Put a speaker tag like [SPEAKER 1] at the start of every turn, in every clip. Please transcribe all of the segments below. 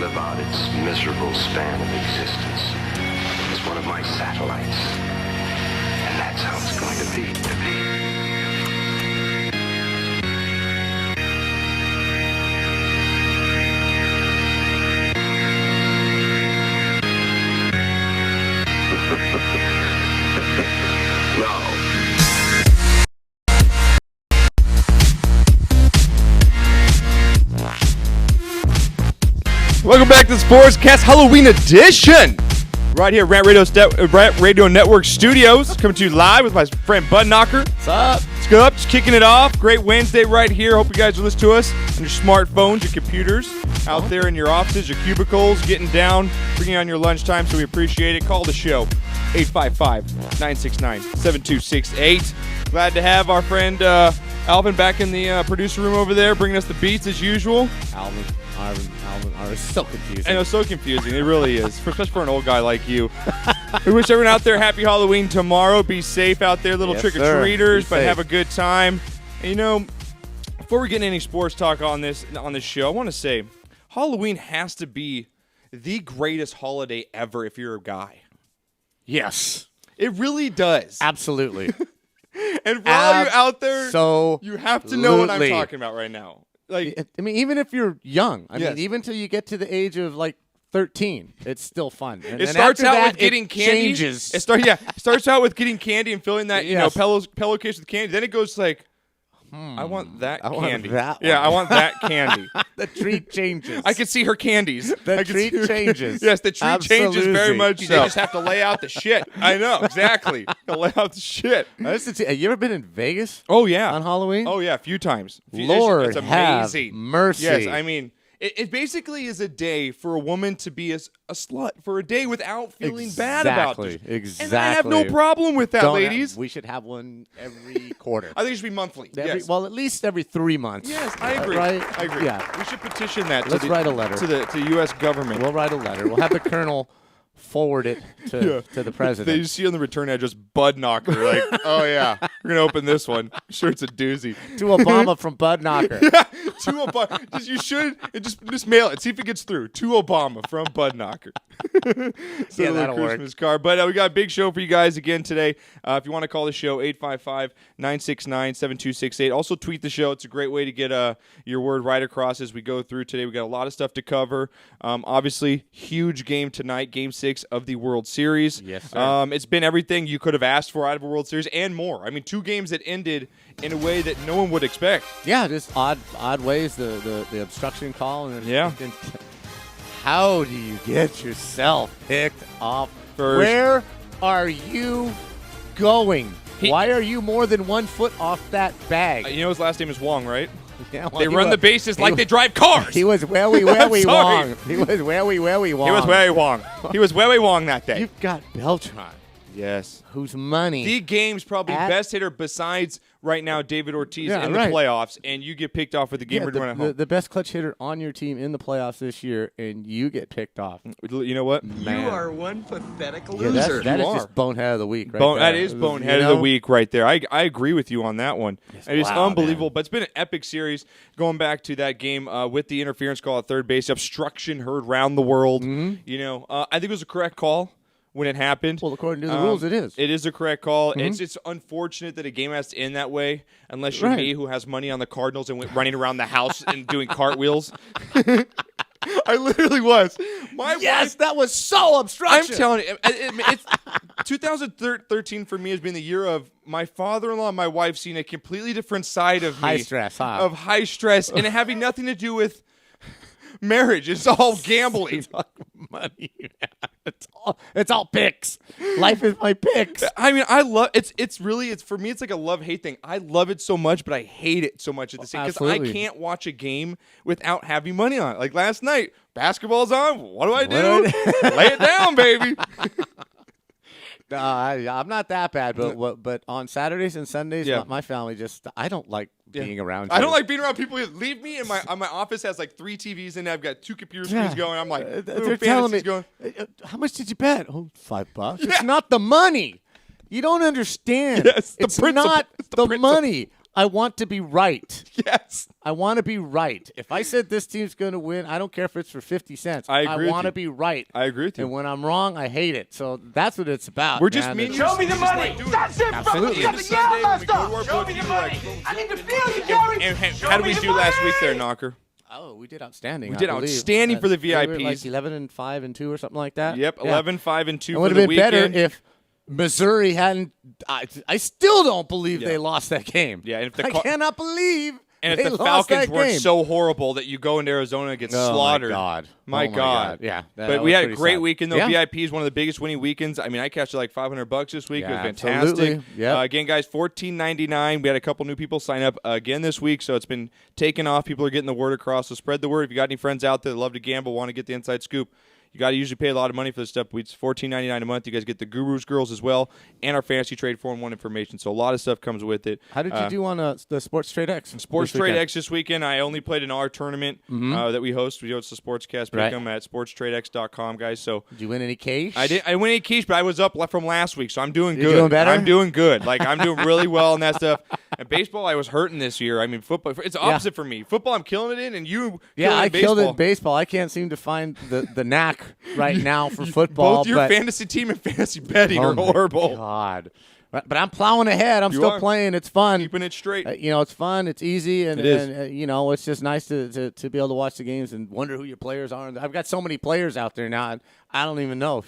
[SPEAKER 1] live out its miserable span of existence as one of my satellites. And that's how it's going to be. No.
[SPEAKER 2] Welcome back to the SportsCast Halloween edition. Right here at Rant Radio Network Studios. Coming to you live with my friend Bud Knocker.
[SPEAKER 3] What's up?
[SPEAKER 2] Let's go up, just kicking it off. Great Wednesday right here. Hope you guys will listen to us on your smartphones, your computers, out there in your offices, your cubicles, getting down, bringing on your lunchtime, so we appreciate it. Call the show, 855-969-7268. Glad to have our friend Alvin back in the producer room over there, bringing us the beats as usual.
[SPEAKER 3] Alvin, it's so confusing.
[SPEAKER 2] I know, so confusing. It really is, especially for an old guy like you. We wish everyone out there happy Halloween tomorrow. Be safe out there, little trick-or-treaters, but have a good time. And, you know, before we get into any sports talk on this show, I want to say Halloween has to be the greatest holiday ever if you're a guy.
[SPEAKER 3] Yes.
[SPEAKER 2] It really does.
[SPEAKER 3] Absolutely.
[SPEAKER 2] And for all you out there,
[SPEAKER 3] so
[SPEAKER 2] you have to know what I'm talking about right now. Like,
[SPEAKER 3] I mean, even if you're young, I
[SPEAKER 2] Yes.
[SPEAKER 3] mean, even till you get to the age of like 13, it's still fun. And
[SPEAKER 2] it
[SPEAKER 3] then
[SPEAKER 2] starts
[SPEAKER 3] after
[SPEAKER 2] out
[SPEAKER 3] that,
[SPEAKER 2] with getting
[SPEAKER 3] it
[SPEAKER 2] candy.
[SPEAKER 3] Changes.
[SPEAKER 2] It starts out with getting candy and filling that
[SPEAKER 3] Yes.
[SPEAKER 2] pillowcase with candy. Then it goes like, I want that
[SPEAKER 3] I want
[SPEAKER 2] candy.
[SPEAKER 3] that
[SPEAKER 2] Yeah,
[SPEAKER 3] one.
[SPEAKER 2] I want that candy.
[SPEAKER 3] The treat changes.
[SPEAKER 2] I can see her candies.
[SPEAKER 3] The
[SPEAKER 2] I can
[SPEAKER 3] treat
[SPEAKER 2] see her-
[SPEAKER 3] changes.
[SPEAKER 2] Yes, the treat changes very
[SPEAKER 3] Absolutely.
[SPEAKER 2] much so. They just have to lay out the shit. I know, exactly. Lay out the shit.
[SPEAKER 3] Have you ever been in Vegas
[SPEAKER 2] Oh, yeah.
[SPEAKER 3] on Halloween?
[SPEAKER 2] Oh, yeah, a few times.
[SPEAKER 3] Lord
[SPEAKER 2] it's
[SPEAKER 3] have
[SPEAKER 2] amazing.
[SPEAKER 3] mercy.
[SPEAKER 2] Yes, I mean, it basically is a day for a woman to be a slut for a day without feeling bad about it.
[SPEAKER 3] Exactly.
[SPEAKER 2] And I have no problem with that, ladies.
[SPEAKER 3] We should have one every quarter.
[SPEAKER 2] I think it should be monthly. Yes.
[SPEAKER 3] Well, at least every 3 months.
[SPEAKER 2] Yes, I agree.
[SPEAKER 3] Right?
[SPEAKER 2] I agree.
[SPEAKER 3] Yeah.
[SPEAKER 2] We should petition that.
[SPEAKER 3] Let's write a letter.
[SPEAKER 2] to the U.S. government.
[SPEAKER 3] We'll write a letter. We'll have the colonel forward it to the president.
[SPEAKER 2] They see on the return address Bud Knocker. Like, oh yeah, we're gonna open this one. I'm sure it's a doozy.
[SPEAKER 3] To Obama from Bud Knocker.
[SPEAKER 2] To Obama. Just mail it. See if it gets through. To Obama from Bud Knocker.
[SPEAKER 3] Yeah, that'll
[SPEAKER 2] Christmas card. But we got a big show for you guys again today. If you want to call the show, 855-969-7268. Also tweet the show. It's a great way to get your word right across as we go through today. We got a lot of stuff to cover. Obviously, huge game tonight, Game 6 of the World Series.
[SPEAKER 3] Yes, sir.
[SPEAKER 2] It's been everything you could have asked for out of a World Series and more. I mean, 2 games that ended in a way that no one would expect.
[SPEAKER 3] Yeah, just odd ways. The obstruction call. And
[SPEAKER 2] Yeah.
[SPEAKER 3] and how do you get yourself picked off?
[SPEAKER 2] First.
[SPEAKER 3] Where are you going? Why are you more than 1 foot off that bag?
[SPEAKER 2] You know his last name is Wong, right?
[SPEAKER 3] Yeah, well,
[SPEAKER 2] They run the bases like they drive cars.
[SPEAKER 3] He was where we
[SPEAKER 2] I'm sorry.
[SPEAKER 3] Wong. He was where we Wong.
[SPEAKER 2] He was Wei Wong. He was Wei Wong that day.
[SPEAKER 3] You've got Beltran,
[SPEAKER 2] Yes.
[SPEAKER 3] whose money.
[SPEAKER 2] The game's probably
[SPEAKER 3] At-
[SPEAKER 2] best hitter besides right now David Ortiz
[SPEAKER 3] Yeah,
[SPEAKER 2] in the
[SPEAKER 3] right.
[SPEAKER 2] playoffs, and you get picked off with the game we're doing at home.
[SPEAKER 3] the best clutch hitter on your team in the playoffs this year, and you get picked off.
[SPEAKER 2] You know what?
[SPEAKER 3] Man.
[SPEAKER 4] You are one pathetic
[SPEAKER 3] Yeah,
[SPEAKER 4] loser.
[SPEAKER 3] that
[SPEAKER 2] You
[SPEAKER 3] is
[SPEAKER 2] are.
[SPEAKER 3] just bonehead of the week, right there.
[SPEAKER 2] That is bonehead of the week right there. I agree with you on that one. It's
[SPEAKER 3] wow,
[SPEAKER 2] unbelievable,
[SPEAKER 3] man.
[SPEAKER 2] but it's been an epic series going back to that game with the interference call at third base, obstruction heard round the world.
[SPEAKER 3] Mm-hmm.
[SPEAKER 2] You know, I think it was a correct call when it happened.
[SPEAKER 3] Well, according to the rules, it is.
[SPEAKER 2] It is a correct call.
[SPEAKER 3] Mm-hmm.
[SPEAKER 2] It's unfortunate that a game has to end that way, unless you're me, who has money on the Cardinals and went running around the house and doing cartwheels. I literally was. My wife,
[SPEAKER 3] that was so
[SPEAKER 2] I'm
[SPEAKER 3] obstruction.
[SPEAKER 2] telling you, it's 2013 for me has been the year of my father-in-law and my wife seeing a completely different side of
[SPEAKER 3] High
[SPEAKER 2] me.
[SPEAKER 3] stress, huh?
[SPEAKER 2] Of high stress, and it having nothing to do with marriage. It's all gambling.
[SPEAKER 3] money. It's all picks. Life is my picks.
[SPEAKER 2] I mean, I love it's really for me. It's like a love-hate thing. I love it so much, but I hate it so much at the same because I
[SPEAKER 3] Absolutely.
[SPEAKER 2] can't watch a game without having money on it. Like last night, basketball's on. What do I do? Lay it down, baby.
[SPEAKER 3] I'm not that bad, but on Saturdays and Sundays,
[SPEAKER 2] Yeah.
[SPEAKER 3] my family just I don't like being around.
[SPEAKER 2] I don't
[SPEAKER 3] you.
[SPEAKER 2] like being around people who leave me. And my office has like 3 TVs in it. I've got 2 computer screens going. I'm like,
[SPEAKER 3] They're telling me,
[SPEAKER 2] going.
[SPEAKER 3] how much did you bet? Oh, $5. It's not the money. You don't understand.
[SPEAKER 2] Yes, the
[SPEAKER 3] it's
[SPEAKER 2] principle.
[SPEAKER 3] not
[SPEAKER 2] It's the
[SPEAKER 3] the
[SPEAKER 2] principle.
[SPEAKER 3] money. I want to be right.
[SPEAKER 2] Yes.
[SPEAKER 3] I want to be right. If I said this team's going to win, I don't care if it's for 50 cents.
[SPEAKER 2] I agree.
[SPEAKER 3] I want to be right.
[SPEAKER 2] I agree with you.
[SPEAKER 3] And when I'm wrong, I hate it. So that's what it's about.
[SPEAKER 2] We're just
[SPEAKER 3] man.
[SPEAKER 2] mean.
[SPEAKER 4] Show me the money. That's it,
[SPEAKER 3] Absolutely.
[SPEAKER 4] bro. Show me the money. I need to feel you, Gary.
[SPEAKER 2] And how did we do last week there, Knocker?
[SPEAKER 3] Oh, we did outstanding.
[SPEAKER 2] We did outstanding for the VIPs.
[SPEAKER 3] We were like 11-5-2 or something like that.
[SPEAKER 2] Yep, 11-5-2 for the weekend.
[SPEAKER 3] It would have been better if Missouri hadn't. I still don't believe they lost that game.
[SPEAKER 2] Yeah, and if
[SPEAKER 3] I cannot believe.
[SPEAKER 2] And if the Falcons weren't so horrible that you go into Arizona and get slaughtered.
[SPEAKER 3] My God. Yeah.
[SPEAKER 2] But we had a great
[SPEAKER 3] sad.
[SPEAKER 2] weekend, though.
[SPEAKER 3] Yeah.
[SPEAKER 2] VIP is one of the biggest winning weekends. I mean, I cashed like $500 this week.
[SPEAKER 3] Yeah,
[SPEAKER 2] it was fantastic.
[SPEAKER 3] absolutely. Yep.
[SPEAKER 2] Again, guys, $14.99. We had a couple new people sign up again this week, so it's been taken off. People are getting the word across. So spread the word. If you got any friends out there that love to gamble, want to get the inside scoop, you got to usually pay a lot of money for this stuff. It's $14.99 a month. You guys get the Gurus Girls as well, and our fantasy trade 4-in-1 information. So a lot of stuff comes with it.
[SPEAKER 3] How did you do on the Sports Trade X?
[SPEAKER 2] Sports Trade X this weekend. I only played in our tournament that we host. We host the SportsCast Pick'em at sportstradex.com, guys. So
[SPEAKER 3] did you win any cash?
[SPEAKER 2] I win any cash, but I was up from last week, so I'm doing good.
[SPEAKER 3] You're doing better?
[SPEAKER 2] I'm doing good. Like I'm doing really well in that stuff. And baseball, I was hurting this year. I mean, football. It's the opposite for me. Football, I'm killing it in, and you.
[SPEAKER 3] I
[SPEAKER 2] baseball.
[SPEAKER 3] killed it in baseball. I can't seem to find the knack right now for football.
[SPEAKER 2] Both your fantasy team and fantasy betting are horrible.
[SPEAKER 3] God. But I'm plowing ahead. I'm still playing. It's fun.
[SPEAKER 2] Keeping it straight.
[SPEAKER 3] It's fun. It's easy. And,
[SPEAKER 2] it is.
[SPEAKER 3] and it's just nice to be able to watch the games and wonder who your players are. I've got so many players out there now. I don't even know.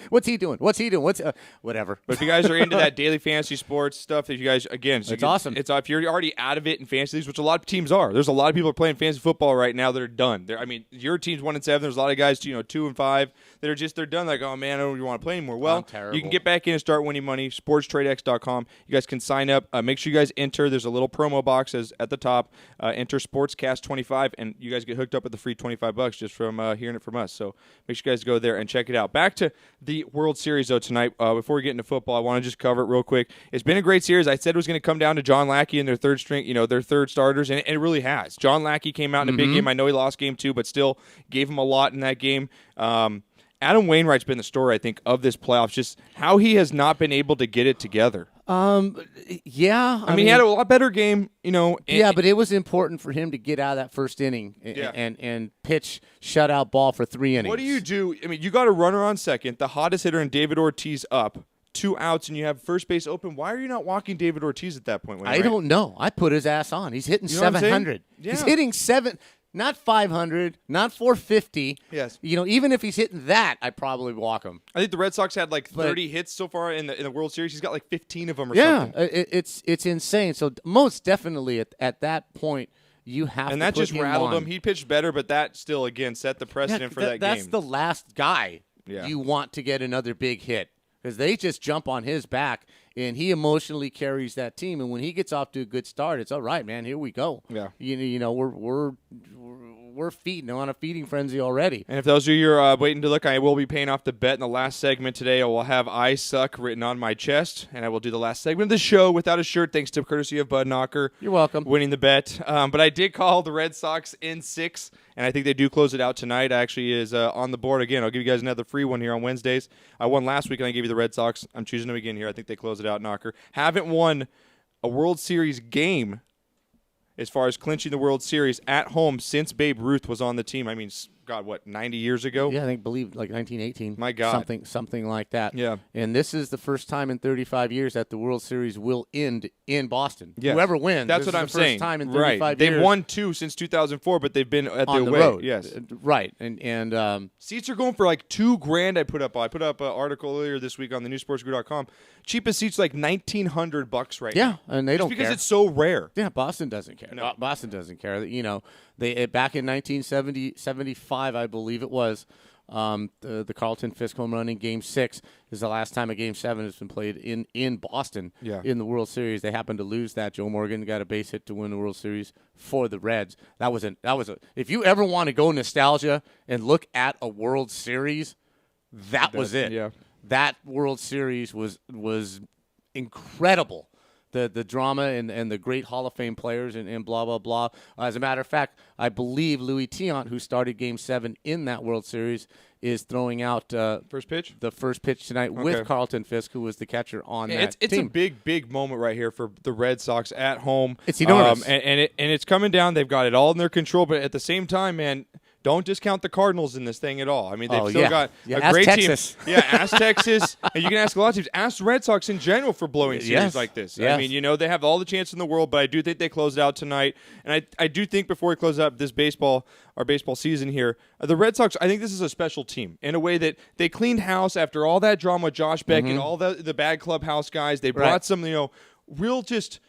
[SPEAKER 3] What's he doing? What's he doing? Whatever.
[SPEAKER 2] But if you guys are into that daily fantasy sports stuff, if you guys, again,
[SPEAKER 3] it's awesome.
[SPEAKER 2] It's if you're already out of it in fantasy leagues, which a lot of teams are. There's a lot of people are playing fantasy football right now that are done. Your team's 1-7. There's a lot of guys, 2-5 that are they're done. Like, oh man, I don't really want to play anymore. Well, you can get back in and start winning money. SportsTradeX.com. You guys can sign up. Make sure you guys enter. There's a little promo box at the top. Enter SportsCast25, and you guys get hooked up with the free $25 just from hearing it from us. So make sure you guys go there and check it out. Back to the World Series, though, tonight. Before we get into football, I want to just cover it real quick. It's been a great series. I said it was going to come down to John Lackey and their third string, their third starters, and it really has. John Lackey came out in a big game. I know he lost game 2, but still gave him a lot in that game. Adam Wainwright's been the story, I think, of this playoffs, just how he has not been able to get it together.
[SPEAKER 3] Yeah.
[SPEAKER 2] I mean, he had a lot better game,
[SPEAKER 3] but it was important for him to get out of that first inning and pitch shutout ball for 3 innings.
[SPEAKER 2] What do you do? I mean, you got a runner on second, the hottest hitter in David Ortiz up, 2 outs, and you have first base open. Why are you not walking David Ortiz at that point?
[SPEAKER 3] I don't know. I put his ass on. He's hitting 700. He's hitting 7. Not 500, not 450.
[SPEAKER 2] Yes.
[SPEAKER 3] Even if he's hitting that, I'd probably walk him.
[SPEAKER 2] I think the Red Sox had like 30 hits so far in the World Series. He's got like 15 of them or something.
[SPEAKER 3] Yeah, it's insane. So most definitely at that point, you have to
[SPEAKER 2] and that
[SPEAKER 3] put
[SPEAKER 2] just
[SPEAKER 3] him
[SPEAKER 2] rattled
[SPEAKER 3] on.
[SPEAKER 2] him. He pitched better, but that still, again, set the precedent for that game.
[SPEAKER 3] That's the last guy you want to get another big hit because they just jump on his back, and he emotionally carries that team. And when he gets off to a good start, it's all right, man. Here we go.
[SPEAKER 2] Yeah.
[SPEAKER 3] We're feeding on a feeding frenzy already.
[SPEAKER 2] And if those of you are waiting to look, I will be paying off the bet in the last segment today. I will have "I suck" written on my chest, and I will do the last segment of the show without a shirt, thanks to courtesy of Bud Knocker.
[SPEAKER 3] You're welcome.
[SPEAKER 2] Winning the bet. But I did call the Red Sox in 6, and I think they do close it out tonight. Actually is on the board again. I'll give you guys another free one here on Wednesdays. I won last week, and I gave you the Red Sox. I'm choosing them again here. I think they close it out, Knocker. Haven't won a World Series game as far as clinching the World Series at home since Babe Ruth was on the team. I mean, God, 90 years ago?
[SPEAKER 3] Yeah, I believe like 1918.
[SPEAKER 2] My God.
[SPEAKER 3] Something like that.
[SPEAKER 2] Yeah.
[SPEAKER 3] And this is the first time in 35 years that the World Series will end in Boston.
[SPEAKER 2] Yes.
[SPEAKER 3] Whoever wins.
[SPEAKER 2] That's what I'm saying.
[SPEAKER 3] First time in 35 years.
[SPEAKER 2] They've won 2 since 2004, but they've been at
[SPEAKER 3] on
[SPEAKER 2] the
[SPEAKER 3] away.
[SPEAKER 2] Road. Yes.
[SPEAKER 3] Right. And
[SPEAKER 2] seats are going for like $2,000. I put up an article earlier this week on the newsportsgrid.com. Cheapest seats like $1,900 right now.
[SPEAKER 3] Yeah, and they don't care.
[SPEAKER 2] Because it's so rare.
[SPEAKER 3] Yeah, Boston doesn't care.
[SPEAKER 2] No.
[SPEAKER 3] Boston doesn't care. They back in 1975, I believe it was, the Carlton Fisk home run in Game 6 is the last time a Game 7 has been played in Boston in the World Series. They happened to lose that. Joe Morgan got a base hit to win the World Series for the Reds. That was if you ever want to go nostalgia and look at a World Series, that was it.
[SPEAKER 2] Yeah.
[SPEAKER 3] That World Series was incredible the drama and the great Hall of Fame players and blah, blah, blah. As a matter of fact, I believe Louis Tiant, who started Game 7 in that World Series, is throwing out
[SPEAKER 2] first pitch?
[SPEAKER 3] The first pitch tonight with Carlton Fisk, who was the catcher on that
[SPEAKER 2] it's
[SPEAKER 3] team.
[SPEAKER 2] It's a big moment right here for the Red Sox at home.
[SPEAKER 3] It's enormous.
[SPEAKER 2] And it's coming down. They've got it all in their control, but at the same time, man, don't discount the Cardinals in this thing at all. I mean, they've still got a great
[SPEAKER 3] Texas.
[SPEAKER 2] team. Yeah, ask Texas. And you can ask a lot of teams. Ask the Red Sox in general for blowing series like this.
[SPEAKER 3] Yes.
[SPEAKER 2] I mean, they have all the chance in the world, but I do think they close it out tonight. And I do think before we close out this baseball season here, the Red Sox, I think this is a special team in a way that they cleaned house after all that drama with Josh Beck and all the bad clubhouse guys. They brought some, real just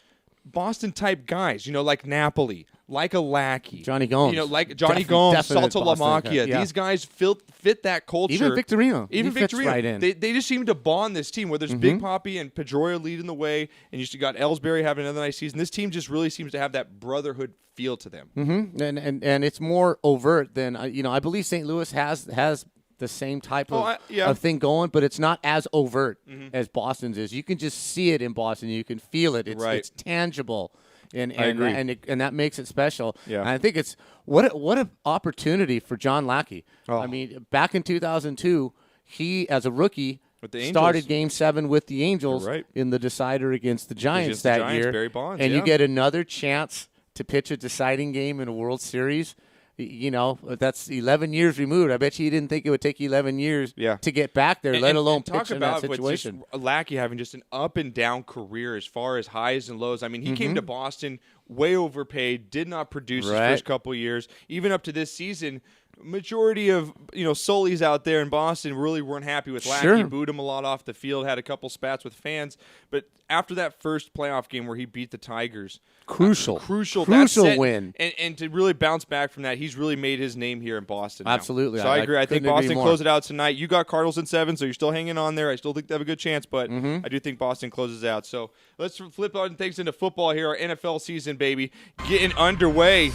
[SPEAKER 2] Boston-type guys, like Napoli, like a Lackey.
[SPEAKER 3] Johnny Gomes.
[SPEAKER 2] Like Johnny Gomes, Salto LaMacchia.
[SPEAKER 3] Yeah.
[SPEAKER 2] These guys fit that culture.
[SPEAKER 3] Even Victorino.
[SPEAKER 2] Even
[SPEAKER 3] he fits
[SPEAKER 2] Victorino.
[SPEAKER 3] right in.
[SPEAKER 2] They just seem to bond this team, whether it's Big Papi and Pedroia leading the way, and you got Ellsbury having another nice season. This team just really seems to have that brotherhood feel to them.
[SPEAKER 3] And it's more overt than, I believe St. Louis has the same type of thing going, but it's not as overt as Boston's is. You can just see it in Boston. You can feel it. It's tangible. And
[SPEAKER 2] I agree.
[SPEAKER 3] And that makes it special.
[SPEAKER 2] Yeah.
[SPEAKER 3] And I think it's what an opportunity for John Lackey.
[SPEAKER 2] Oh.
[SPEAKER 3] I mean, back in 2002, he as a rookie
[SPEAKER 2] Angels.
[SPEAKER 3] started Game 7 with the Angels
[SPEAKER 2] Right.
[SPEAKER 3] in the decider against the Giants that year.
[SPEAKER 2] Barry Bonds,
[SPEAKER 3] and you get another chance to pitch a deciding game in a World Series. That's 11 years removed. I bet you didn't think it would take 11 years to get back there, let alone pitch in that situation.
[SPEAKER 2] Talk about Lackey having just an up and down career as far as highs and lows. I mean, he came to Boston way overpaid, did not produce his first couple of years. Even up to this season, majority of Sullies out there in Boston really weren't happy with Lackey.
[SPEAKER 3] Sure.
[SPEAKER 2] Booed him a lot off the field, had a couple spats with fans. But after that first playoff game where he beat the Tigers,
[SPEAKER 3] crucial win,
[SPEAKER 2] and to really bounce back from that, he's really made his name here in Boston.
[SPEAKER 3] Absolutely,
[SPEAKER 2] so I agree. I think Boston close it out tonight. You got Cardinals in 7, so you're still hanging on there. I still think they have a good chance, but I do think Boston closes out. So let's flip on things into football here. Our NFL season, baby, getting underway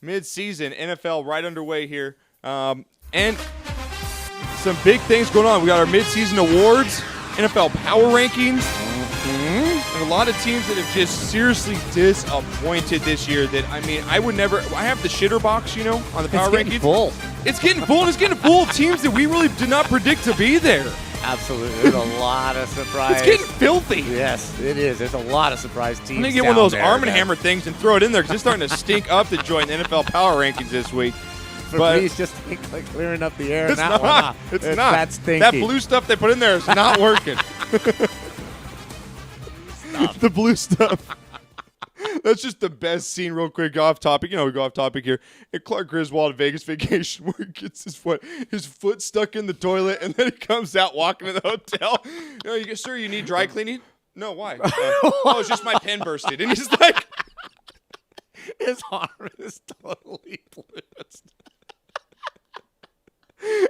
[SPEAKER 2] mid-season, NFL right underway here, and some big things going on. We got our mid-season awards, NFL power rankings, and a lot of teams that have just seriously disappointed this year. That I would never. I have the shitter box, on the power rankings.
[SPEAKER 3] Full.
[SPEAKER 2] It's getting full, and it's getting full of teams that we really did not predict to be there.
[SPEAKER 3] Absolutely. There's a lot of surprise.
[SPEAKER 2] It's getting filthy.
[SPEAKER 3] Yes, it is. There's a lot of surprise teams.
[SPEAKER 2] I'm going to get one of those Arm & Hammer things and throw it in there because it's starting to stink up to join the NFL power rankings this week.
[SPEAKER 3] Please just think like clearing up the air.
[SPEAKER 2] It's not. It's not.
[SPEAKER 3] That's stinky.
[SPEAKER 2] That blue stuff they put in there is not working. The blue stuff. That's just the best scene real quick off topic. We go off topic here. And Clark Griswold Vegas Vacation where he gets his foot stuck in the toilet and then he comes out walking to the hotel. Sir, you need dry cleaning? No, why? It's just my pen bursted. And he's like...
[SPEAKER 3] His arm is totally blitzed.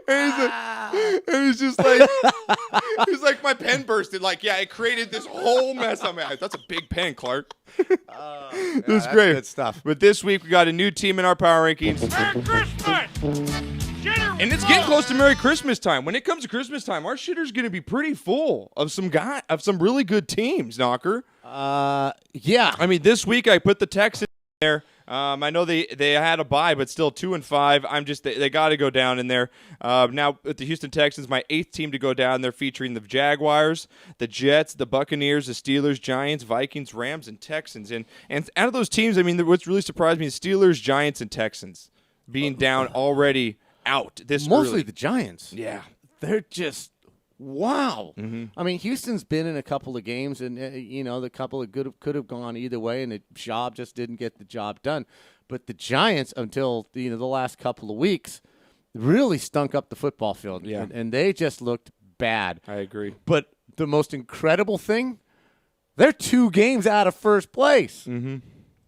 [SPEAKER 2] And he's just like, he's like, my pen bursted. Like, it created this whole mess. That's a big pen, Clark. That's great.
[SPEAKER 3] Good stuff.
[SPEAKER 2] But this week we got a new team in our power rankings.
[SPEAKER 4] Merry Christmas!
[SPEAKER 2] And it's getting close to Merry Christmas time. When it comes to Christmas time, our shitter's going to be pretty full of some really good teams, Knocker.
[SPEAKER 3] Yeah.
[SPEAKER 2] This week I put the Texans in there. I know they had a bye, but still 2-5. They got to go down in there. Now with the Houston Texans, my 8th team to go down. They're featuring the Jaguars, the Jets, the Buccaneers, the Steelers, Giants, Vikings, Rams, and Texans. And out of those teams, what's really surprised me is Steelers, Giants, and Texans being down already out this
[SPEAKER 3] mostly
[SPEAKER 2] early.
[SPEAKER 3] The Giants.
[SPEAKER 2] Yeah,
[SPEAKER 3] they're just. Wow.
[SPEAKER 2] Mm-hmm.
[SPEAKER 3] Houston's been in a couple of games, and the couple of could have gone either way, and the job just didn't get the job done. But the Giants, until the last couple of weeks, really stunk up the football field, and they just looked bad.
[SPEAKER 2] I agree.
[SPEAKER 3] But the most incredible thing, they're 2 games out of first place.
[SPEAKER 2] Mm-hmm.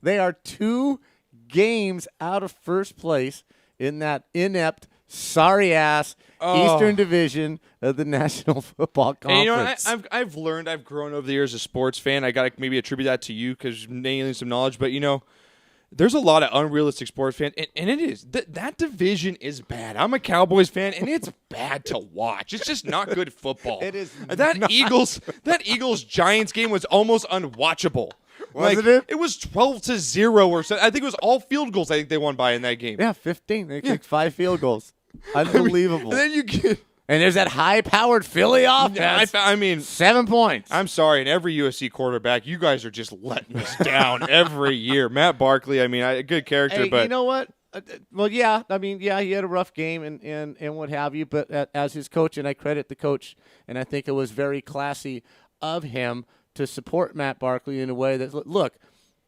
[SPEAKER 3] They are 2 games out of first place in that inept, sorry-ass Eastern Division of the National Football Conference.
[SPEAKER 2] And I've grown over the years as a sports fan. I got to maybe attribute that to you because you're nailing some knowledge. But, there's a lot of unrealistic sports fans, and it is that division is bad. I'm a Cowboys fan, and it's bad to watch. It's just not good football.
[SPEAKER 3] It is
[SPEAKER 2] that
[SPEAKER 3] not.
[SPEAKER 2] Eagles Giants game was almost unwatchable.
[SPEAKER 3] Wasn't it?
[SPEAKER 2] It was 12-0 or so. I think it was all field goals. I think they won by in that game.
[SPEAKER 3] Yeah, 15. They kicked 5 field goals. Unbelievable.
[SPEAKER 2] And then you get.
[SPEAKER 3] And there's that high-powered Philly offense.
[SPEAKER 2] Yeah, I mean,
[SPEAKER 3] 7 points.
[SPEAKER 2] I'm sorry, and every USC quarterback, you guys are just letting us down every year. Matt Barkley, I mean, a good character,
[SPEAKER 3] hey,
[SPEAKER 2] but
[SPEAKER 3] you know what? Well, yeah, I mean, yeah, he had a rough game and what have you, but as his coach, and I credit the coach, and I think it was very classy of him to support Matt Barkley in a way that, look,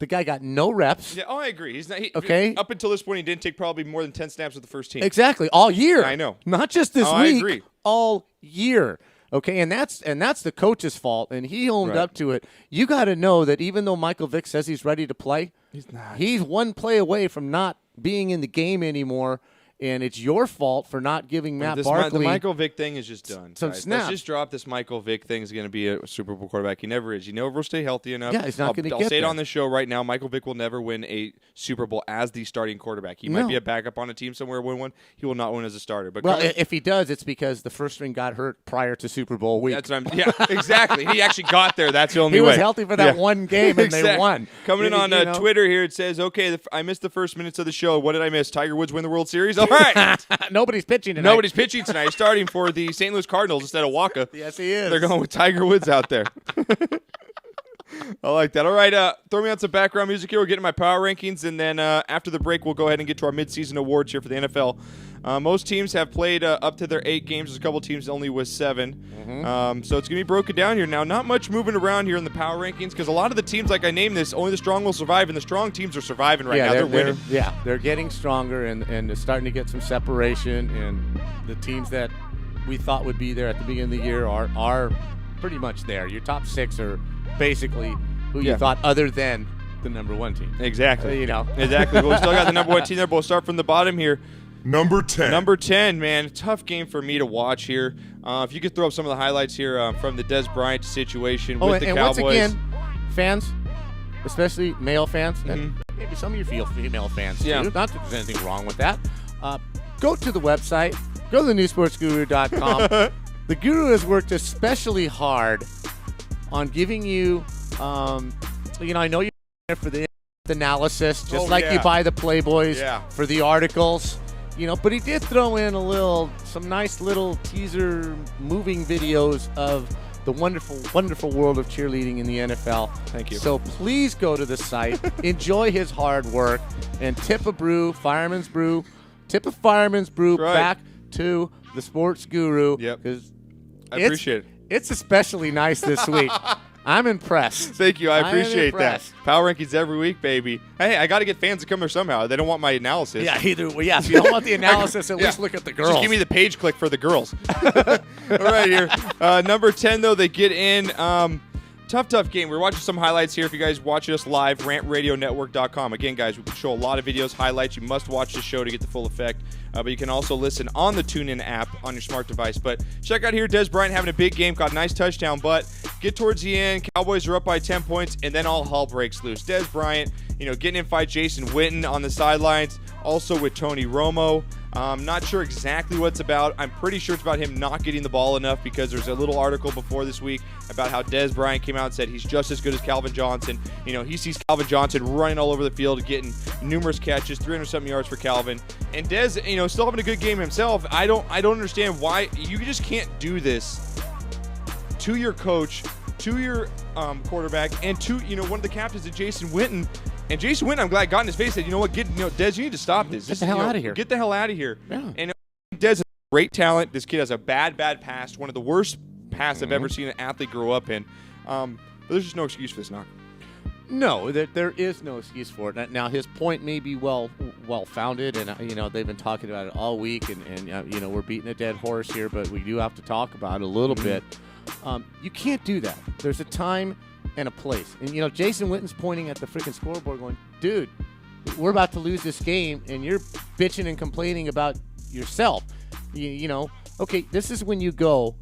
[SPEAKER 3] the guy got no reps.
[SPEAKER 2] Yeah, I agree. He's not
[SPEAKER 3] okay.
[SPEAKER 2] Up until this point, he didn't take probably more than 10 snaps with the first team.
[SPEAKER 3] Exactly, all year.
[SPEAKER 2] I know.
[SPEAKER 3] Not just this week.
[SPEAKER 2] I agree.
[SPEAKER 3] All year. Okay, and that's the coach's fault, and he owned up to it. You got to know that even though Michael Vick says he's ready to play,
[SPEAKER 2] he's not.
[SPEAKER 3] He's one play away from not being in the game anymore. And it's your fault for not giving Matt Barkley.
[SPEAKER 2] The Michael Vick thing is just done.
[SPEAKER 3] Some snaps.
[SPEAKER 2] Let's just drop this Michael Vick thing is going to be a Super Bowl quarterback. He never is. He never will stay healthy enough.
[SPEAKER 3] Yeah, he's not going to get
[SPEAKER 2] I'll say it
[SPEAKER 3] there.
[SPEAKER 2] on the show right now. Michael Vick will never win a Super Bowl as the starting quarterback. He might be a backup on a team somewhere, win one. He will not win as a starter. But
[SPEAKER 3] if he does, it's because the first string got hurt prior to Super Bowl week.
[SPEAKER 2] That's what yeah, exactly. He actually got there. That's the only way.
[SPEAKER 3] He was healthy for that one game, and they won.
[SPEAKER 2] Coming in on Twitter here, it says, okay, I missed the first minutes of the show. What did I miss? Tiger Woods win the World Series? All right.
[SPEAKER 3] Nobody's pitching tonight.
[SPEAKER 2] Nobody's pitching tonight. He's starting for the St. Louis Cardinals instead of Waka.
[SPEAKER 3] Yes, he is.
[SPEAKER 2] They're going with Tiger Woods out there. I like that. All right, throw me on some background music here. We're getting my power rankings, and then after the break, we'll go ahead and get to our midseason awards here for the NFL. Most teams have played up to their 8 games. There's a couple teams only with 7. Mm-hmm. So it's going to be broken down here now. Not much moving around here in the power rankings because a lot of the teams, like I named this, only the strong will survive, and the strong teams are surviving right now. They're winning.
[SPEAKER 3] They're getting stronger, and they're starting to get some separation, and the teams that we thought would be there at the beginning of the year are pretty much there. Your top 6 are basically who you thought other than the number 1 team.
[SPEAKER 2] Exactly.
[SPEAKER 3] Exactly.
[SPEAKER 2] Well, we still got the number 1 team there, but we'll start from the bottom here.
[SPEAKER 5] Number 10.
[SPEAKER 2] Number 10, man. Tough game for me to watch here. If you could throw up some of the highlights here from the Dez Bryant situation with the Cowboys.
[SPEAKER 3] Once again, fans, especially male fans, and maybe some of you female fans too. Not that there's anything wrong with that. Go to the website. Go to thenewsportsguru.com. The Guru has worked especially hard on giving you, I know you're there for the analysis, just you buy the Playboys for the articles. But he did throw in some nice little teaser moving videos of the wonderful, wonderful world of cheerleading in the NFL.
[SPEAKER 2] Thank you.
[SPEAKER 3] So please go to the site, enjoy his hard work, and tip a Fireman's Brew back to the Sports Guru.
[SPEAKER 2] Yep.
[SPEAKER 3] Because
[SPEAKER 2] I appreciate it.
[SPEAKER 3] It's especially nice this week. I'm impressed.
[SPEAKER 2] Thank you. I appreciate that. Power rankings every week, baby. Hey, I got to get fans to come here somehow. They don't want my analysis.
[SPEAKER 3] Yeah, either way. Yeah, if you don't want the analysis, at least look at the girls.
[SPEAKER 2] Just give me the page click for the girls. All right, here. Number 10, though, they get in. Tough game. We're watching some highlights here. If you guys watch us live, rantradionetwork.com. Again, guys, we can show a lot of videos, highlights. You must watch the show to get the full effect. But you can also listen on the TuneIn app on your smart device. But check out here, Dez Bryant having a big game, got a nice touchdown. But get towards the end, Cowboys are up by 10 points, and then all hell breaks loose. Dez Bryant, getting in fight Jason Witten on the sidelines, also with Tony Romo. Not sure exactly what it's about. I'm pretty sure it's about him not getting the ball enough because there's a little article before this week about how Dez Bryant came out and said he's just as good as Calvin Johnson. He sees Calvin Johnson running all over the field, getting numerous catches, 300-something yards for Calvin. And Dez, still having a good game himself. I don't understand why you just can't do this to your coach, to your quarterback, and to one of the captains, Jason Witten. And Jason Witten, I'm glad, got in his face and said, you know what, Dez, you need to stop this.
[SPEAKER 3] Get the hell out of here.
[SPEAKER 2] Get the hell out of here.
[SPEAKER 3] Yeah.
[SPEAKER 2] And Dez is great talent. This kid has a bad past, one of the worst pasts I've ever seen an athlete grow up in. But there's just no excuse for this knock.
[SPEAKER 3] No, there is no excuse for it. Now, his point may be well founded, and they've been talking about it all week, and we're beating a dead horse here, but we do have to talk about it a little bit. You can't do that. There's a time and a place. And, Jason Witten's pointing at the freaking scoreboard going, dude, we're about to lose this game, and you're bitching and complaining about yourself. Okay, this is when you go,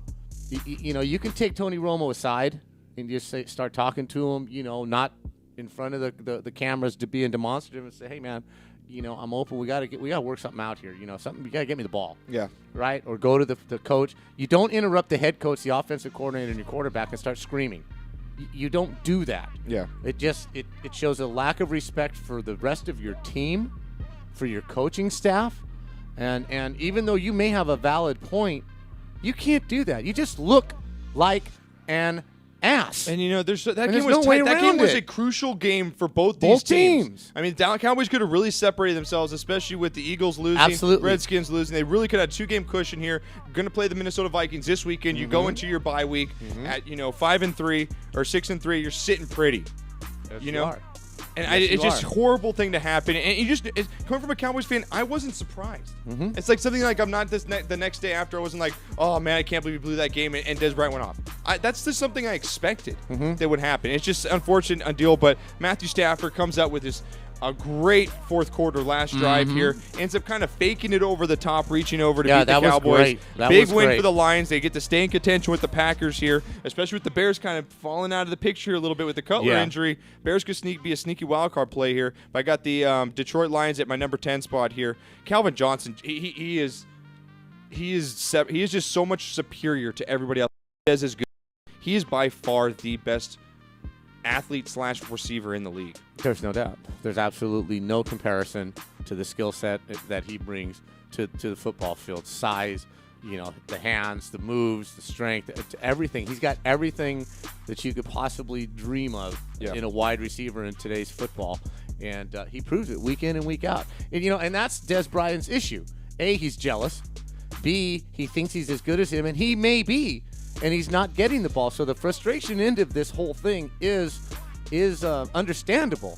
[SPEAKER 3] you can take Tony Romo aside and just start talking to him, not in front of the cameras to being demonstrative and say, hey, man, I'm open. We gotta work something out here. Something. You gotta get me the ball.
[SPEAKER 2] Yeah.
[SPEAKER 3] Right. Or go to the coach. You don't interrupt the head coach, the offensive coordinator, and your quarterback and start screaming. You don't do that.
[SPEAKER 2] Yeah.
[SPEAKER 3] It shows a lack of respect for the rest of your team, for your coaching staff, and even though you may have a valid point, you can't do that. You just look like an ass.
[SPEAKER 2] And that
[SPEAKER 3] game
[SPEAKER 2] game was a crucial game for both these teams. I mean, the Cowboys could have really separated themselves, especially with the Eagles losing,
[SPEAKER 3] Absolutely.
[SPEAKER 2] Redskins losing. They really could have had 2-game cushion here. Going to play the Minnesota Vikings this weekend. You go into your bye week at 5-3 or 6-3. You're sitting pretty.
[SPEAKER 3] Yes, you are.
[SPEAKER 2] And it's just a horrible thing to happen. And coming from a Cowboys fan, I wasn't surprised. It's like something like I'm not the next day after. I wasn't like, oh, man, I can't believe we blew that game and Des Bryant went off. That's just something I expected that would happen. It's just unfortunate, a deal. But Matthew Stafford comes out with a great fourth quarter last drive here. Ends up kind of faking it over the top, reaching over to beat the Cowboys. Big win for the Lions. They get to stay in contention with the Packers here, especially with the Bears kind of falling out of the picture a little bit with the Cutler injury. Bears could be a sneaky wild card play here. But I got the Detroit Lions at my number 10 spot here. Calvin Johnson, he is just so much superior to everybody else. He is good. He is by far the best athlete/receiver in the league.
[SPEAKER 3] There's no doubt. There's absolutely no comparison to the skill set that he brings to the football field. Size, the hands, the moves, the strength, everything. He's got everything that you could possibly dream of in a wide receiver in today's football, and he proves it week in and week out. And that's Des Bryant's issue. A, he's jealous. B, he thinks he's as good as him, and he may be. And he's not getting the ball. So the frustration end of this whole thing is understandable.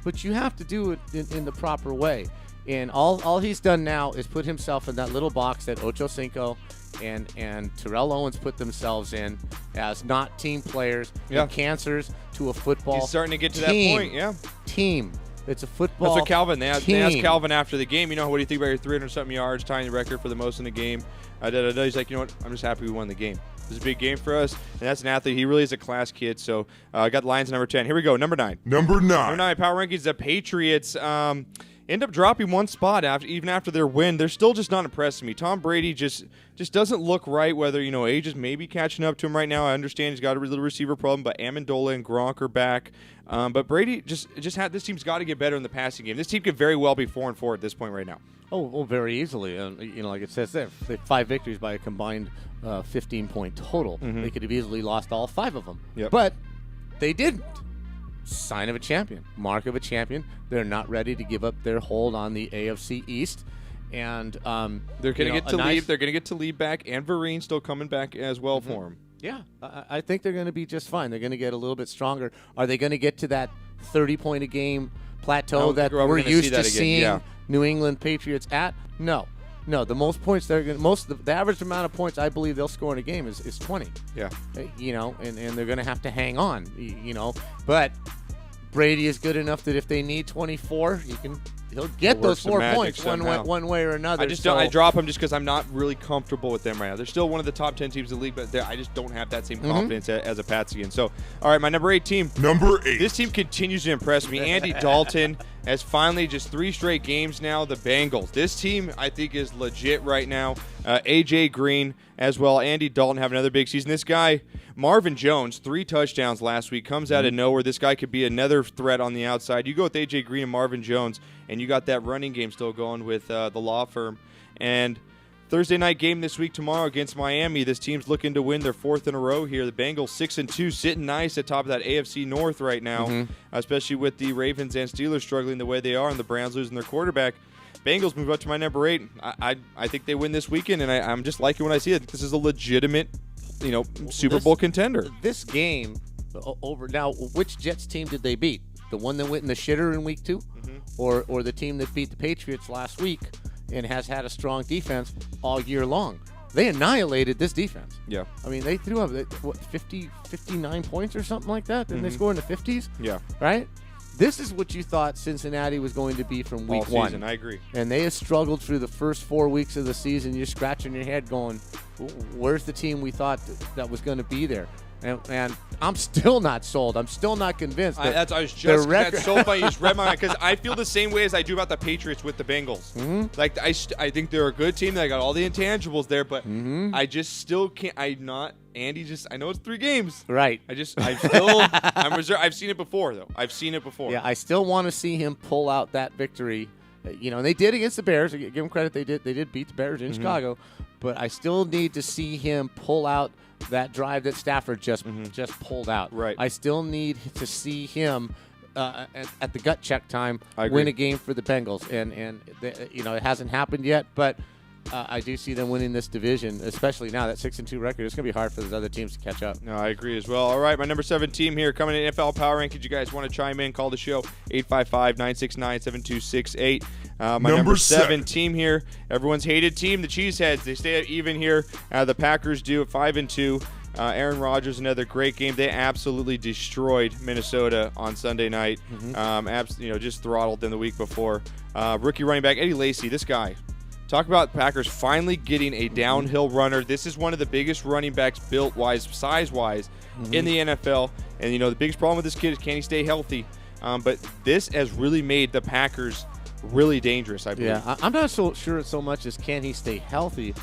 [SPEAKER 3] But you have to do it in the proper way. And all he's done now is put himself in that little box that Ocho Cinco and Terrell Owens put themselves in as not team players and cancers to a football
[SPEAKER 2] He's starting to get to
[SPEAKER 3] team.
[SPEAKER 2] that point,
[SPEAKER 3] Team. It's a football
[SPEAKER 2] That's what Calvin, they asked Calvin after the game, what do you think about your 300-something yards, tying the record for the most in the game? He's like, what, I'm just happy we won the game. It was a big game for us, and that's an athlete. He really is a class kid. So I got the Lions number 10. Here we go, number 9.
[SPEAKER 5] Number 9,
[SPEAKER 2] power rankings. The Patriots end up dropping one spot even after their win. They're still just not impressing me. Tom Brady just doesn't look right, whether, age is maybe catching up to him right now. I understand he's got a little receiver problem, but Amendola and Gronk are back. But Brady this team's got to get better in the passing game. This team could very well be 4-4 at this point right now.
[SPEAKER 3] Oh, very easily. Like it says there, 5 victories by a combined 15-point total. They could have easily lost all 5 of them.
[SPEAKER 2] Yep.
[SPEAKER 3] But they didn't. Sign of a champion. Mark of a champion. They're not ready to give up their hold on the AFC East. And
[SPEAKER 2] they're going to get to leave. They're going to get to lead back, and Vereen still coming back as well for him.
[SPEAKER 3] Yeah, I think they're going to be just fine. They're going to get a little bit stronger. Are they going to get to that 30-point-a-game plateau that we're used to seeing New England Patriots at? No. The most points the average amount of points I believe they'll score in a game is 20.
[SPEAKER 2] Yeah.
[SPEAKER 3] And they're going to have to hang on. But Brady is good enough that if they need 24, he'll get those 4 points one way or another.
[SPEAKER 2] I drop them just because I'm not really comfortable with them right now. They're still one of the top 10 teams in the league, but I just don't have that same confidence as a Patsian. So, all right, my number 8 team.
[SPEAKER 5] Number 8.
[SPEAKER 2] This team continues to impress me. Andy Dalton has finally just 3 straight games now. The Bengals. This team, I think, is legit right now. A.J. Green as well. Andy Dalton have another big season. This guy, Marvin Jones, 3 touchdowns last week, comes out of nowhere. This guy could be another threat on the outside. You go with A.J. Green and Marvin Jones, and you got that running game still going with the law firm. And Thursday night game this week tomorrow against Miami. This team's looking to win their 4th in a row here. The Bengals 6-2, sitting nice at top of that AFC North right now, especially with the Ravens and Steelers struggling the way they are and the Browns losing their quarterback. Bengals move up to my number 8. I think they win this weekend, and I'm just liking what I see. This is a legitimate, Super Bowl contender.
[SPEAKER 3] This game over now. Which Jets team did they beat? The one that went in the shitter in week 2, or the team that beat the Patriots last week and has had a strong defense all year long? They annihilated this defense.
[SPEAKER 2] Yeah.
[SPEAKER 3] I mean, they threw up 59 points or something like that. Didn't they score in the 50s?
[SPEAKER 2] Yeah.
[SPEAKER 3] Right. This is what you thought Cincinnati was going to be from week 1.
[SPEAKER 2] I agree.
[SPEAKER 3] And they have struggled through the first 4 weeks of the season. You're scratching your head going, where's the team we thought that was going to be there? And I'm still not sold. I'm still not convinced.
[SPEAKER 2] That's so funny. You just read my mind because I feel the same way as I do about the Patriots with the Bengals.
[SPEAKER 3] Mm-hmm.
[SPEAKER 2] Like I think they're a good team. They got all the intangibles there, but I just still can't. I know it's 3 games.
[SPEAKER 3] Right.
[SPEAKER 2] I'm reserved. I've seen it before, though.
[SPEAKER 3] Yeah, I still want to see him pull out that victory. And they did against the Bears. Give them credit. They did beat the Bears in Chicago. But I still need to see him pull out that drive that Stafford just pulled out.
[SPEAKER 2] Right.
[SPEAKER 3] I still need to see him at the gut check time
[SPEAKER 2] win
[SPEAKER 3] a game for the Bengals. And it hasn't happened yet, but I do see them winning this division, especially now that 6-2 record. It's going to be hard for those other teams to catch up.
[SPEAKER 2] No, I agree as well. All right, my number 7 team here coming in NFL Power Rankings. You guys want to chime in, call the show, 855-969-7268. My number 7 team here, everyone's hated team, the Cheeseheads. They stay even here. The Packers do at 5-2. Aaron Rodgers, another great game. They absolutely destroyed Minnesota on Sunday night. Just throttled them the week before. Rookie running back Eddie Lacy, this guy. Talk about Packers finally getting a downhill runner. This is one of the biggest running backs built-wise, size-wise, in the NFL. And, the biggest problem with this kid is can he stay healthy? But this has really made the Packers really dangerous, I believe.
[SPEAKER 3] Yeah, I'm not so sure so much as can he stay healthy.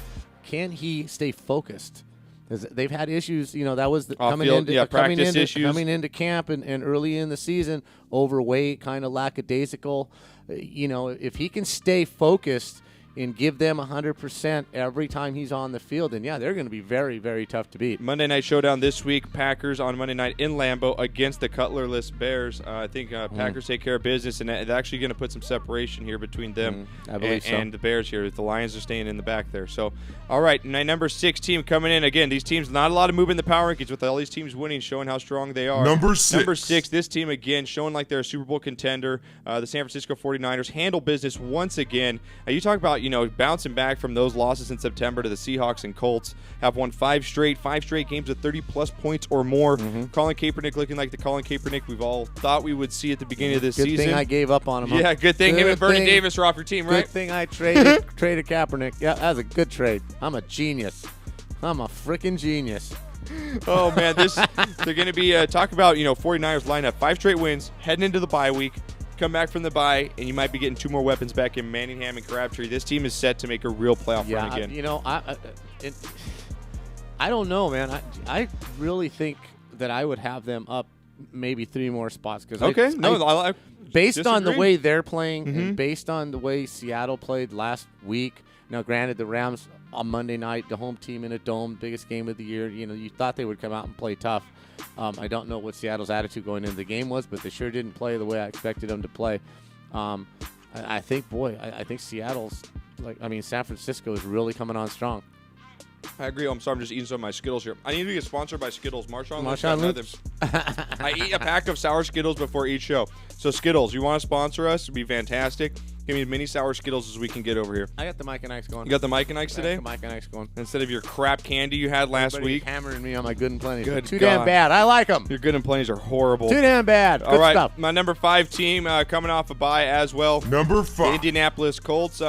[SPEAKER 3] Can he stay focused? They've had issues, that was coming into camp and early in the season, overweight, kind of lackadaisical. If he can stay focused and give them 100% every time he's on the field, then, they're going to be very, very tough to beat.
[SPEAKER 2] Monday Night Showdown this week, Packers on Monday night in Lambeau against the Cutlerless Bears. I think Packers take care of business, and it's actually going to put some separation here between them and the Bears here. The Lions are staying in the back there. So, all right, my number 6 team coming in. Again, these teams, not a lot of movement in the power rankings with all these teams winning, showing how strong they are.
[SPEAKER 5] Number 6,
[SPEAKER 2] this team, again, showing like they're a Super Bowl contender. The San Francisco 49ers handle business once again. You talk about, bouncing back from those losses in September to the Seahawks and Colts, have won 5 straight games with 30-plus points or more. Colin Kaepernick looking like the Colin Kaepernick we've all thought we would see at the beginning of this season.
[SPEAKER 3] Good thing I gave up on him.
[SPEAKER 2] Yeah, good thing him and Vernon Davis are off your team, right?
[SPEAKER 3] Good thing I traded Kaepernick. Yeah, that was a good trade. I'm a genius. I'm a freaking genius.
[SPEAKER 2] Oh, man, they're going to be talk about, 49ers lineup, 5 straight wins, heading into the bye week. Come back from the bye, and you might be getting 2 more weapons back in Manningham and Crabtree. This team is set to make a real playoff run again.
[SPEAKER 3] I don't know, man. I really think that I would have them up maybe 3 more spots.
[SPEAKER 2] Based
[SPEAKER 3] on the way they're playing and based on the way Seattle played last week. Now, granted, the Rams on Monday night, the home team in a dome, biggest game of the year. You thought they would come out and play tough. I don't know what Seattle's attitude going into the game was, but they sure didn't play the way I expected them to play. I think Seattle's San Francisco is really coming on strong.
[SPEAKER 2] I agree. I'm sorry. I'm just eating some of my Skittles here. I need to get sponsored by Skittles. Marshawn
[SPEAKER 3] Lynch.
[SPEAKER 2] I eat a pack of sour Skittles before each show. So Skittles, you want to sponsor us? It'd be fantastic. Give me as many sour Skittles as we can get over here.
[SPEAKER 3] I got the Mike and Ike's going.
[SPEAKER 2] You got the Mike and Ike's today?
[SPEAKER 3] I got the Mike and Ike's going.
[SPEAKER 2] Instead of your crap candy you had last week.
[SPEAKER 3] Hammering me on my good and plenty.
[SPEAKER 2] Too
[SPEAKER 3] damn bad. I like them.
[SPEAKER 2] Your good and plenties are horrible.
[SPEAKER 3] Too damn bad. Good
[SPEAKER 2] All right,
[SPEAKER 3] stuff.
[SPEAKER 2] My number 5 team coming off a bye as well.
[SPEAKER 5] Number 5.
[SPEAKER 2] The Indianapolis Colts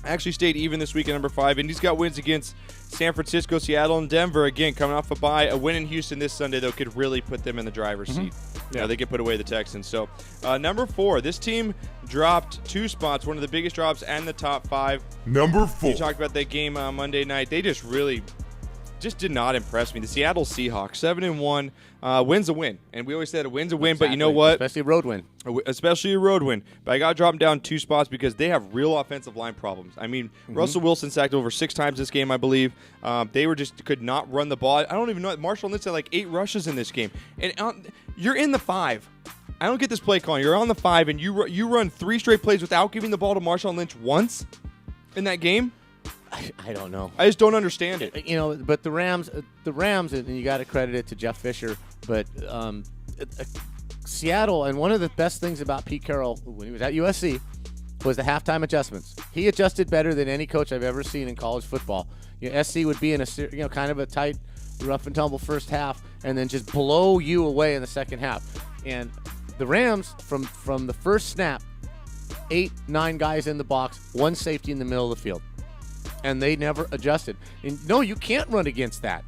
[SPEAKER 2] actually stayed even this week at number 5. Indy's got wins against San Francisco, Seattle, and Denver. Again, coming off a bye. A win in Houston this Sunday, though, could really put them in the driver's seat. They could put away the Texans. So, number 4, this team dropped 2 spots, one of the biggest drops and the top 5.
[SPEAKER 5] Number 4.
[SPEAKER 2] You talked about that game Monday night. They just did not impress me. The Seattle Seahawks, 7-1, win's a win. And we always said a win's a win, but you know what?
[SPEAKER 3] Especially a road win.
[SPEAKER 2] Especially a road win. But I got to drop them down 2 spots because they have real offensive line problems. I mean, Russell Wilson sacked over 6 times this game, I believe. They could not run the ball. I don't even know. Marshall Lynch had like 8 rushes in this game. And you're in the 5. I don't get this play calling. You're on the 5, and you run 3 straight plays without giving the ball to Marshawn Lynch once in that game?
[SPEAKER 3] I don't know.
[SPEAKER 2] I just don't understand it.
[SPEAKER 3] But the Rams, and you got to credit it to Jeff Fisher, but Seattle, and one of the best things about Pete Carroll when he was at USC was the halftime adjustments. He adjusted better than any coach I've ever seen in college football. SC would be in a kind of a tight, rough and tumble first half, and then just blow you away in the second half. And the Rams, from the first snap, 8-9 guys in the box, 1 safety in the middle of the field. And they never adjusted. And no, you can't run against that.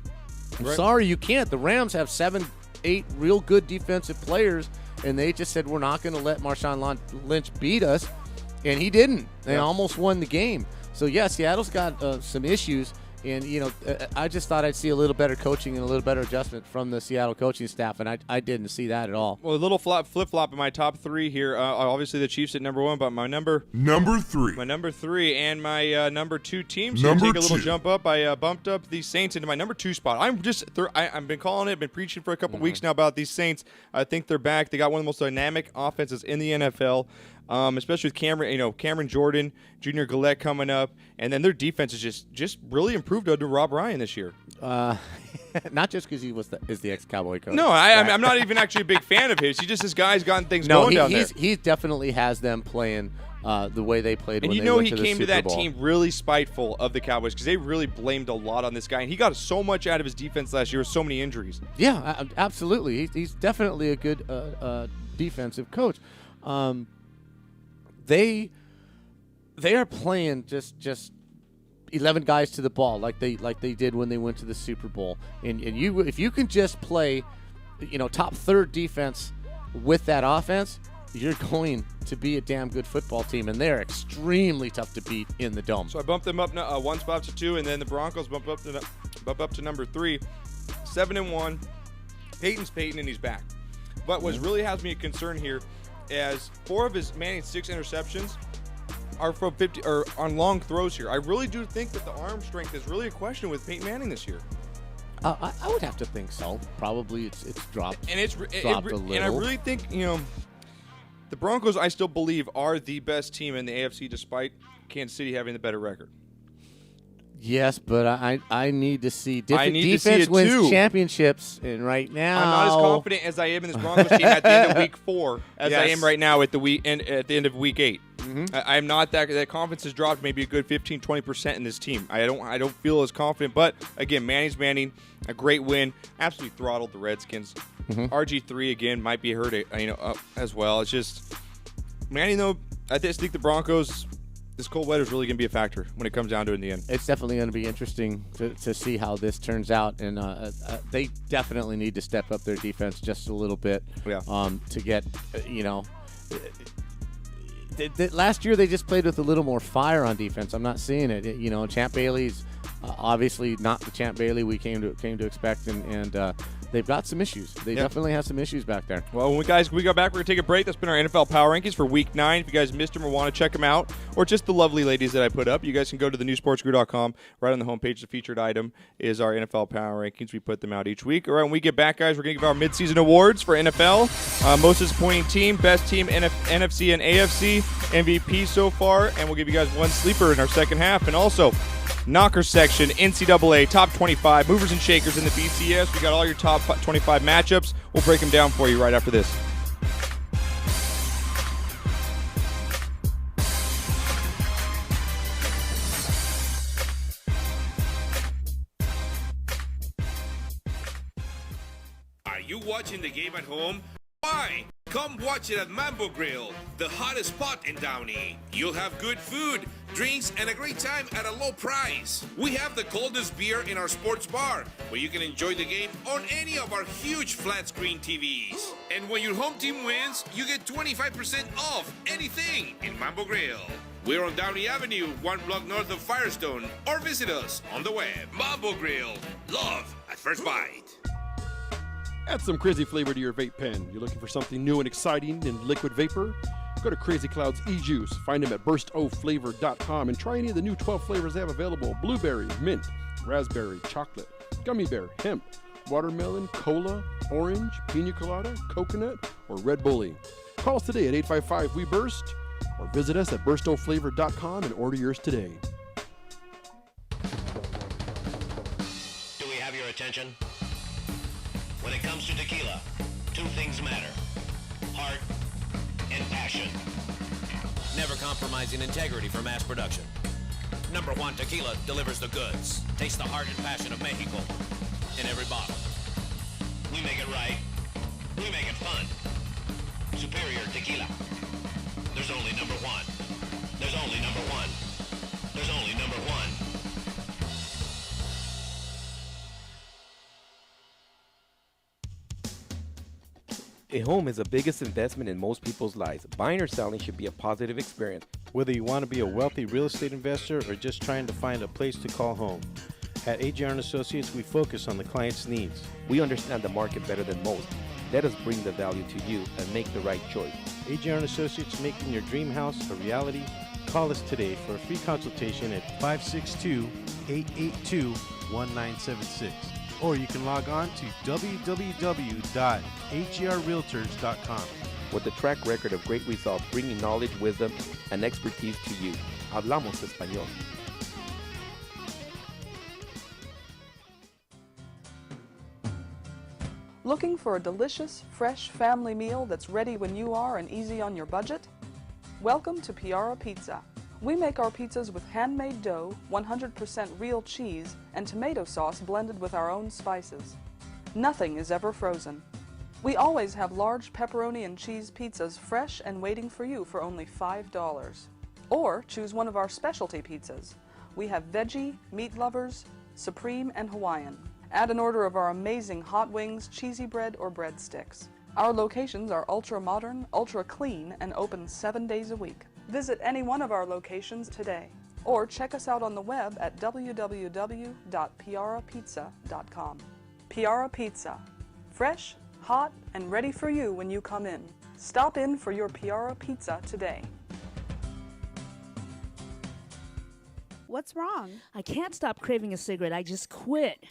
[SPEAKER 3] I'm sorry, you can't. The Rams have 7, 8 real good defensive players, and they just said, we're not going to let Marshawn Lynch beat us, and he didn't. They almost won the game. So, yeah, Seattle's got some issues. And, I just thought I'd see a little better coaching and a little better adjustment from the Seattle coaching staff, and I didn't see that at all.
[SPEAKER 2] Well, a little flip-flop in my top 3 here. Obviously, the Chiefs at number 1, but my number
[SPEAKER 5] 3.
[SPEAKER 2] My number 3 and my number 2 teams here take a little jump up. I bumped up the Saints into my number 2 spot. I've been calling it, been preaching for a couple weeks now about these Saints. I think they're back. They got one of the most dynamic offenses in the NFL. Especially with Cameron Jordan, Junior Gillette coming up, and then their defense is just really improved under Rob Ryan this year.
[SPEAKER 3] Not just because he is the ex-Cowboy coach.
[SPEAKER 2] No, I'm not even actually a big fan of his. This guy's gotten things going down there.
[SPEAKER 3] He definitely has them playing the way they played when they went to the Super Bowl. And
[SPEAKER 2] he came to that team really spiteful of the Cowboys because they really blamed a lot on this guy. And he got so much out of his defense last year with so many injuries.
[SPEAKER 3] Yeah, absolutely. He's definitely a good defensive coach. They are playing just 11 guys to the ball like they did when they went to the Super Bowl. And if you can just play, top third defense with that offense, you're going to be a damn good football team. And they're extremely tough to beat in the dome.
[SPEAKER 2] So I bumped them up one spot to 2, and then the Broncos bump up to number 3, 7-1. Peyton's Peyton, and he's back. But what really has me a concern here, as 4 of his Manning's 6 interceptions are from 50 or on long throws here. I really do think that the arm strength is really a question with Peyton Manning this year.
[SPEAKER 3] I would have to think so. Probably it's dropped.
[SPEAKER 2] And
[SPEAKER 3] dropped a little.
[SPEAKER 2] And I really think the Broncos, I still believe, are the best team in the AFC, despite Kansas City having the better record.
[SPEAKER 3] Yes, but I need to see different defense wins championships, and right now
[SPEAKER 2] I'm not as confident as I am in this Broncos team at the end of Week 4 as I am right now at the end of Week 8. Mm-hmm. I'm not that confidence has dropped maybe a good 15-20% in this team. I don't feel as confident, but again, Manning's Manning, a great win, absolutely throttled the Redskins. Mm-hmm. RG3 again might be hurt as well. It's just Manning though. I just think the Broncos. This cold weather is really going to be a factor when it comes down to it in the end.
[SPEAKER 3] It's definitely going to be interesting to see how this turns out, and they definitely need to step up their defense just a little bit to get, last year they just played with a little more fire on defense. I'm not seeing it. Champ Bailey's obviously not the Champ Bailey we came to expect, and they've got some issues. They definitely have some issues back there.
[SPEAKER 2] Well, when we go back, we're going to take a break. That's been our NFL Power Rankings for Week 9. If you guys missed them or want to check them out, or just the lovely ladies that I put up, you guys can go to thenewsportsguru.com. Right on the homepage, the featured item is our NFL Power Rankings. We put them out each week. All right, when we get back, guys, we're going to give our midseason awards for NFL. Most disappointing team, best team, NFC and AFC, MVP so far, and we'll give you guys one sleeper in our second half. And also, knocker section, NCAA, top 25, movers and shakers in the BCS. We got all your top 25 matchups. We'll break them down for you right after this.
[SPEAKER 6] Are you watching the game at home? Why? Come watch it at Mambo Grill, the hottest spot in Downey. You'll have good food, drinks, and a great time at a low price. We have the coldest beer in our sports bar, where you can enjoy the game on any of our huge flat screen TVs. And when your home team wins, you get 25% off anything in Mambo Grill. We're on Downey Avenue, 1 block north of Firestone, or visit us on the web. Mambo Grill, love at first bite.
[SPEAKER 7] Add some crazy flavor to your vape pen. You're looking for something new and exciting in liquid vapor? Go to Crazy Cloud's e-juice. Find them at burstoflavor.com and try any of the new 12 flavors they have available. Blueberry, mint, raspberry, chocolate, gummy bear, hemp, watermelon, cola, orange, pina colada, coconut, or Red Bully. Call us today at 855-WE-BURST or visit us at burstoflavor.com and order yours today.
[SPEAKER 8] Do we have your attention? When it comes to tequila, 2 things matter: heart and passion. Never compromising integrity for mass production. Number 1 Tequila delivers the goods. Taste the heart and passion of Mexico in every bottle. We make it right. We make it fun. Superior Tequila. There's only number 1. There's only number 1. There's only number 1.
[SPEAKER 5] A home is the biggest investment in most people's lives. Buying or selling should be a positive experience.
[SPEAKER 9] Whether you want to be a wealthy real estate investor or just trying to find a place to call home. At AJR & Associates, we focus on the client's needs.
[SPEAKER 5] We understand the market better than most. Let us bring the value to you and make the right choice.
[SPEAKER 9] AJR & Associates, making your dream house a reality. Call us today for a free consultation at 562-882-1976. Or you can log on to www.agrrealtors.com.
[SPEAKER 5] With a track record of great results, bringing knowledge, wisdom, and expertise to you. Hablamos español.
[SPEAKER 10] Looking for a delicious, fresh family meal that's ready when you are and easy on your budget? Welcome to Piara Pizza. We make our pizzas with handmade dough, 100% real cheese, and tomato sauce blended with our own spices. Nothing is ever frozen. We always have large pepperoni and cheese pizzas fresh and waiting for you for only $5. Or choose one of our specialty pizzas. We have veggie, meat lovers, supreme, and Hawaiian. Add an order of our amazing hot wings, cheesy bread, or breadsticks. Our locations are ultra-modern, ultra-clean, and open 7 days a week. Visit any one of our locations today, or check us out on the web at www.piarapizza.com. Piara Pizza. Fresh, hot, and ready for you when you come in. Stop in for your Piara Pizza today.
[SPEAKER 11] What's wrong? I can't stop craving a cigarette. I just quit.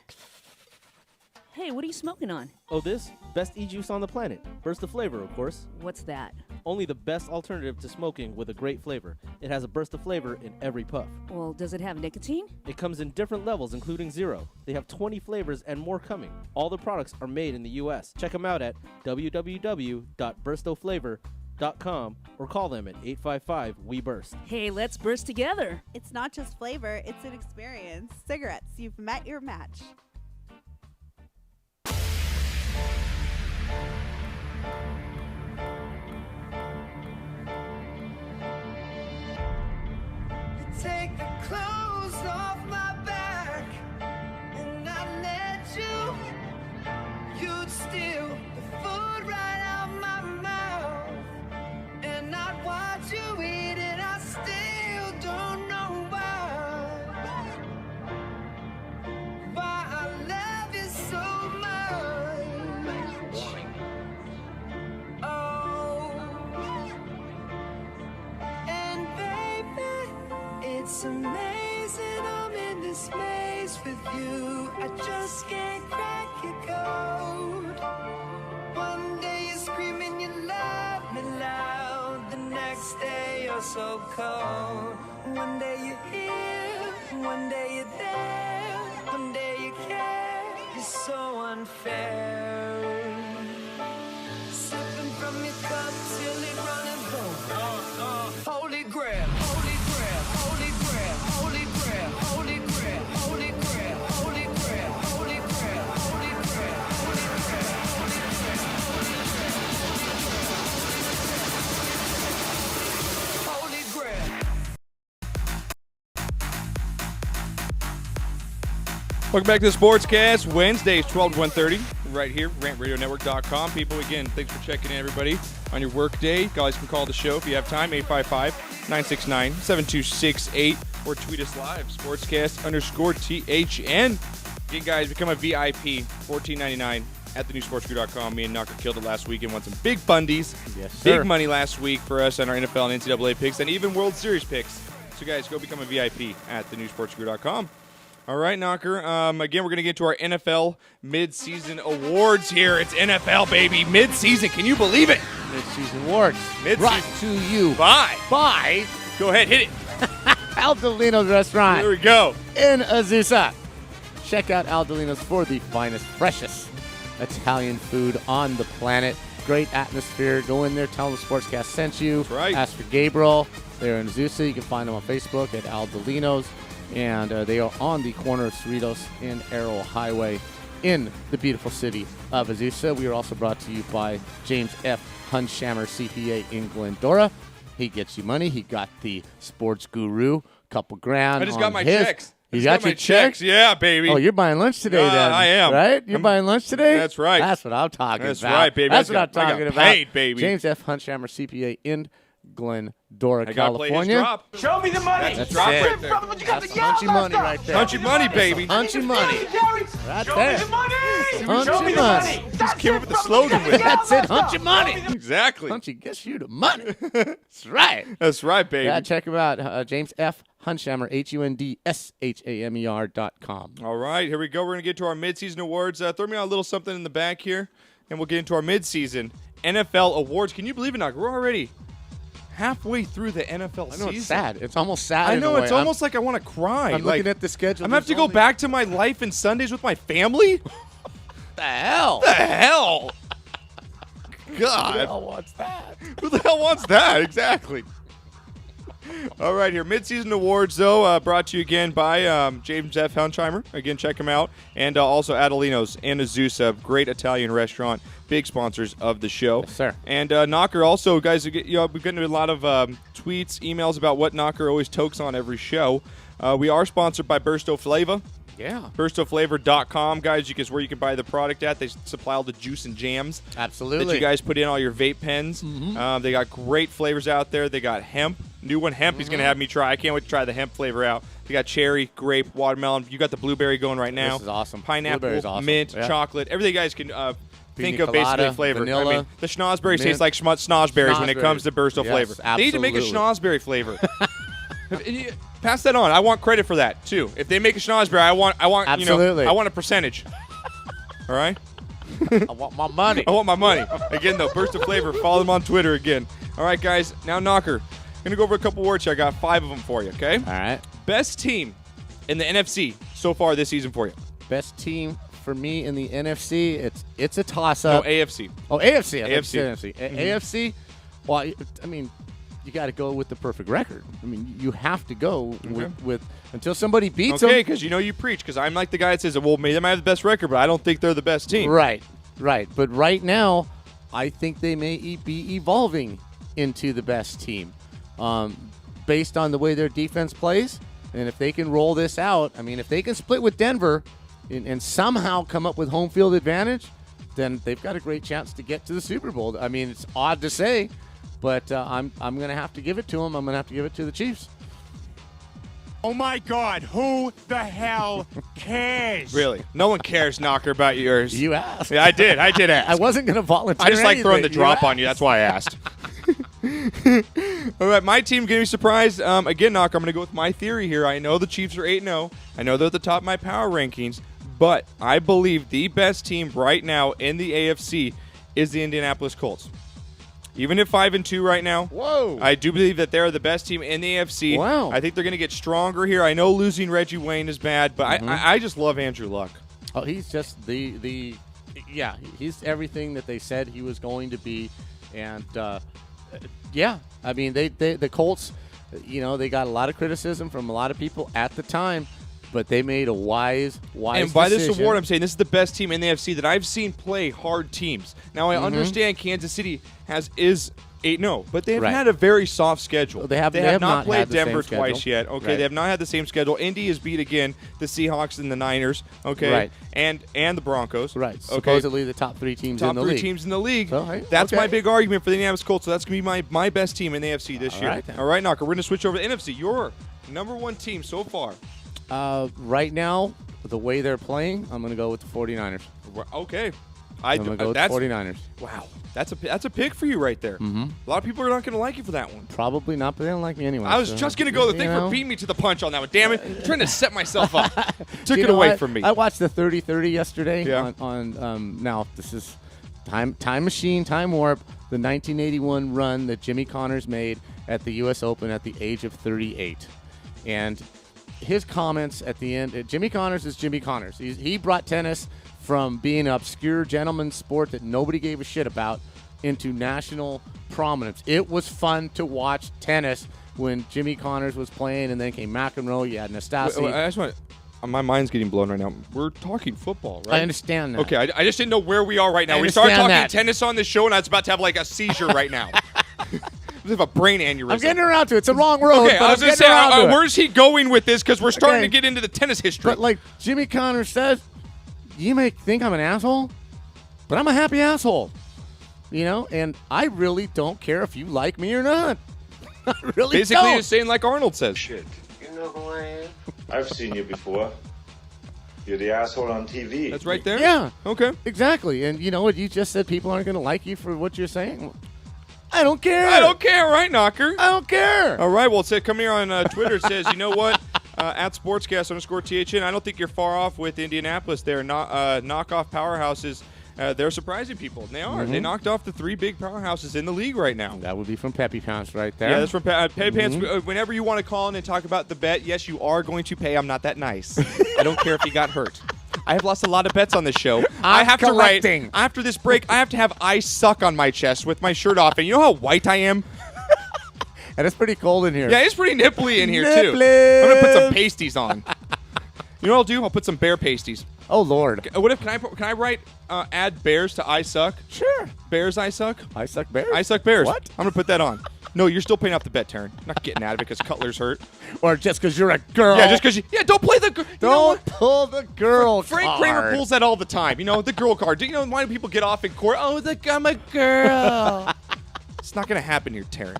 [SPEAKER 11] Hey, what are you smoking on?
[SPEAKER 12] Oh, this? Best e-juice on the planet. Burst of flavor, of course.
[SPEAKER 11] What's that?
[SPEAKER 12] Only the best alternative to smoking with a great flavor. It has a burst of flavor in every puff.
[SPEAKER 11] Well, does it have nicotine?
[SPEAKER 12] It comes in different levels, including 0. They have 20 flavors and more coming. All the products are made in the U.S. Check them out at www.burstoflavor.com or call them at 855-WE-BURST.
[SPEAKER 11] Hey, let's burst together.
[SPEAKER 13] It's not just flavor, it's an experience. Cigarettes, you've met your match.
[SPEAKER 14] Take the clothes off my back and I let you. You'd steal the food right out my mouth and I'd watch you eat it. I still don't know why I love you so much. Oh, and baby, it's amazing I'm in this maze with you. I just can't crack your code. One day you're screaming you love me loud, the next day you're so cold. One day you're here, one day you're there, one day you care. You're so unfair. Sipping from your cup till it running over. Holy grail, holy grail, holy grail, holy grail, holy grail, holy grail, holy grail, holy grail, holy grail, holy grail, holy grail, holy grail.
[SPEAKER 2] Welcome back to the Sportscast. Wednesdays, 12 to 1:30, right here, rantradionetwork.com. People, again, thanks for checking in, everybody, on your work day. Guys can call the show if you have time, 855-969-7268, or tweet us live, sportscast_THN. Again, guys, become a VIP, $14.99 at thenewsportscrew.com. Me and Knocker killed it last week and won some big fundies.
[SPEAKER 3] Yes, sir.
[SPEAKER 2] Big money last week for us on our NFL and NCAA picks, and even World Series picks. So, guys, go become a VIP at thenewsportscrew.com. All right, Knocker. Again, we're going to get to our NFL midseason awards here. It's NFL, baby. Midseason. Can you believe it?
[SPEAKER 3] Midseason awards.
[SPEAKER 2] Brought
[SPEAKER 3] to you
[SPEAKER 2] by.
[SPEAKER 3] Go
[SPEAKER 2] ahead, hit it.
[SPEAKER 3] Aldolino's Restaurant.
[SPEAKER 2] Here we go.
[SPEAKER 3] In Azusa. Check out Aldolino's for the finest, freshest Italian food on the planet. Great atmosphere. Go in there. Tell them the Sportscast sent you.
[SPEAKER 2] That's right.
[SPEAKER 3] Ask for Gabriel. They're in Azusa. You can find them on Facebook at Aldolino's. And they are on the corner of Cerritos and Arrow Highway in the beautiful city of Azusa. We are also brought to you by James F. Hunshammer, CPA in Glendora. He gets you money. He got the sports guru, couple grand.
[SPEAKER 2] I just got my checks.
[SPEAKER 3] You got your checks?
[SPEAKER 2] Yeah, baby.
[SPEAKER 3] Oh, you're buying lunch today, then?
[SPEAKER 2] I am.
[SPEAKER 3] Right? You're buying lunch today?
[SPEAKER 2] That's right.
[SPEAKER 3] That's what I'm talking
[SPEAKER 2] That's
[SPEAKER 3] about.
[SPEAKER 2] right, baby.
[SPEAKER 3] That's what I'm
[SPEAKER 2] I got
[SPEAKER 3] talking about.
[SPEAKER 2] paid, baby.
[SPEAKER 3] James F. Hunshammer, CPA in Glendora,
[SPEAKER 2] I got to play his
[SPEAKER 3] California.
[SPEAKER 2] drop.
[SPEAKER 4] Show me the money.
[SPEAKER 2] That's drop right there.
[SPEAKER 3] That's hunchy money right there.
[SPEAKER 2] Hunchy money, baby.
[SPEAKER 3] Hunchy money. Right
[SPEAKER 4] Show
[SPEAKER 3] there.
[SPEAKER 4] me the money.
[SPEAKER 3] Hunchy
[SPEAKER 4] Show me the
[SPEAKER 3] money.
[SPEAKER 4] money.
[SPEAKER 2] Just came up with the slogan with it.
[SPEAKER 3] That's it, hunchy money.
[SPEAKER 2] Exactly.
[SPEAKER 3] Hunchy gets you the money. That's right.
[SPEAKER 2] That's right, baby.
[SPEAKER 3] Yeah, check him out. James F. Hunshammer, HUNDSHAMER.com.
[SPEAKER 2] All right, here we go. We're going to get to our midseason awards. Throw me on a little something in the back here, and we'll get into our midseason NFL awards. Can you believe it, Knock? We're already halfway through the NFL season.
[SPEAKER 3] I know, it's sad. It's almost sad.
[SPEAKER 2] I
[SPEAKER 3] in a
[SPEAKER 2] know,
[SPEAKER 3] way.
[SPEAKER 2] it's almost like I want to cry.
[SPEAKER 3] I'm
[SPEAKER 2] like,
[SPEAKER 3] looking at the schedule.
[SPEAKER 2] I'm going to have to go back to my life and Sundays with my family?
[SPEAKER 3] The hell?
[SPEAKER 2] The hell? God.
[SPEAKER 3] Who the hell wants that?
[SPEAKER 2] Who the hell wants that? Exactly. All right, here. Midseason awards, though, brought to you again by James F. Hunsheimer. Again, check him out. And also Adelino's and Azusa, great Italian restaurant, big sponsors of the show.
[SPEAKER 3] Yes, sir.
[SPEAKER 2] And Knocker also, guys, we've gotten a lot of tweets, emails about what Knocker always tokes on every show. We are sponsored by Bursto Flava.
[SPEAKER 3] Yeah.
[SPEAKER 2] BurstoFlavor.com, guys, where you can buy the product at. They supply all the juice and jams.
[SPEAKER 3] Absolutely.
[SPEAKER 2] That you guys put in all your vape pens.
[SPEAKER 3] Mm-hmm.
[SPEAKER 2] They got great flavors out there. They got hemp. New one, hemp. He's going to have me try. I can't wait to try the hemp flavor out. They got cherry, grape, watermelon. You got the blueberry going right now.
[SPEAKER 3] This is awesome.
[SPEAKER 2] Pineapple,
[SPEAKER 3] Awesome.
[SPEAKER 2] mint,
[SPEAKER 3] Yeah.
[SPEAKER 2] chocolate. Everything you guys can think
[SPEAKER 3] Pina
[SPEAKER 2] of basically
[SPEAKER 3] colada,
[SPEAKER 2] flavor.
[SPEAKER 3] vanilla,
[SPEAKER 2] I mean, the schnozberries
[SPEAKER 3] mint.
[SPEAKER 2] taste like schnozberries when it comes to Bursto
[SPEAKER 3] Yes,
[SPEAKER 2] flavor. They need to make a
[SPEAKER 3] absolutely.
[SPEAKER 2] schnozberry flavor. Pass that on. I want credit for that too. If they make a schnozberry, I want
[SPEAKER 3] Absolutely.
[SPEAKER 2] I want a percentage. All right.
[SPEAKER 3] I want my money.
[SPEAKER 2] I want my money. Again, though, Burst of Flavor. Follow them on Twitter again. All right, guys. Now, Knocker. Going to go over a couple words here. I got 5 of them for you, okay?
[SPEAKER 3] All right.
[SPEAKER 2] Best team in the NFC so far this season for you.
[SPEAKER 3] Best team for me in the NFC, it's a toss
[SPEAKER 2] No,
[SPEAKER 3] up.
[SPEAKER 2] AFC.
[SPEAKER 3] Oh, AFC. I
[SPEAKER 2] AFC.
[SPEAKER 3] think it's NFC. AFC. Well, I mean, you got to go with the perfect record. I mean, you have to go with until somebody beats them.
[SPEAKER 2] Okay, because you preach. Because I'm like the guy that says, well, maybe they might have the best record, but I don't think they're the best team.
[SPEAKER 3] Right. But right now, I think they may be evolving into the best team based on the way their defense plays. And if they can roll this out, I mean, if they can split with Denver and somehow come up with home field advantage, then they've got a great chance to get to the Super Bowl. I mean, it's odd to say, but I'm going to have to give it to them. I'm going to have to give it to the Chiefs.
[SPEAKER 4] Oh my God, who the hell cares?
[SPEAKER 2] Really? No one cares, Knocker, about yours.
[SPEAKER 3] You asked.
[SPEAKER 2] Yeah, I did. I did ask.
[SPEAKER 3] I wasn't going to volunteer.
[SPEAKER 2] I just like throwing the
[SPEAKER 3] anything.
[SPEAKER 2] drop on you. That's why I asked. All right, my team getting surprised. Again, Knocker, I'm going to go with my theory here. I know the Chiefs are 8-0. I know they're at the top of my power rankings, but I believe the best team right now in the AFC is the Indianapolis Colts. Even at 5-2 right now,
[SPEAKER 3] whoa!
[SPEAKER 2] I do believe that they're the best team in the AFC.
[SPEAKER 3] Wow!
[SPEAKER 2] I think they're going to get stronger here. I know losing Reggie Wayne is bad, but I just love Andrew Luck.
[SPEAKER 3] Oh, he's just he's everything that they said he was going to be, and yeah, I mean the Colts, they got a lot of criticism from a lot of people at the time, but they made a wise
[SPEAKER 2] and by
[SPEAKER 3] decision.
[SPEAKER 2] this award, I'm saying this is the best team in the AFC that I've seen play hard teams. Now, I understand Kansas City is 8-0, but they've had a very soft schedule.
[SPEAKER 3] They have
[SPEAKER 2] not played
[SPEAKER 3] had the
[SPEAKER 2] Denver
[SPEAKER 3] same
[SPEAKER 2] twice
[SPEAKER 3] schedule.
[SPEAKER 2] yet. Okay,
[SPEAKER 3] Right.
[SPEAKER 2] they have not had the same schedule. Indy has beat again the Seahawks and the Niners. Okay,
[SPEAKER 3] Right.
[SPEAKER 2] and the Broncos.
[SPEAKER 3] Right,
[SPEAKER 2] Okay.
[SPEAKER 3] supposedly the top 3 teams in the league.
[SPEAKER 2] Top 3 teams in the league.
[SPEAKER 3] So, right,
[SPEAKER 2] That's
[SPEAKER 3] okay.
[SPEAKER 2] my big argument for the Indianapolis Colts. So that's going to be my best team in the AFC this year.
[SPEAKER 3] right, then.
[SPEAKER 2] All right, Knocker, we're going to switch over to NFC. Your number 1 team so far.
[SPEAKER 3] Right now, the way they're playing, I'm going to go with the 49ers.
[SPEAKER 2] Okay.
[SPEAKER 3] I'm going to go with the 49ers.
[SPEAKER 2] Wow, that's a pick for you right there.
[SPEAKER 3] Mm-hmm.
[SPEAKER 2] A lot of people are not going to like you for that one.
[SPEAKER 3] Probably not, but they don't like me anyway.
[SPEAKER 2] I was
[SPEAKER 3] so,
[SPEAKER 2] just going to go. Thanks for beating me to the punch on that one. Damn it, I'm trying to set myself up. Took it away from me.
[SPEAKER 3] I watched the 30-30 yesterday.
[SPEAKER 2] Yeah.
[SPEAKER 3] On now this is time machine, time warp. The 1981 run that Jimmy Connors made at the U.S. Open at the age of 38, and his comments at the end. Jimmy Connors is Jimmy Connors. He brought tennis from being an obscure gentleman's sport that nobody gave a shit about into national prominence. It was fun to watch tennis when Jimmy Connors was playing, and then came McEnroe. You had Nastase.
[SPEAKER 2] I just want. My mind's getting blown right now. We're talking football, right?
[SPEAKER 3] I understand that.
[SPEAKER 2] Okay, I just didn't know where we are right now.
[SPEAKER 3] I
[SPEAKER 2] We started
[SPEAKER 3] understand
[SPEAKER 2] talking
[SPEAKER 3] that.
[SPEAKER 2] tennis on this show, and I was about to have like a seizure right now. have a brain aneurysm.
[SPEAKER 3] I'm getting around to it. It's a wrong road.
[SPEAKER 2] Okay,
[SPEAKER 3] but
[SPEAKER 2] I was
[SPEAKER 3] going to
[SPEAKER 2] say, where's he going with this? Because we're starting to get into the tennis history.
[SPEAKER 3] But like Jimmy Connors says, you may think I'm an asshole, but I'm a happy asshole. You know, and I really don't care if you like me or not. I really
[SPEAKER 2] Basically,
[SPEAKER 3] don't.
[SPEAKER 2] you're saying like Arnold says.
[SPEAKER 15] Shit. You know who I am? I've seen you before. You're the asshole on TV.
[SPEAKER 2] That's right there?
[SPEAKER 3] Yeah.
[SPEAKER 2] Okay.
[SPEAKER 3] Exactly. And you know what? You just said people aren't going to like you for what you're saying. I don't care.
[SPEAKER 2] I don't care, right, Knocker?
[SPEAKER 3] I don't care.
[SPEAKER 2] All right. Well, come here on Twitter. It says, you know what? At SportsCast_THN, I don't think you're far off with Indianapolis. They're knockoff powerhouses. They're surprising people. And they are.
[SPEAKER 3] Mm-hmm.
[SPEAKER 2] They knocked off the 3 big powerhouses in the league right now.
[SPEAKER 3] That would be from Peppy Pants right there.
[SPEAKER 2] Yeah, that's from Peppy Pants. Whenever you want to call in and talk about the bet, yes, you are going to pay. I'm not that nice. I don't care if you got hurt. I have lost a lot of bets on this show. I have to write, after this break, I have to have I suck on my chest with my shirt off. And you know how white I am?
[SPEAKER 3] And it's pretty cold in here.
[SPEAKER 2] Yeah, it's pretty nipply in here, too. I'm going to put some pasties on. You know what I'll do? I'll put some bear pasties.
[SPEAKER 3] Oh, Lord.
[SPEAKER 2] What if, can I write, add bears to I suck?
[SPEAKER 3] Sure.
[SPEAKER 2] Bears I suck?
[SPEAKER 3] I suck bears?
[SPEAKER 2] I suck bears.
[SPEAKER 3] What?
[SPEAKER 2] I'm going to put that on. No, you're still paying off the bet, Taryn. Not getting out of it because Cutler's hurt.
[SPEAKER 3] Or just because you're a girl.
[SPEAKER 2] Yeah, just because you. Yeah, don't play the.
[SPEAKER 3] Don't pull the girl
[SPEAKER 2] Frank
[SPEAKER 3] card.
[SPEAKER 2] Kramer pulls that all the time. You know, the girl card. You know, why do people get off in court? Oh, I'm a girl. It's not going to happen here, Taryn.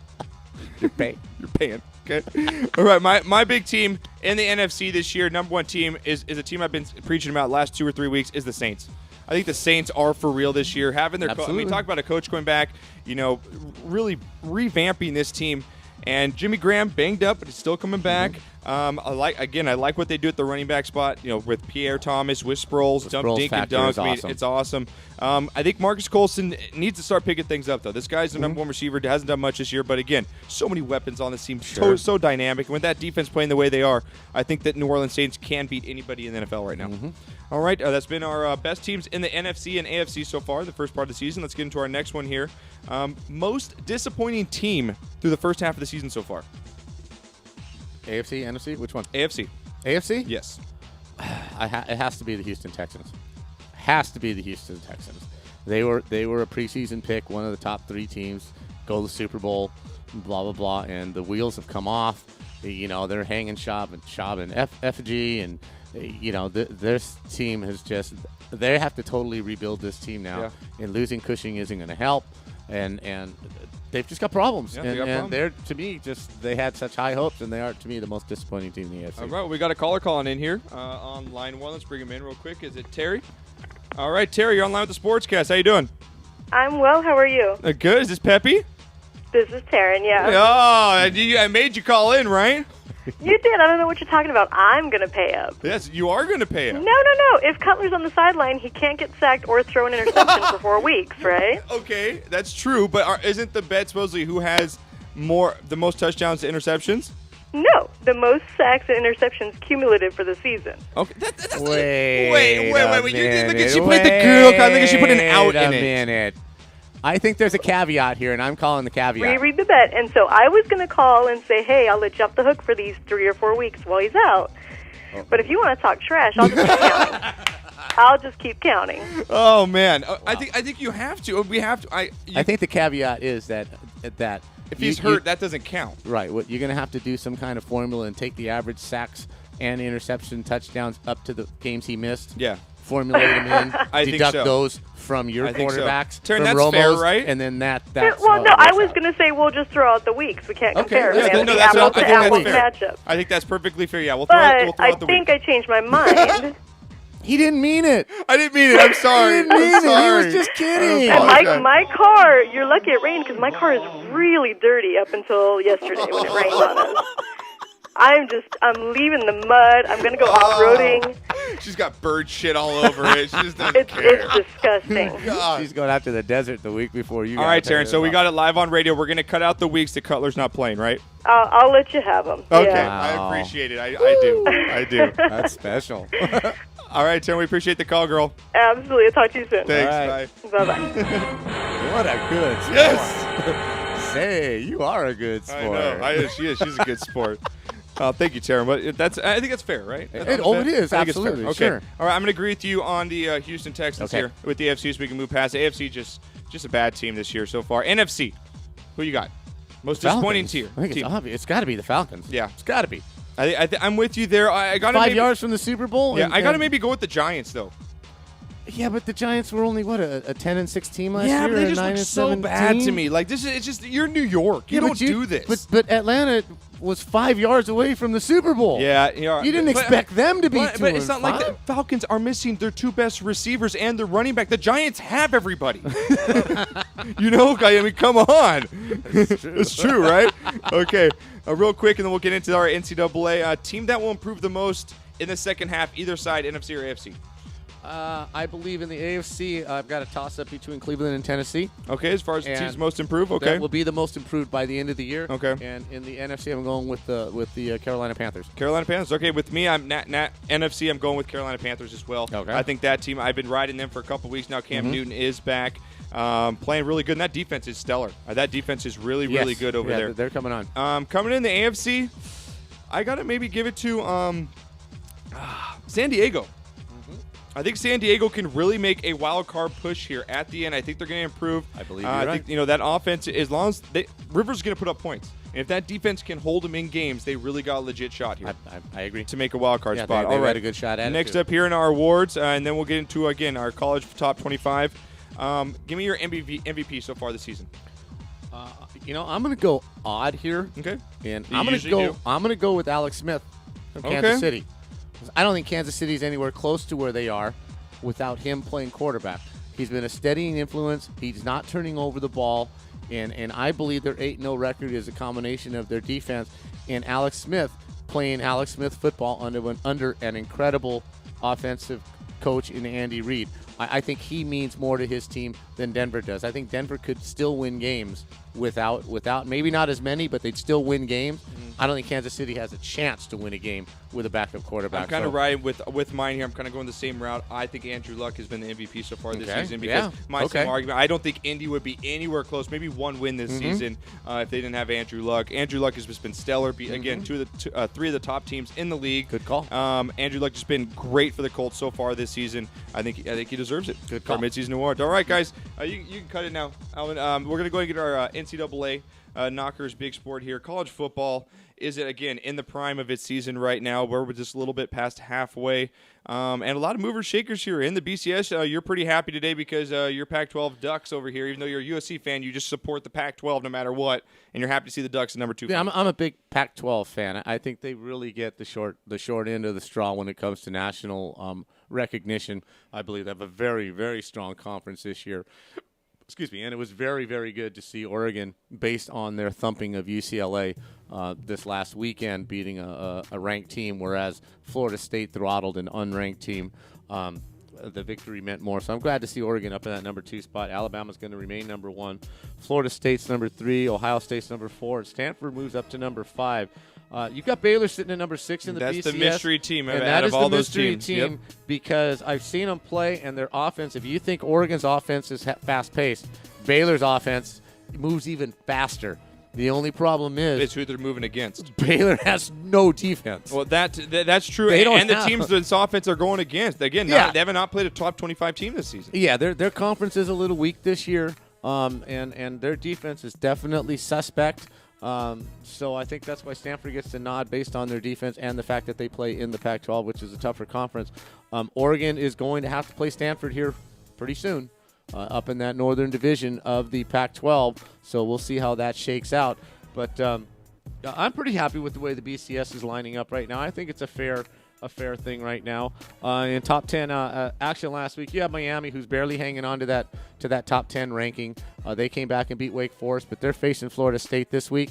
[SPEAKER 3] You're paying.
[SPEAKER 2] You're paying. Okay. All right. My big team in the NFC this year, number one team, is a team I've been preaching about the last 2 or 3 weeks, is the Saints. I think the Saints are for real this year. Having their we talk about a coach going back, you know, really revamping this team. And Jimmy Graham banged up, but he's still coming back. I like what they do at the running back spot. You know, with Pierre Thomas, with Sproles, dink and dunk.
[SPEAKER 3] Awesome.
[SPEAKER 2] It's awesome. I think Marcus Colson needs to start picking things up, though. This guy's the number one receiver. Hasn't done much this year, but again, so many weapons on this team.
[SPEAKER 3] Sure.
[SPEAKER 2] So dynamic. And with that defense playing the way they are, I think that New Orleans Saints can beat anybody in the NFL right now. All right, that's been our best teams in the NFC and AFC so far, the first part of the season. Let's get into our next one here. Most disappointing team through the first half of the season so far.
[SPEAKER 3] AFC, NFC? Which one?
[SPEAKER 2] AFC.
[SPEAKER 3] AFC?
[SPEAKER 2] Yes.
[SPEAKER 3] It has to be the Houston Texans. Has to be the Houston Texans. They were a preseason pick, one of the top 3 teams, go to the Super Bowl, blah, blah, blah, and the wheels have come off. You know, they're hanging shop and effigy, and, you know, this team has just – they have to totally rebuild this team now, and losing Cushing isn't going to help, and they've just got problems.
[SPEAKER 2] Yeah,
[SPEAKER 3] they're, to me, they had such high hopes, and they are, to me, the most disappointing team in the AFC.
[SPEAKER 2] All right, well, we got a caller calling in here on line 1. Let's bring him in real quick. Is it Terry? All right, Terry, you're online with the Sportscast. How you doing?
[SPEAKER 16] I'm well. How are you?
[SPEAKER 2] Good. Is this Peppy?
[SPEAKER 16] This is Taryn, yeah.
[SPEAKER 2] Oh, I made you call in, right?
[SPEAKER 16] You did. I don't know what you're talking about. I'm going to pay up.
[SPEAKER 2] Yes, you are going to pay up.
[SPEAKER 16] No. If Cutler's on the sideline, he can't get sacked or throw an interception for 4 weeks, right?
[SPEAKER 2] Okay, that's true, but isn't the bet supposedly who has the most touchdowns to interceptions?
[SPEAKER 16] No, the most sacks and interceptions cumulative for the season.
[SPEAKER 2] Okay,
[SPEAKER 3] Wait.
[SPEAKER 2] Look at she played the girl card. Look at she put an out in it.
[SPEAKER 3] Wait a minute. I think there's a caveat here, and I'm calling the caveat.
[SPEAKER 16] Reread the bet. And so I was going to call and say, hey, I'll let you off the hook for these 3 or 4 weeks while he's out. But if you want to talk trash, I'll just keep counting. I'll just keep counting.
[SPEAKER 2] Oh, man. Wow. I think you have to. We have to. I
[SPEAKER 3] think the caveat is that
[SPEAKER 2] if he's hurt, that doesn't count.
[SPEAKER 3] Right. What you're going to have to do some kind of formula and take the average sacks and interception touchdowns up to the games he missed.
[SPEAKER 2] Yeah.
[SPEAKER 3] Formulate them in. Deduct those from your quarterbacks.
[SPEAKER 2] Turn,
[SPEAKER 3] from
[SPEAKER 2] that's
[SPEAKER 3] Romo's,
[SPEAKER 2] fair, right?
[SPEAKER 3] And then that's
[SPEAKER 16] well, no, I was going to say we'll just throw out the weeks. We can't compare.
[SPEAKER 2] Yeah,
[SPEAKER 16] man.
[SPEAKER 2] that's
[SPEAKER 16] apples to apples matchup.
[SPEAKER 2] I think that's perfectly fair. Yeah, we'll
[SPEAKER 16] but
[SPEAKER 2] throw out the weeks.
[SPEAKER 16] I think I changed my mind.
[SPEAKER 3] He didn't mean it.
[SPEAKER 2] I didn't mean it. I'm sorry.
[SPEAKER 3] He didn't mean it. He was just kidding.
[SPEAKER 16] And my car, you're lucky it rained because my car is really dirty up until yesterday when it rained on us. I'm leaving the mud. I'm going to go off-roading.
[SPEAKER 2] She's got bird shit all over it. She just doesn't care.
[SPEAKER 16] It's disgusting.
[SPEAKER 3] She's going out to the desert the week before you.
[SPEAKER 2] All right, Taryn. So we got it live on radio. We're going to cut out the weeks that Cutler's not playing, right?
[SPEAKER 16] I'll let you have them.
[SPEAKER 2] Okay.
[SPEAKER 16] Yeah.
[SPEAKER 2] I appreciate it. I do.
[SPEAKER 3] That's special.
[SPEAKER 2] All right, Taryn. We appreciate the call, girl.
[SPEAKER 16] Absolutely. I'll talk to you soon.
[SPEAKER 2] Thanks.
[SPEAKER 16] Right. Bye-bye.
[SPEAKER 3] What a good sport.
[SPEAKER 2] Yes.
[SPEAKER 3] Say, you are a good sport.
[SPEAKER 2] I know. She is. She's a good sport. Thank you, Taryn. But I think that's fair, right?
[SPEAKER 3] It is, absolutely.
[SPEAKER 2] Okay.
[SPEAKER 3] Sure.
[SPEAKER 2] All right, I'm going to agree with you on the Houston Texans here with the AFC so we can move past. The AFC just a bad team this year so far. NFC, who you got? Most disappointing team.
[SPEAKER 3] I think it's obvious. It's got to be the Falcons.
[SPEAKER 2] Yeah.
[SPEAKER 3] It's got to be.
[SPEAKER 2] I'm with you there. I got
[SPEAKER 3] 5 yards from the Super Bowl.
[SPEAKER 2] Yeah, I got to maybe go with the Giants though.
[SPEAKER 3] Yeah, but the Giants were only a 10-6 team last year.
[SPEAKER 2] Yeah, but they just
[SPEAKER 3] look
[SPEAKER 2] look so bad to me. Like this is it's just you're New York. You don't do this.
[SPEAKER 3] But Atlanta was 5 yards away from the Super Bowl.
[SPEAKER 2] Yeah,
[SPEAKER 3] you didn't expect them to be.
[SPEAKER 2] But it's not like the Falcons are missing their two best receivers and their running back. The Giants have everybody. You know, I mean, come on. It's true, right? Okay, real quick, and then we'll get into our NCAA team that will improve the most in the second half, either side, NFC or AFC.
[SPEAKER 3] I believe in the AFC, I've got a toss-up between Cleveland and Tennessee.
[SPEAKER 2] Okay, as far as the team's most improved, okay.
[SPEAKER 3] That will be the most improved by the end of the year.
[SPEAKER 2] Okay.
[SPEAKER 3] And in the NFC, I'm going with the Carolina Panthers.
[SPEAKER 2] Carolina Panthers. Okay, with me, I'm NFC. I'm going with Carolina Panthers as well.
[SPEAKER 3] Okay.
[SPEAKER 2] I think that team, I've been riding them for a couple weeks now. Cam Newton is back, playing really good, and that defense is stellar. That defense is really good over there.
[SPEAKER 3] They're coming on.
[SPEAKER 2] Coming in the AFC, I got to maybe give it to San Diego. I think San Diego can really make a wild card push here at the end. I think they're going to improve.
[SPEAKER 3] I believe you're right.
[SPEAKER 2] I think that offense, as long as Rivers is going to put up points, and if that defense can hold them in games, they really got a legit shot here.
[SPEAKER 3] I agree.
[SPEAKER 2] To make a wild card spot.
[SPEAKER 3] They
[SPEAKER 2] All right,
[SPEAKER 3] a good shot at
[SPEAKER 2] Next
[SPEAKER 3] it.
[SPEAKER 2] up here in our awards, and then we'll get into again our college top 25. Give me your MVP so far this season.
[SPEAKER 3] I'm going to go odd here.
[SPEAKER 2] Okay.
[SPEAKER 3] And I'm going to go with Alex Smith from Kansas City. I don't think Kansas City is anywhere close to where they are without him playing quarterback. He's been a steadying influence. He's not turning over the ball. And I believe their 8-0 record is a combination of their defense and Alex Smith playing Alex Smith football under an incredible offensive coach in Andy Reid. I think he means more to his team than Denver does. I think Denver could still win games without maybe not as many, but they'd still win games. I don't think Kansas City has a chance to win a game with a backup quarterback.
[SPEAKER 2] I'm kind of riding with mine here. I'm kind of going the same route. I think Andrew Luck has been the MVP so far this season because same argument. I don't think Indy would be anywhere close. Maybe one win this season if they didn't have Andrew Luck. Andrew Luck has just been stellar. Again, three of the top teams in the league.
[SPEAKER 3] Good call.
[SPEAKER 2] Andrew Luck has been great for the Colts so far this season. I think he deserves it.
[SPEAKER 3] Good call.
[SPEAKER 2] Our midseason award. All right, guys, you can cut it now. Alvin, we're gonna go and get our NCAA knockers. Big sport here. College football is it again in the prime of its season right now, where we're just a little bit past halfway, and a lot of movers shakers here in the BCS. You're pretty happy today because your Pac-12 Ducks over here. Even though you're a USC fan, you just support the Pac-12 no matter what, and you're happy to see the Ducks at number 2.
[SPEAKER 3] Yeah, I'm a big Pac-12 fan. I think they really get the short end of the straw when it comes to national recognition. I believe they have a very, very strong conference this year. Excuse me, and it was very, very good to see Oregon, based on their thumping of UCLA this last weekend, beating a ranked team, whereas Florida State throttled an unranked team. The victory meant more. So I'm glad to see Oregon up in that number 2 spot. Alabama's going to remain number 1. Florida State's number 3. Ohio State's number 4. Stanford moves up to number 5. You've got Baylor sitting at number 6 in the BCS.
[SPEAKER 2] That's the mystery team
[SPEAKER 3] and
[SPEAKER 2] out of all those teams.
[SPEAKER 3] That is the mystery team because I've seen them play, and their offense, if you think Oregon's offense is fast-paced, Baylor's offense moves even faster. The only problem is
[SPEAKER 2] it's who they're moving against.
[SPEAKER 3] Baylor has no defense.
[SPEAKER 2] Well, that's true. And the teams this offense are going against, again, they have not played a top 25 team this season.
[SPEAKER 3] Yeah, their conference is a little weak this year, and their defense is definitely suspect. So I think that's why Stanford gets the nod based on their defense and the fact that they play in the Pac-12, which is a tougher conference. Oregon is going to have to play Stanford here pretty soon. Up in that northern division of the Pac-12, so we'll see how that shakes out. But I'm pretty happy with the way the BCS is lining up right now. I think it's a fair thing right now. In top 10 action last week, you have Miami, who's barely hanging on to that top 10 ranking. They came back and beat Wake Forest, but they're facing Florida State this week,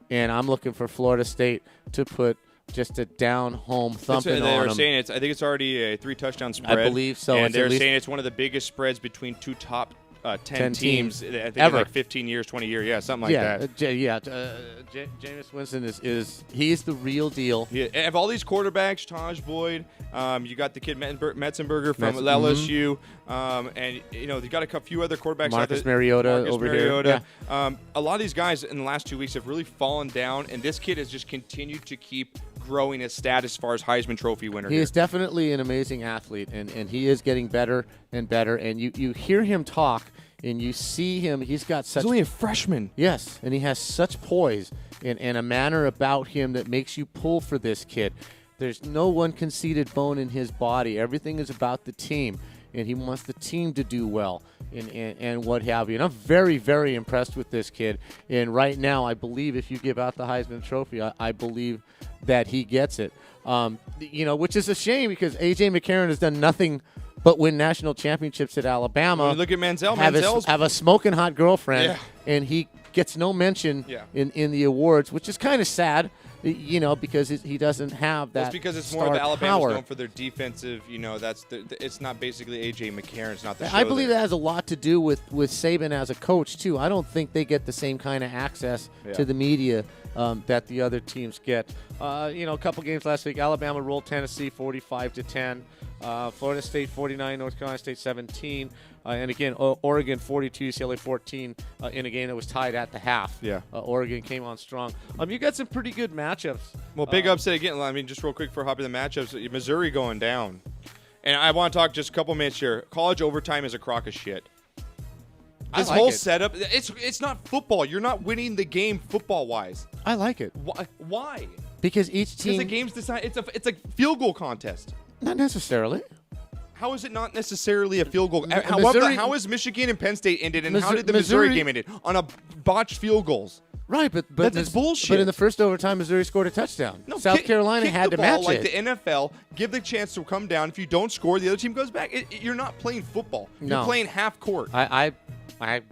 [SPEAKER 3] and I'm looking for Florida State to put just a down-home thumping on them.
[SPEAKER 2] I think it's already a 3-touchdown spread.
[SPEAKER 3] I believe so.
[SPEAKER 2] And they're saying it's one of the biggest spreads between two top 10 teams. I think
[SPEAKER 3] ever.
[SPEAKER 2] In like 15 years, 20 years, something like that.
[SPEAKER 3] Jameis Winston he's the real deal.
[SPEAKER 2] Yeah, of all these quarterbacks, Taj Boyd, you got the kid Metzenberger from LSU, and you got a few other quarterbacks.
[SPEAKER 3] Marcus Mariota over here.
[SPEAKER 2] Yeah. A lot of these guys in the last 2 weeks have really fallen down, and this kid has just continued to keep growing his status as far as Heisman Trophy winner.
[SPEAKER 3] He is definitely an amazing athlete, and he is getting better and better. And you hear him talk, and you see him. He's got such.
[SPEAKER 2] He's only a freshman.
[SPEAKER 3] Yes, and he has such poise and a manner about him that makes you pull for this kid. There's no one conceited bone in his body. Everything is about the team, and he wants the team to do well and what have you. And I'm very, very impressed with this kid. And right now, I believe if you give out the Heisman Trophy, I believe that he gets it. Which is a shame because A.J. McCarron has done nothing but win national championships at Alabama.
[SPEAKER 2] When you look at Manziel.
[SPEAKER 3] Have a smoking hot girlfriend, and he gets no mention in the awards, which is kind of sad. Because he doesn't have that.
[SPEAKER 2] That's because it's
[SPEAKER 3] star
[SPEAKER 2] more of Alabama's
[SPEAKER 3] power.
[SPEAKER 2] known for their defensive. It's not basically A.J. McCarron. It's not the show.
[SPEAKER 3] I believe that has a lot to do with Saban as a coach too. I don't think they get the same kind of access to the media that the other teams get. A couple games last week. Alabama rolled Tennessee 45-10. Florida State 49, North Carolina State 17. And again, Oregon 42, UCLA 14 in a game that was tied at the half.
[SPEAKER 2] Yeah.
[SPEAKER 3] Oregon came on strong. You got some pretty good matchups.
[SPEAKER 2] Well, big upset again. I mean, just real quick for hopping the matchups. Missouri going down. And I want to talk just a couple minutes here. College overtime is a crock of shit. This whole setup, it's not football. You're not winning the game football-wise.
[SPEAKER 3] I like it.
[SPEAKER 2] Why?
[SPEAKER 3] Because each team...
[SPEAKER 2] Because the game's decided. It's a field goal contest.
[SPEAKER 3] Not necessarily.
[SPEAKER 2] How is it not necessarily a field goal? How is Michigan and Penn State ended, and how did the Missouri game ended? On a botched field goals.
[SPEAKER 3] Right, but
[SPEAKER 2] that's bullshit.
[SPEAKER 3] But in the first overtime, Missouri scored a touchdown. No, South Carolina
[SPEAKER 2] kick
[SPEAKER 3] had
[SPEAKER 2] the
[SPEAKER 3] to
[SPEAKER 2] ball
[SPEAKER 3] match
[SPEAKER 2] like
[SPEAKER 3] it.
[SPEAKER 2] The NFL, give the chance to come down. If you don't score, the other team goes back. You're not playing football. You're playing half court.
[SPEAKER 3] I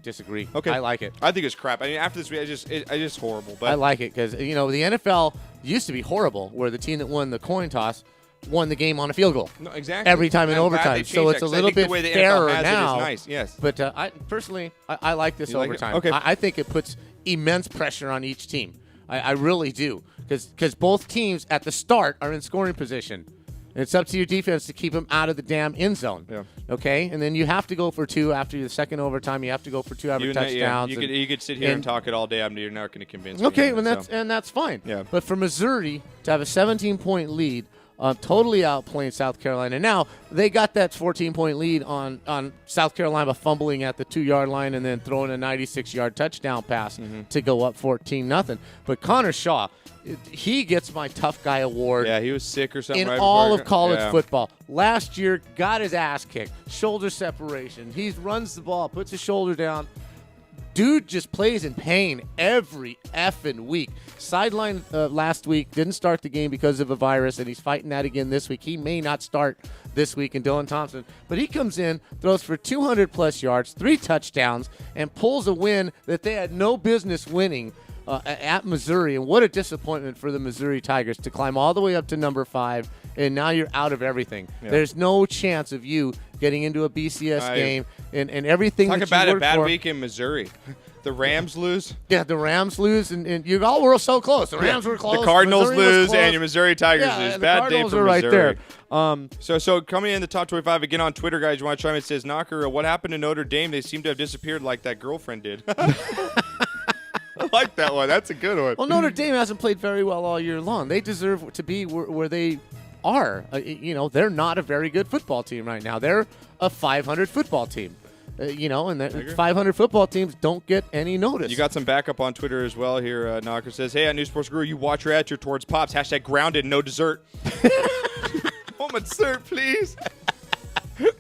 [SPEAKER 3] disagree.
[SPEAKER 2] Okay,
[SPEAKER 3] I like it.
[SPEAKER 2] I think it's crap. I mean, after this week, it's just horrible. But
[SPEAKER 3] I like it because the NFL used to be horrible, where the team that won the coin toss won the game on a field goal.
[SPEAKER 2] No, exactly.
[SPEAKER 3] Every time in overtime. So it's a little bit fairer now.
[SPEAKER 2] Nice, yes.
[SPEAKER 3] But I personally like this overtime.
[SPEAKER 2] Like okay.
[SPEAKER 3] I think it puts immense pressure on each team. I really do. Because both teams at the start are in scoring position. And it's up to your defense to keep them out of the damn end zone.
[SPEAKER 2] Yeah.
[SPEAKER 3] Okay? And then you have to go for two after the second overtime. You have to go for two after touchdowns.
[SPEAKER 2] You could sit here and talk it all day. You're not going to convince me.
[SPEAKER 3] Okay, and that's fine.
[SPEAKER 2] Yeah.
[SPEAKER 3] But for Missouri to have a 17-point lead, totally outplaying South Carolina. Now, they got that 14-point lead on South Carolina fumbling at the 2-yard line and then throwing a 96-yard touchdown pass to go up 14-0. But Connor Shaw, he gets my tough guy award.
[SPEAKER 2] Yeah, he was sick or something.
[SPEAKER 3] In
[SPEAKER 2] right
[SPEAKER 3] all
[SPEAKER 2] before.
[SPEAKER 3] of college football. Last year, got his ass kicked. Shoulder separation. He runs the ball, puts his shoulder down. Dude just plays in pain every effing week. Sidelined last week, didn't start the game because of a virus, and he's fighting that again this week. He may not start this week in Dylan Thompson, but he comes in, throws for 200-plus yards, 3 touchdowns, and pulls a win that they had no business winning at Missouri. And what a disappointment for the Missouri Tigers to climb all the way up to number 5, and now you're out of everything. Yeah. There's no chance of you getting into a BCS game and everything that you worked for.
[SPEAKER 2] Talk about a bad week in Missouri. The Rams lose.
[SPEAKER 3] Yeah, the Rams lose, and you all were so close. The Rams were close.
[SPEAKER 2] The Cardinals
[SPEAKER 3] Missouri
[SPEAKER 2] lose, and your Missouri Tigers lose. Bad day for Missouri.
[SPEAKER 3] Right there.
[SPEAKER 2] So coming in the top 25 again on Twitter, guys, you want to chime in? It says, Knocker, what happened to Notre Dame? They seem to have disappeared like that girlfriend did. I like that one. That's a good one.
[SPEAKER 3] Well, Notre Dame hasn't played very well all year long. They deserve to be where they are. They're not a very good football team right now. They're a 500 football team. And 500 football teams don't get any notice.
[SPEAKER 2] You got some backup on Twitter as well here. Knocker says, hey, at New Sports Guru, you watch your attitude towards Pops. # grounded, no dessert. Moment, sir, please.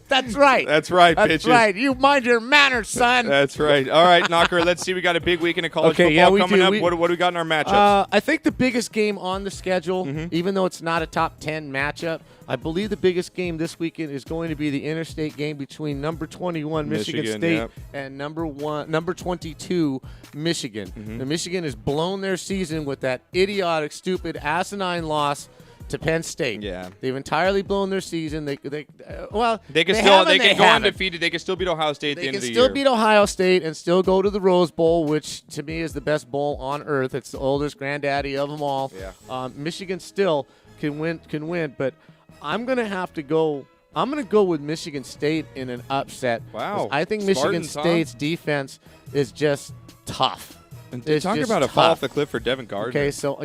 [SPEAKER 3] That's right.
[SPEAKER 2] That's right,
[SPEAKER 3] That's
[SPEAKER 2] bitches.
[SPEAKER 3] right. You mind your manners, son.
[SPEAKER 2] That's right. All right, Knocker, let's see. We got a big weekend of college football coming up. What do we got in our matchups?
[SPEAKER 3] I think the biggest game on the schedule, even though it's not a top 10 matchup, I believe the biggest game this weekend is going to be the interstate game between number 21 Michigan State and number 22 Michigan. The Michigan has blown their season with that idiotic, stupid, asinine loss to Penn State.
[SPEAKER 2] Yeah,
[SPEAKER 3] they've entirely blown their season. They can go
[SPEAKER 2] undefeated. They can still beat Ohio State at the end of the year.
[SPEAKER 3] They can still beat Ohio State and still go to the Rose Bowl, which to me is the best bowl on earth. It's the oldest granddaddy of them all.
[SPEAKER 2] Yeah.
[SPEAKER 3] Michigan still can win, but I'm gonna have to go. I'm gonna go with Michigan State in an upset.
[SPEAKER 2] Wow.
[SPEAKER 3] I think Michigan State's defense is just tough.
[SPEAKER 2] And talk about a fall off the cliff for Devin Gardner.
[SPEAKER 3] Okay, so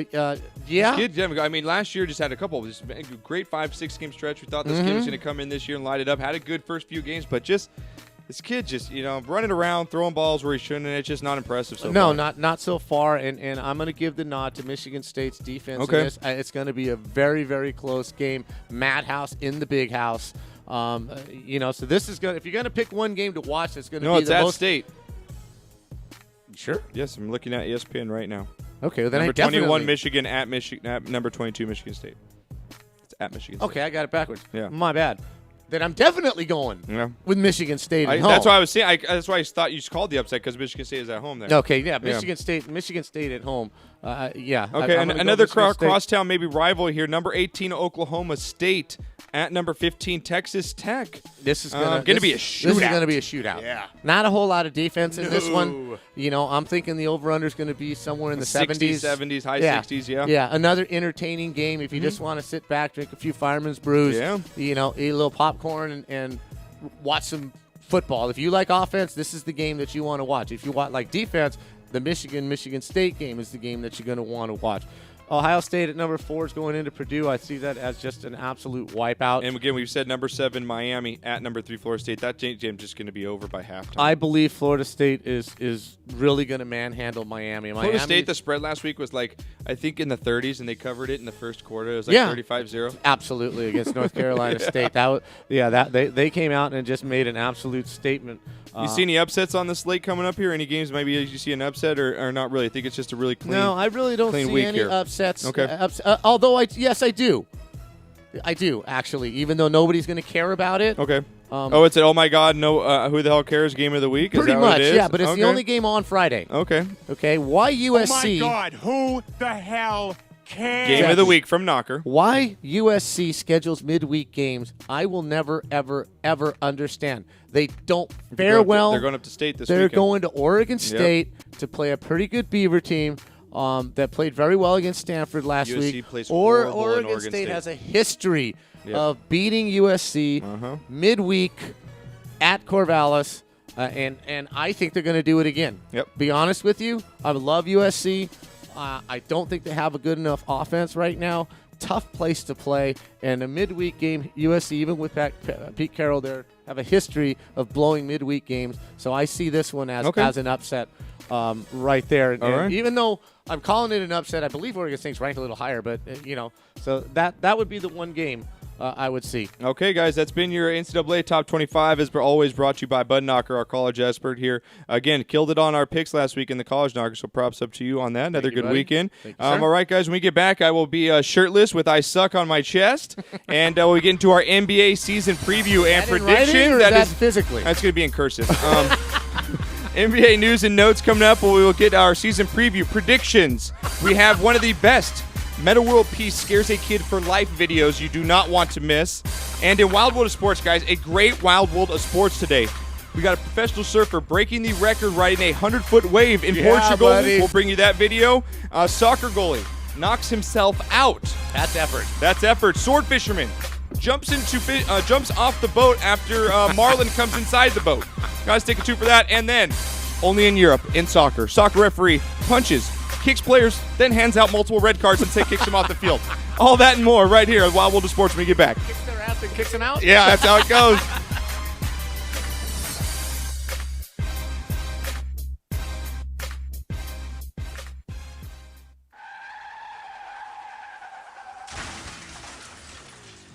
[SPEAKER 3] yeah.
[SPEAKER 2] This kid, I mean, last year just had a couple. Just a great 5-6 game stretch. We thought this kid was going to come in this year and light it up. Had a good first few games, but just This kid just, running around, throwing balls where he shouldn't, and it's just not impressive so
[SPEAKER 3] No,
[SPEAKER 2] far.
[SPEAKER 3] not so far, and I'm going to give the nod to Michigan State's defense.
[SPEAKER 2] Okay.
[SPEAKER 3] In this. It's going to be a very, very close game. Madhouse in the big house. So this is going. If you're going to pick one game to watch, it's going to be
[SPEAKER 2] it's
[SPEAKER 3] the
[SPEAKER 2] at
[SPEAKER 3] most.
[SPEAKER 2] State.
[SPEAKER 3] Sure.
[SPEAKER 2] Yes, I'm looking at ESPN right now.
[SPEAKER 3] Okay, well, then
[SPEAKER 2] number
[SPEAKER 3] I
[SPEAKER 2] 21
[SPEAKER 3] definitely-
[SPEAKER 2] Michigan at number 22 Michigan State. It's at Michigan State.
[SPEAKER 3] Okay, I got it backwards.
[SPEAKER 2] Yeah.
[SPEAKER 3] My bad. Then I'm definitely going with Michigan State at home.
[SPEAKER 2] That's why I was saying. That's why I thought you called the upset because Michigan State is at home there.
[SPEAKER 3] Okay, yeah, Michigan State at home. Yeah.
[SPEAKER 2] Okay,
[SPEAKER 3] I'm gonna go
[SPEAKER 2] another
[SPEAKER 3] Michigan State.
[SPEAKER 2] crosstown maybe rival here. Number 18 Oklahoma State at number 15 Texas Tech.
[SPEAKER 3] This is
[SPEAKER 2] going to be a shootout.
[SPEAKER 3] This is going to be a shootout.
[SPEAKER 2] Yeah.
[SPEAKER 3] Not a whole lot of defense in this one. I'm thinking the over/under is going to be somewhere in the
[SPEAKER 2] 60s, 70s, high 60s, yeah.
[SPEAKER 3] Yeah, another entertaining game if you just want to sit back, drink a few Fireman's Brews, eat a little popcorn and watch some football. If you like offense, this is the game that you want to watch. If you want like defense, the Michigan State game is the game that you're going to want to watch. Ohio State at number 4 is going into Purdue. I see that as just an absolute wipeout.
[SPEAKER 2] And again, we've said number 7 Miami at number 3 Florida State. That game just going to be over by halftime.
[SPEAKER 3] I believe Florida State is really going to manhandle Miami.
[SPEAKER 2] Florida State, the spread last week was I think in the 30s, and they covered it in the first quarter. It was 35-0.
[SPEAKER 3] Absolutely, against North Carolina State. They came out and just made an absolute statement.
[SPEAKER 2] You see any upsets on the slate coming up here? Any games maybe you see an upset or not really? I think it's just a really clean
[SPEAKER 3] No, I really don't see
[SPEAKER 2] week
[SPEAKER 3] any
[SPEAKER 2] here.
[SPEAKER 3] upsets.
[SPEAKER 2] Okay.
[SPEAKER 3] Although, yes, I do. I do, actually, even though nobody's going to care about it.
[SPEAKER 2] Okay. It's an oh my God, no, who the hell cares game of the week?
[SPEAKER 3] Pretty
[SPEAKER 2] is that
[SPEAKER 3] much,
[SPEAKER 2] what it is?
[SPEAKER 3] yeah, but it's the only game on Friday.
[SPEAKER 2] Okay.
[SPEAKER 3] Okay, why USC?
[SPEAKER 17] Oh my God, who the hell cares?
[SPEAKER 2] Game of the week from Knocker.
[SPEAKER 3] Why USC schedules midweek games, I will never, ever, ever understand. They don't fare well.
[SPEAKER 2] They're going up to State this
[SPEAKER 3] They're
[SPEAKER 2] weekend.
[SPEAKER 3] going to Oregon State to play a pretty good Beaver team that played very well against Stanford last
[SPEAKER 2] USC
[SPEAKER 3] week.
[SPEAKER 2] plays horrible in
[SPEAKER 3] Oregon State
[SPEAKER 2] State.
[SPEAKER 3] has a history of beating USC midweek at Corvallis, and I think they're going to do it again.
[SPEAKER 2] Yep.
[SPEAKER 3] Be honest with you, I love USC. I don't think they have a good enough offense right now. Tough place to play, and a midweek game, USC, even with Pete Carroll there, have a history of blowing midweek games. So I see this one as an upset right there. And even though I'm calling it an upset, I believe Oregon State's ranked a little higher, but so that would be the one game I would see.
[SPEAKER 2] Okay, guys, that's been your NCAA Top 25, as always brought to you by Bud Knocker, our college expert here. Again, killed it on our picks last week in the College Knocker, so props up to you on that. Another good weekend.
[SPEAKER 3] Thank you, sir.
[SPEAKER 2] All right, guys, when we get back, I will be shirtless with I suck on my chest, and we get into our NBA season preview and prediction.
[SPEAKER 3] That is physically.
[SPEAKER 2] That's going to be in cursive. NBA news and notes coming up, where we will get our season preview predictions. We have one of the best Meta World Peace Scares a Kid for Life videos you do not want to miss. And in Wild World of Sports, guys, a great Wild World of Sports today. We got a professional surfer breaking the record riding a 100-foot wave in Portugal.
[SPEAKER 3] Buddy.
[SPEAKER 2] We'll bring you that video. Soccer goalie knocks himself out.
[SPEAKER 3] That's
[SPEAKER 2] effort. Sword fisherman jumps off the boat after Marlin comes inside the boat. Guys, take a 2 for that. And then, only in Europe, in soccer referee punches, kicks players, then hands out multiple red cards and kicks them off the field. All that and more right here at Wild World of Sports when we get back.
[SPEAKER 3] Kicks their ass and kicks them out?
[SPEAKER 2] Yeah, that's how it goes.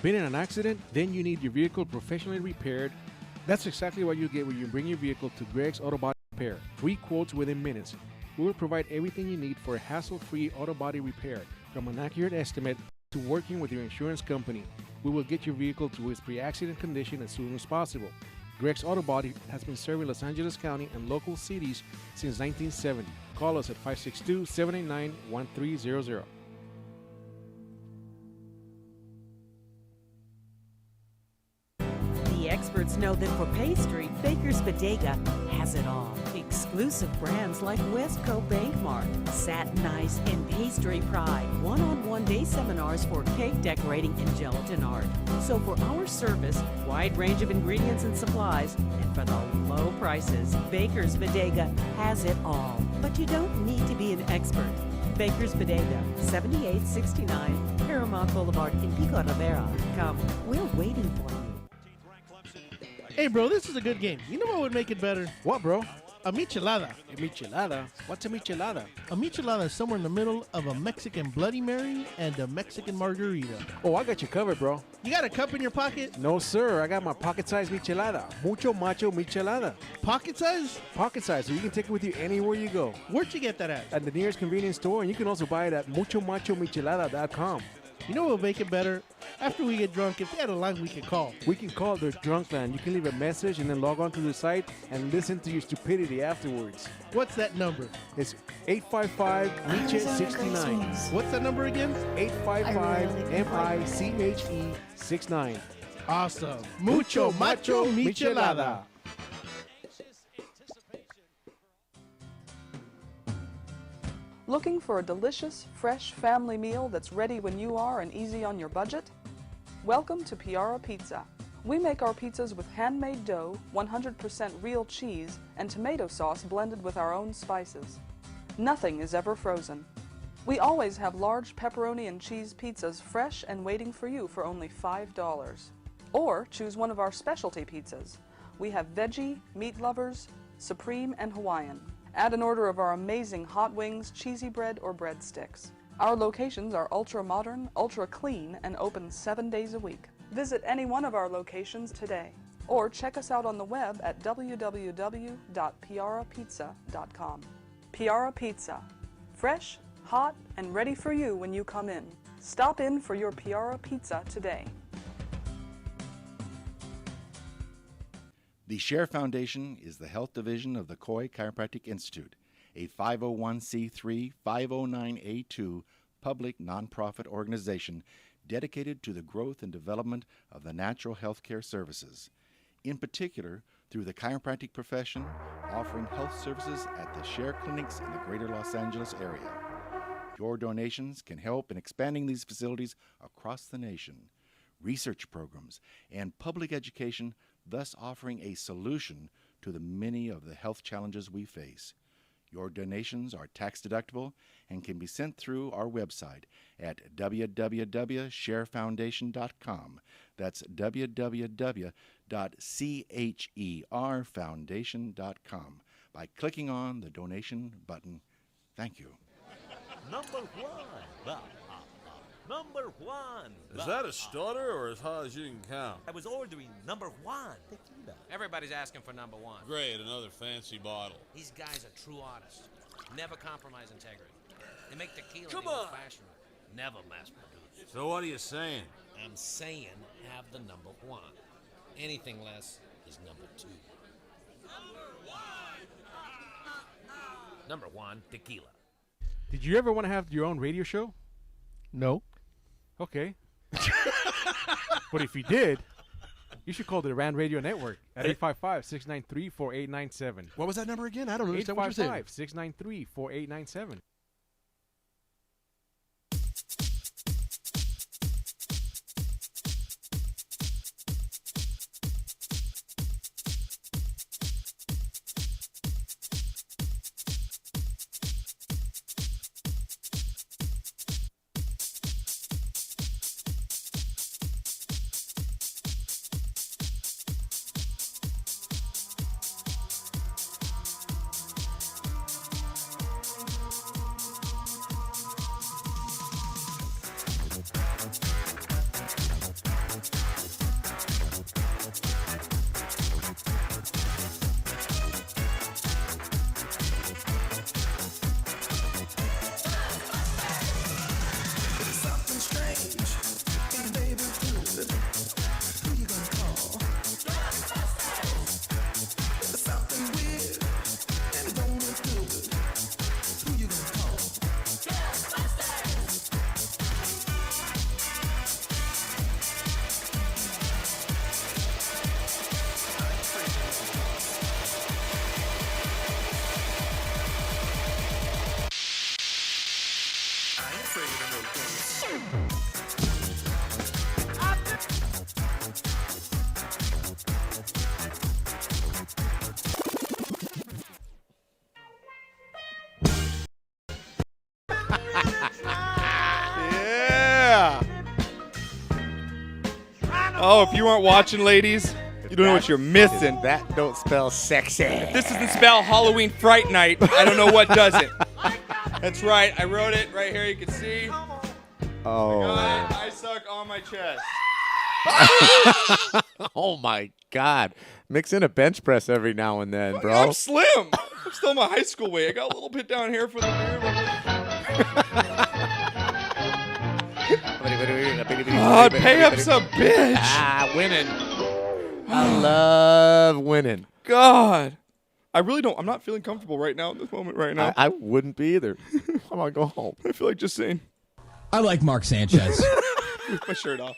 [SPEAKER 18] Been in an accident? Then you need your vehicle professionally repaired. That's exactly what you get when you bring your vehicle to Greg's Auto Body Repair. Free quotes within minutes. We will provide everything you need for a hassle-free auto body repair, from an accurate estimate to working with your insurance company. We will get your vehicle to its pre-accident condition as soon as possible. Greg's Auto Body has been serving Los Angeles County and local cities since 1970. Call us at 562-789-1300.
[SPEAKER 19] The experts know that for pastry, Baker's Bodega has it all. Exclusive brands like Westco Bankmart, Satin Ice, and Pastry Pride. One-on-one day seminars for cake decorating and gelatin art. So for our service, wide range of ingredients and supplies, and for the low prices, Baker's Bodega has it all. But you don't need to be an expert. Baker's Bodega, 7869 Paramount Boulevard in Pico Rivera. Come, we're waiting for you.
[SPEAKER 20] Hey, bro, this is a good game. You know what would make it better?
[SPEAKER 18] What, bro?
[SPEAKER 20] A michelada.
[SPEAKER 18] A michelada? What's a michelada?
[SPEAKER 20] A michelada is somewhere in the middle of a Mexican Bloody Mary and a Mexican margarita.
[SPEAKER 18] Oh, I got you covered, bro.
[SPEAKER 20] You got a cup in your pocket?
[SPEAKER 18] No, sir. I got my pocket-sized michelada. Mucho macho michelada.
[SPEAKER 20] Pocket size?
[SPEAKER 18] Pocket size, so you can take it with you anywhere you go.
[SPEAKER 20] Where'd you get that at?
[SPEAKER 18] At the nearest convenience store, and you can also buy it at muchomachomichelada.com.
[SPEAKER 20] You know what will make it better? After we get drunk, if they had a line we could call.
[SPEAKER 18] We can call their drunk line. You can leave a message and then log on to the site and listen to your stupidity afterwards.
[SPEAKER 20] What's that number?
[SPEAKER 18] It's 855-MICHE-69.
[SPEAKER 20] What's that number again?
[SPEAKER 18] 855-MICHE-69.
[SPEAKER 20] Awesome. Mucho macho michelada.
[SPEAKER 10] Looking for a delicious, fresh family meal that's ready when you are and easy on your budget? Welcome to Piara Pizza. We make our pizzas with handmade dough, 100% real cheese, and tomato sauce blended with our own spices. Nothing is ever frozen. We always have large pepperoni and cheese pizzas fresh and waiting for you for only $5. Or choose one of our specialty pizzas. We have veggie, meat lovers, supreme, and Hawaiian. Add an order of our amazing hot wings, cheesy bread, or breadsticks. Our locations are ultra-modern, ultra-clean, and open 7 days a week. Visit any one of our locations today, or check us out on the web at www.piarapizza.com. Piara Pizza. Fresh, hot, and ready for you when you come in. Stop in for your Piara Pizza today.
[SPEAKER 21] The Share Foundation is the health division of the Coy Chiropractic Institute, a 501c3 509A2 public nonprofit organization dedicated to the growth and development of the natural health care services, in particular through the chiropractic profession, offering health services at the Share clinics in the greater Los Angeles area. Your donations can help in expanding these facilities across the nation, research programs, and public education, thus offering a solution to the many of the health challenges we face. Your donations are tax deductible and can be sent through our website at www.sharefoundation.com. That's www.cherfoundation.com by clicking on the donation button. Thank you.
[SPEAKER 22] Number one. Number one.
[SPEAKER 23] Is that a stutter or as high as you can count?
[SPEAKER 22] I was ordering number one tequila.
[SPEAKER 24] Everybody's asking for number one.
[SPEAKER 23] Great, another fancy bottle.
[SPEAKER 24] These guys are true artists. Never compromise integrity. They make tequila
[SPEAKER 23] Come
[SPEAKER 24] the
[SPEAKER 23] on. old-fashioned way.
[SPEAKER 24] Never mass produced.
[SPEAKER 23] So what are you saying?
[SPEAKER 24] I'm saying have the number one. Anything less is number two. Number one, tequila.
[SPEAKER 18] Did you ever want to have your own radio show?
[SPEAKER 20] No.
[SPEAKER 18] Okay. But if you did, you should call the Rant Radio Network at 855-693-4897.
[SPEAKER 7] What was that number again? I don't understand what you're saying.
[SPEAKER 18] 855-693-4897.
[SPEAKER 2] Oh, if you weren't watching, ladies, You don't know what you're missing.
[SPEAKER 3] That don't spell sexy.
[SPEAKER 2] If this doesn't spell Halloween Fright Night, I don't know what doesn't. That's right. I wrote it right here. You can see.
[SPEAKER 3] Oh.
[SPEAKER 2] I suck on my chest.
[SPEAKER 3] Oh, my God. Mix in a bench press every now and then, bro.
[SPEAKER 2] I'm slim. I'm still my high school weight. I got a little bit down here for the beer. Pay up's a bitch.
[SPEAKER 3] Winning. I love winning.
[SPEAKER 2] God. I really don't. I'm not feeling comfortable right now in this moment right now.
[SPEAKER 3] I wouldn't be either. Come on, go home.
[SPEAKER 2] I feel like just saying.
[SPEAKER 1] I like Mark Sanchez.
[SPEAKER 2] With my shirt off.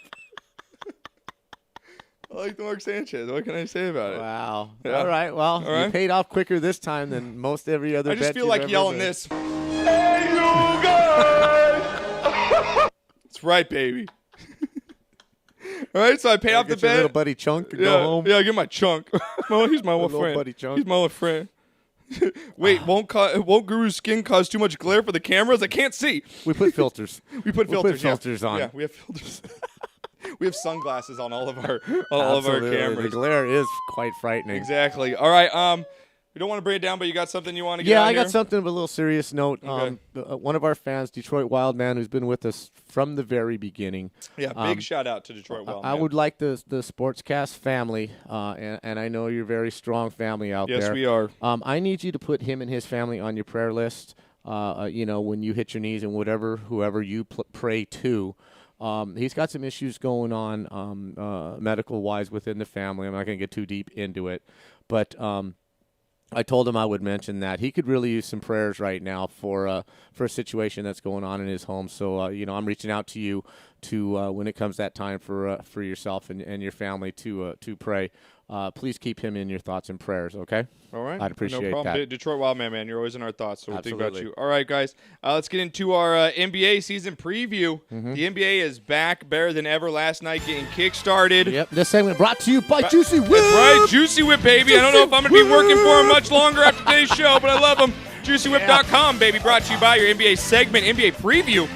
[SPEAKER 2] I like the Mark Sanchez. What can I say about it?
[SPEAKER 3] Wow.
[SPEAKER 2] Yeah.
[SPEAKER 3] All right. Well,
[SPEAKER 2] All right.
[SPEAKER 3] you paid off quicker this time than most every other
[SPEAKER 2] I just
[SPEAKER 3] bet
[SPEAKER 2] feel
[SPEAKER 3] you've
[SPEAKER 2] like
[SPEAKER 3] ever
[SPEAKER 2] yelling
[SPEAKER 3] made.
[SPEAKER 2] this. Hey, you guys! That's right, baby. All right, so I paid off the
[SPEAKER 3] Get your
[SPEAKER 2] bet.
[SPEAKER 3] little buddy Chunk and
[SPEAKER 2] Yeah,
[SPEAKER 3] go home.
[SPEAKER 2] yeah, I get my chunk. Well, he's my old
[SPEAKER 3] Little
[SPEAKER 2] friend.
[SPEAKER 3] buddy Chunk.
[SPEAKER 2] He's my old friend. Wait, won't Guru's skin cause too much glare for the cameras? I can't see.
[SPEAKER 3] We put filters.
[SPEAKER 2] We put
[SPEAKER 3] We'll
[SPEAKER 2] filters.
[SPEAKER 3] put filters on.
[SPEAKER 2] Yeah, we have filters. We have sunglasses on all of our
[SPEAKER 3] Absolutely.
[SPEAKER 2] cameras.
[SPEAKER 3] The glare is quite frightening.
[SPEAKER 2] Exactly. All right. We don't want to bring it down, but you got something you want to get
[SPEAKER 3] Yeah,
[SPEAKER 2] on
[SPEAKER 3] I got
[SPEAKER 2] here?
[SPEAKER 3] something of a little serious note.
[SPEAKER 2] Okay.
[SPEAKER 3] One of our fans, Detroit Wildman, who's been with us from the very beginning.
[SPEAKER 2] Yeah, big shout out to Detroit Wildman.
[SPEAKER 3] I would like the SportsCast family, and I know you're a very strong family out there.
[SPEAKER 2] Yes, we are.
[SPEAKER 3] I need you to put him and his family on your prayer list. When you hit your knees and whoever you pray to. He's got some issues going on medical-wise within the family. I'm not going to get too deep into it, but I told him I would mention that he could really use some prayers right now for a situation that's going on in his home. So I'm reaching out to you to when it comes that time for yourself and your family to pray. Please keep him in your thoughts and prayers. Okay.
[SPEAKER 2] All right.
[SPEAKER 3] I'd appreciate
[SPEAKER 2] no problem.
[SPEAKER 3] that.
[SPEAKER 2] Detroit Wildman, man, you're always in our thoughts, so we'll think about
[SPEAKER 3] Absolutely.
[SPEAKER 2] you. All right, guys, let's get into our NBA season preview.
[SPEAKER 3] Mm-hmm.
[SPEAKER 2] The NBA is back, better than ever. Last night, getting kick-started.
[SPEAKER 3] Yep. This segment brought to you by Juicy Whip.
[SPEAKER 2] That's right, Juicy Whip, baby. I don't know if I'm going to be working for him much longer after today's show, but I love him. JuicyWhip.com, baby. Brought to you by your NBA segment, NBA preview.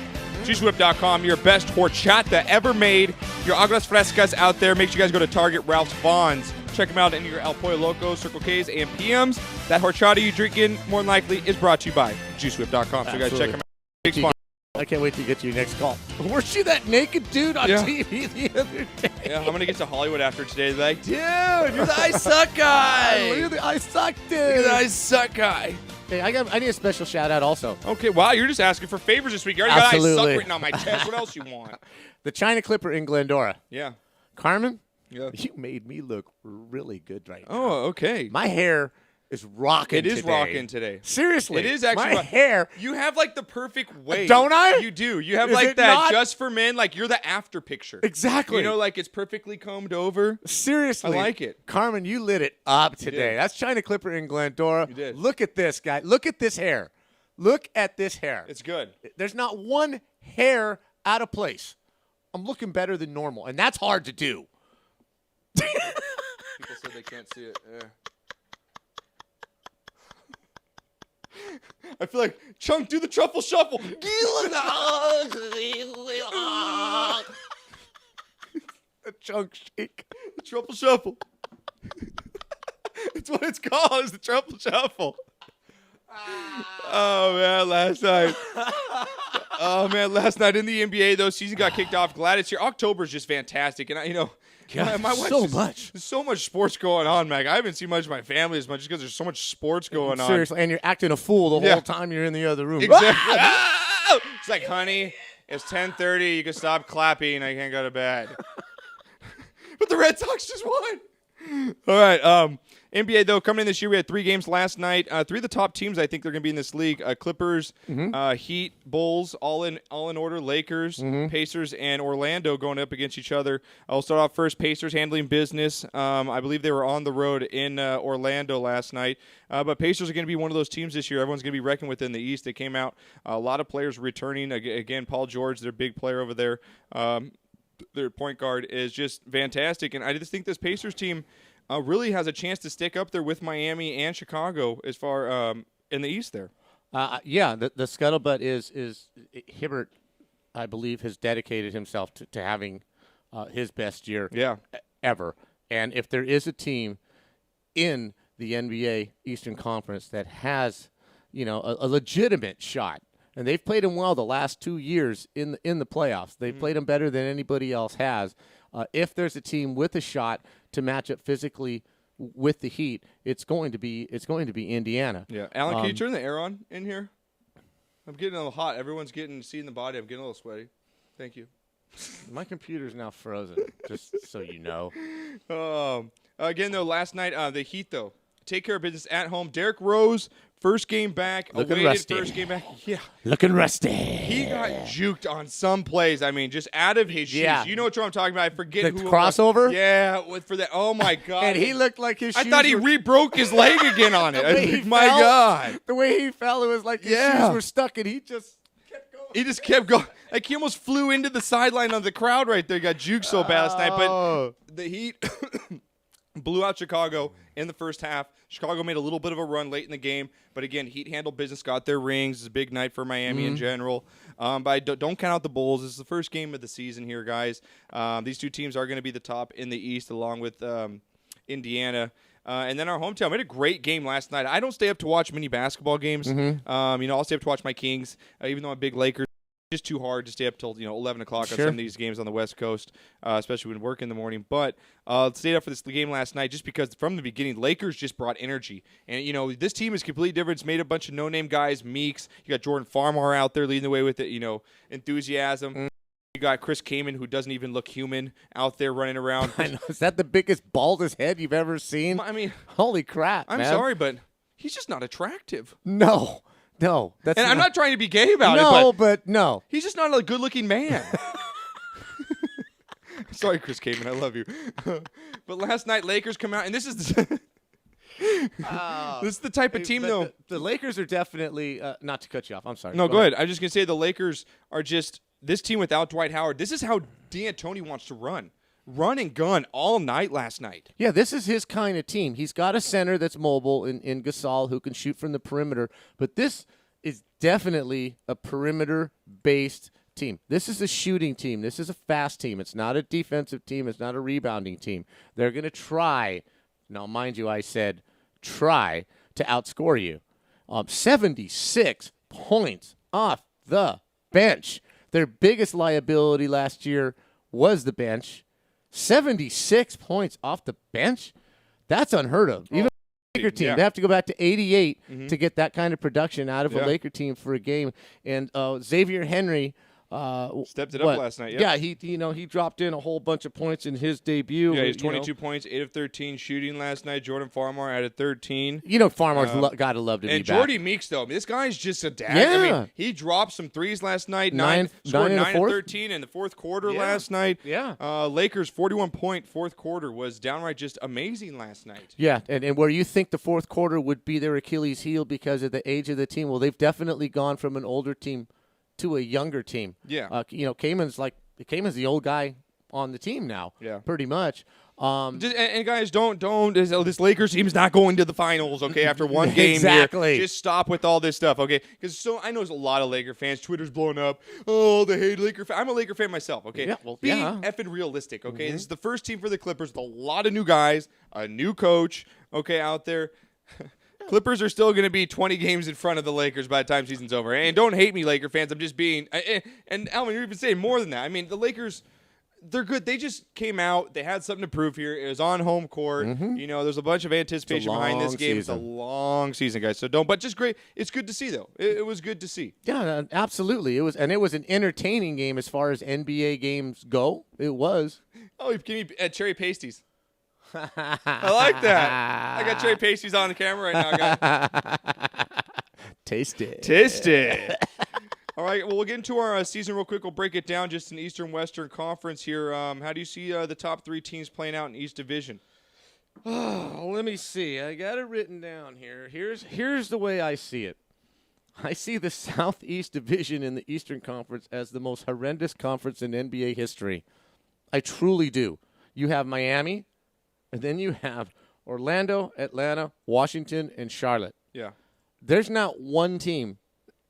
[SPEAKER 2] JuicyWhip.com, your best horchata ever made. Your aguas frescas out there. Make sure you guys go to Target, Ralph's, Vons. Check them out in your El Pollo Loco, Circle K's, and PMs. That horchata you drinking, more than likely, is brought to you by JuicyWhip.com. So you guys check them out. Big sponsor.
[SPEAKER 3] I can't wait to get to your next call. Weren't you that naked dude on TV the other day?
[SPEAKER 2] Yeah, I'm going to get to Hollywood after today. Like, dude,
[SPEAKER 3] You're
[SPEAKER 2] the I suck guy.
[SPEAKER 3] Look at the I suck dude.
[SPEAKER 2] Look at the I suck guy.
[SPEAKER 3] Hey, I need a special shout out also.
[SPEAKER 2] Okay, wow, you're just asking for favors this week. You already got I
[SPEAKER 3] Absolutely.
[SPEAKER 2] suck written on my chest. What else you want?
[SPEAKER 3] The China Clipper in Glendora.
[SPEAKER 2] Yeah.
[SPEAKER 3] Carmen,
[SPEAKER 2] Yeah.
[SPEAKER 3] you made me look really good right now.
[SPEAKER 2] Oh, okay.
[SPEAKER 3] My hair is rocking
[SPEAKER 2] It is
[SPEAKER 3] today.
[SPEAKER 2] rocking today.
[SPEAKER 3] Seriously.
[SPEAKER 2] It is actually.
[SPEAKER 3] My hair.
[SPEAKER 2] You have like the perfect wave.
[SPEAKER 3] Don't I?
[SPEAKER 2] You do. You have
[SPEAKER 3] Is
[SPEAKER 2] like
[SPEAKER 3] it
[SPEAKER 2] that
[SPEAKER 3] not?
[SPEAKER 2] just for men. Like you're the after picture.
[SPEAKER 3] Exactly.
[SPEAKER 2] You know, like it's perfectly combed over.
[SPEAKER 3] Seriously.
[SPEAKER 2] I like it.
[SPEAKER 3] Carmen, you lit it up today.
[SPEAKER 2] did.
[SPEAKER 3] That's China Clipper in Glendora.
[SPEAKER 2] You did.
[SPEAKER 3] Look at this, guy. Look at this hair. Look at this hair.
[SPEAKER 2] It's good.
[SPEAKER 3] There's not one hair out of place. I'm looking better than normal, and that's hard to do.
[SPEAKER 2] People said they can't see it. Yeah. I feel like Chunk, do the truffle shuffle.
[SPEAKER 3] A chunk shake.
[SPEAKER 2] The truffle shuffle. That's what it's called. Is the truffle shuffle. Oh man, last night. Oh man, last night in the NBA though, season got kicked off. Glad it's here. October's just fantastic, and my wife
[SPEAKER 3] so
[SPEAKER 2] just-
[SPEAKER 3] much.
[SPEAKER 2] There's so much sports going on, Mag. I haven't seen much of my family as much just because there's so much sports going on.
[SPEAKER 3] Seriously, and you're acting a fool the
[SPEAKER 2] Yeah.
[SPEAKER 3] whole time you're in the other room.
[SPEAKER 2] Exactly. It's like, honey, it's 10:30. You can stop clapping. I can't go to bed. But the Red Sox just won. All right. NBA, though, coming in this year, we had 3 games last night. 3 of the top teams I think they're going to be in this league. Clippers, Heat, Bulls, all in order. Lakers, Pacers, and Orlando going up against each other. I'll start off first. Pacers handling business. I believe they were on the road in Orlando last night. But Pacers are going to be one of those teams this year. Everyone's going to be reckoned with in the East. They came out. A lot of players returning. Again, Paul George, their big player over there. Their point guard is just fantastic. And I just think this Pacers team really has a chance to stick up there with Miami and Chicago as far in the East there.
[SPEAKER 3] Yeah, the scuttlebutt is Hibbert, I believe, has dedicated himself to having his best year ever. And if there is a team in the NBA Eastern Conference that has, a legitimate shot, and they've played them well the last 2 years in the playoffs. They've played them better than anybody else has. If there's a team with a shot to match up physically with the Heat, it's going to be Indiana.
[SPEAKER 2] Yeah, Alan, can you turn the air on in here? I'm getting a little hot. Everyone's seeing the body. I'm getting a little sweaty. Thank you.
[SPEAKER 3] My computer's now frozen, just so you know.
[SPEAKER 2] Again, though, last night, the Heat, though, take care of business at home. Derrick Rose, first game back.
[SPEAKER 3] Looking rusty.
[SPEAKER 2] First game back. Yeah.
[SPEAKER 3] Looking rusty.
[SPEAKER 2] He got juked on some plays. I mean, just out of his shoes. You know what I'm talking about. I forget
[SPEAKER 3] the
[SPEAKER 2] who
[SPEAKER 3] crossover?
[SPEAKER 2] Yeah, for that. Oh, my God.
[SPEAKER 3] And he looked like his shoes
[SPEAKER 2] I thought he re-broke his leg again on it. My God.
[SPEAKER 3] The way he fell, it was like his shoes were stuck, and he just
[SPEAKER 2] kept going. Like, he almost flew into the sideline of the crowd right there. Got juked so bad last night. But the Heat blew out Chicago in the first half. Chicago made a little bit of a run late in the game. But, again, Heat handled business, got their rings. It's a big night for Miami in general. But I don't count out the Bulls. This is the first game of the season here, guys. These two teams are going to be the top in the East along with Indiana. And then our hometown. We had a great game last night. I don't stay up to watch many basketball games. I'll stay up to watch my Kings, even though I'm a big Lakers. It's just too hard to stay up till 11 o'clock on some of these games on the West Coast, especially when work in the morning. But stayed up for this game last night just because from the beginning, Lakers just brought energy. And, this team is completely different. It's made a bunch of no-name guys, Meeks. You got Jordan Farmar out there leading the way with it, enthusiasm. You got Chris Kaman, who doesn't even look human, out there running around.
[SPEAKER 3] I know. Is that the biggest, baldest head you've ever seen?
[SPEAKER 2] I mean,
[SPEAKER 3] holy crap,
[SPEAKER 2] I'm sorry, but he's just not attractive.
[SPEAKER 3] No, that's.
[SPEAKER 2] And I'm not trying to be gay about it.
[SPEAKER 3] No, but no,
[SPEAKER 2] he's just not a good-looking man. Sorry, Chris Kaman, I love you. But last night, Lakers come out, and this is this is the type of team, though.
[SPEAKER 3] The Lakers are definitely not to cut you off. I'm sorry.
[SPEAKER 2] No, go ahead. I'm just gonna say the Lakers are just this team without Dwight Howard. This is how D'Antoni wants to run and gun all night last night.
[SPEAKER 3] Yeah, this is his kind of team. He's got a center that's mobile in Gasol who can shoot from the perimeter, but this is definitely a perimeter-based team. This is a shooting team. This is a fast team. It's not a defensive team. It's not a rebounding team. They're going to try. Now, mind you, I said try to outscore you. 76 points off the bench. Their biggest liability last year was the bench. 76 points off the bench? That's unheard of. Even a Laker team, they have to go back to 88 to get that kind of production out of a Laker team for a game. And Xavier Henry
[SPEAKER 2] stepped it up last night.
[SPEAKER 3] Yeah, he dropped in a whole bunch of points in his debut.
[SPEAKER 2] Yeah, he's 22 points, 8 of 13 shooting last night. Jordan Farmar added 13.
[SPEAKER 3] Farmar's got to love to be back.
[SPEAKER 2] And Jordy Meeks, though, this guy's just a dad.
[SPEAKER 3] Yeah.
[SPEAKER 2] I mean, he dropped some threes last night. Scored 9 of 13 in the fourth quarter last night.
[SPEAKER 3] Yeah.
[SPEAKER 2] Lakers' 41-point fourth quarter was downright just amazing last night.
[SPEAKER 3] Yeah, and where you think the fourth quarter would be their Achilles heel because of the age of the team, well, they've definitely gone from an older team to a younger team.
[SPEAKER 2] Yeah.
[SPEAKER 3] Kaman's the old guy on the team now.
[SPEAKER 2] Yeah.
[SPEAKER 3] Pretty much.
[SPEAKER 2] And guys, don't this Lakers team's not going to the finals, okay, after one game
[SPEAKER 3] exactly.
[SPEAKER 2] here. Just stop with all this stuff, okay? Because I know there's a lot of Laker fans. Twitter's blowing up. Oh, they hate Laker fans. I'm a Laker fan myself, okay?
[SPEAKER 3] Yeah, well,
[SPEAKER 2] Be effing realistic, okay? This is the first team for the Clippers with a lot of new guys, a new coach, okay, out there. Clippers are still going to be 20 games in front of the Lakers by the time season's over. And don't hate me, Laker fans. I'm just being – and, Alvin, you're even saying more than that. I mean, the Lakers, they're good. They just came out. They had something to prove here. It was on home court. There's a bunch of anticipation behind this game. It's a long season, guys. So but just great. It's good to see, though. It was good to see.
[SPEAKER 3] Yeah, absolutely. It was an entertaining game as far as NBA games go. It was.
[SPEAKER 2] Oh, give me cherry pasties. I like that. I got cherry pasties on the camera right now, guys.
[SPEAKER 3] Taste
[SPEAKER 2] it. All right, well, we'll get into our season real quick. We'll break it down just in Eastern-Western Conference here. How do you see the top three teams playing out in East Division?
[SPEAKER 3] Oh, let me see. I got it written down here. Here's the way I see it. I see the Southeast Division in the Eastern Conference as the most horrendous conference in NBA history. I truly do. You have Miami. And then you have Orlando, Atlanta, Washington, and Charlotte.
[SPEAKER 2] Yeah.
[SPEAKER 3] There's not one team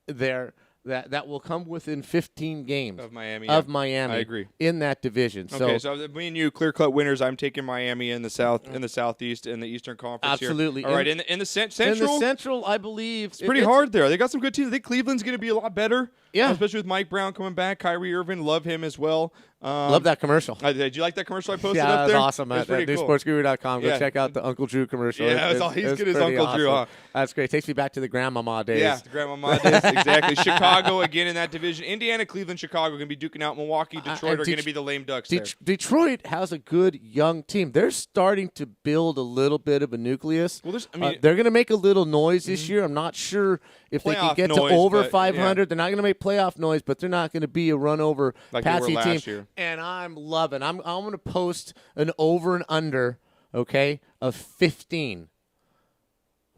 [SPEAKER 3] there that will come within 15 games
[SPEAKER 2] of Miami.
[SPEAKER 3] I
[SPEAKER 2] agree.
[SPEAKER 3] In that division.
[SPEAKER 2] Okay, so me and you, clear-cut winners. I'm taking Miami in the South, in the Southeast, in the Eastern Conference.
[SPEAKER 3] Absolutely.
[SPEAKER 2] Here. All right, in the Central.
[SPEAKER 3] In the Central, I believe
[SPEAKER 2] it's pretty hard there. They got some good teams. I think Cleveland's going to be a lot better.
[SPEAKER 3] Yeah,
[SPEAKER 2] especially with Mike Brown coming back. Kyrie Irving, love him as well.
[SPEAKER 3] Love that commercial.
[SPEAKER 2] Did you like that commercial I posted
[SPEAKER 3] yeah,
[SPEAKER 2] up there?
[SPEAKER 3] Yeah, that's awesome. At newsportsguru.com. Go check out the Uncle Drew commercial.
[SPEAKER 2] Yeah, he's good as Uncle Drew. Huh?
[SPEAKER 3] That's great. Takes me back to the grandmama days.
[SPEAKER 2] Yeah, the grandmama days. Exactly. Chicago again in that division. Indiana, Cleveland, Chicago going to be duking out. Milwaukee, Detroit are going to be the lame ducks there.
[SPEAKER 3] Detroit has a good young team. They're starting to build a little bit of a nucleus.
[SPEAKER 2] Well,
[SPEAKER 3] they're going to make a little noise this year. I'm not sure if they can get to over 500. Yeah. They're not going to make playoff noise, but they're not going to be a run over
[SPEAKER 2] like
[SPEAKER 3] Patsy team.
[SPEAKER 2] Year.
[SPEAKER 3] And I'm loving. I'm going to post an over and under, okay, of 15.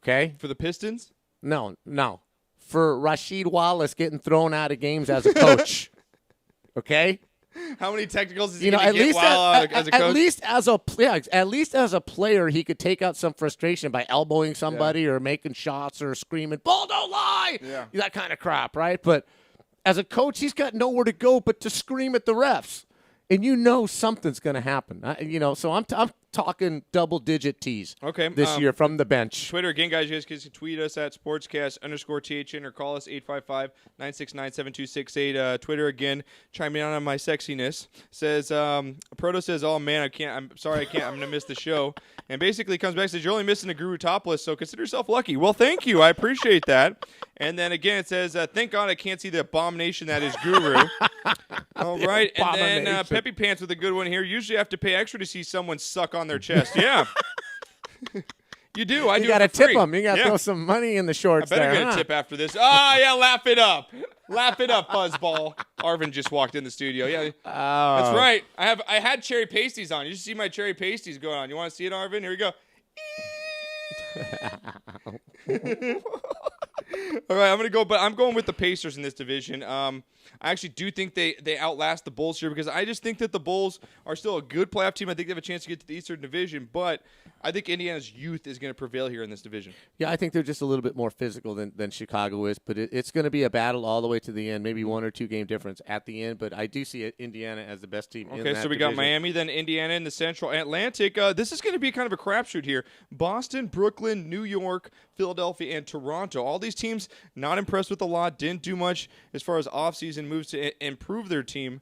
[SPEAKER 3] Okay?
[SPEAKER 2] For the Pistons?
[SPEAKER 3] No. For Rasheed Wallace getting thrown out of games as a coach. Okay?
[SPEAKER 2] How many technicals is he going to get as a coach?
[SPEAKER 3] At least as a player, he could take out some frustration by elbowing somebody or making shots or screaming, "Ball don't lie!"
[SPEAKER 2] Yeah.
[SPEAKER 3] That kind of crap, right? But as a coach, he's got nowhere to go but to scream at the refs. And something's going to happen. So I'm talking double-digit T's this year from the bench.
[SPEAKER 2] Twitter, again, guys, you guys can tweet us at sportscast_THN or call us 855-969-7268. Twitter, again, chiming in on my sexiness. Says, Proto says, oh, man, I'm sorry, I can't. I'm going to miss the show. And basically comes back and says, you're only missing a Guru topless, so consider yourself lucky. Well, thank you. I appreciate that. And then, again, it says, thank God I can't see the abomination that is Guru. All right. And then Peppy Pants with a good one here. Usually I have to pay extra to see someone suck on their chest. Yeah. You do. I do.
[SPEAKER 3] You got to tip them. You got to
[SPEAKER 2] throw
[SPEAKER 3] some money in the shorts
[SPEAKER 2] there. I better
[SPEAKER 3] get
[SPEAKER 2] a tip after this. Yeah, laugh it up. Laugh it up, Buzzball. Arvin just walked in the studio. Yeah. That's right. I had cherry pasties on. You should see my cherry pasties going on. You want to see it, Arvin? Here we go. All right, I'm going with the Pacers in this division. I actually do think they outlast the Bulls here because I just think that the Bulls are still a good playoff team. I think they have a chance to get to the Eastern Division, but I think Indiana's youth is going to prevail here in this division.
[SPEAKER 3] Yeah, I think they're just a little bit more physical than Chicago is, but it's going to be a battle all the way to the end, maybe 1 or 2 game difference at the end, but I do see Indiana as the best team in that division.
[SPEAKER 2] Okay, so we got Miami, then Indiana in the Central Atlantic. This is going to be kind of a crapshoot here. Boston, Brooklyn, New York, Philadelphia, and Toronto. All these teams not impressed with a lot, didn't do much as far as offseason moves to improve their team.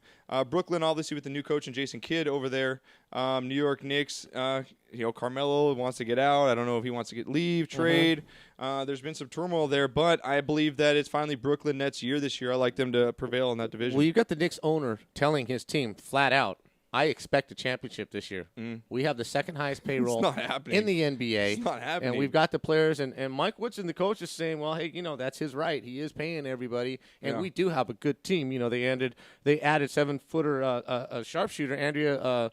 [SPEAKER 2] Brooklyn, obviously, with the new coach and Jason Kidd over there. New York Knicks, Carmelo wants to get out. I don't know if he wants to leave, trade. There's been some turmoil there, but I believe that it's finally Brooklyn Nets' year this year. I like them to prevail in that division.
[SPEAKER 3] Well, you've got the Knicks owner telling his team flat out, I expect a championship this year. We have the second highest payroll in the NBA.
[SPEAKER 2] It's not happening.
[SPEAKER 3] And we've got the players, and Mike Woodson, the coach, is saying, well, hey, that's his right. He is paying everybody, and we do have a good team. They added 7-footer sharpshooter, Andrea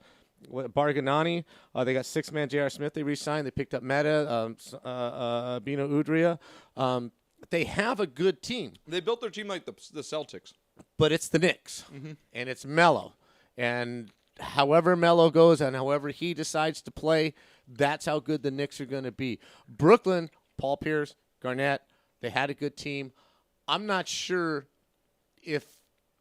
[SPEAKER 3] Barganani. They got 6-man J.R. Smith they re-signed. They picked up Meta, Bino Udria. They have a good team.
[SPEAKER 2] They built their team like the Celtics.
[SPEAKER 3] But it's the Knicks, and it's Melo. And however Melo goes and however he decides to play, that's how good the Knicks are going to be. Brooklyn, Paul Pierce, Garnett, they had a good team. I'm not sure if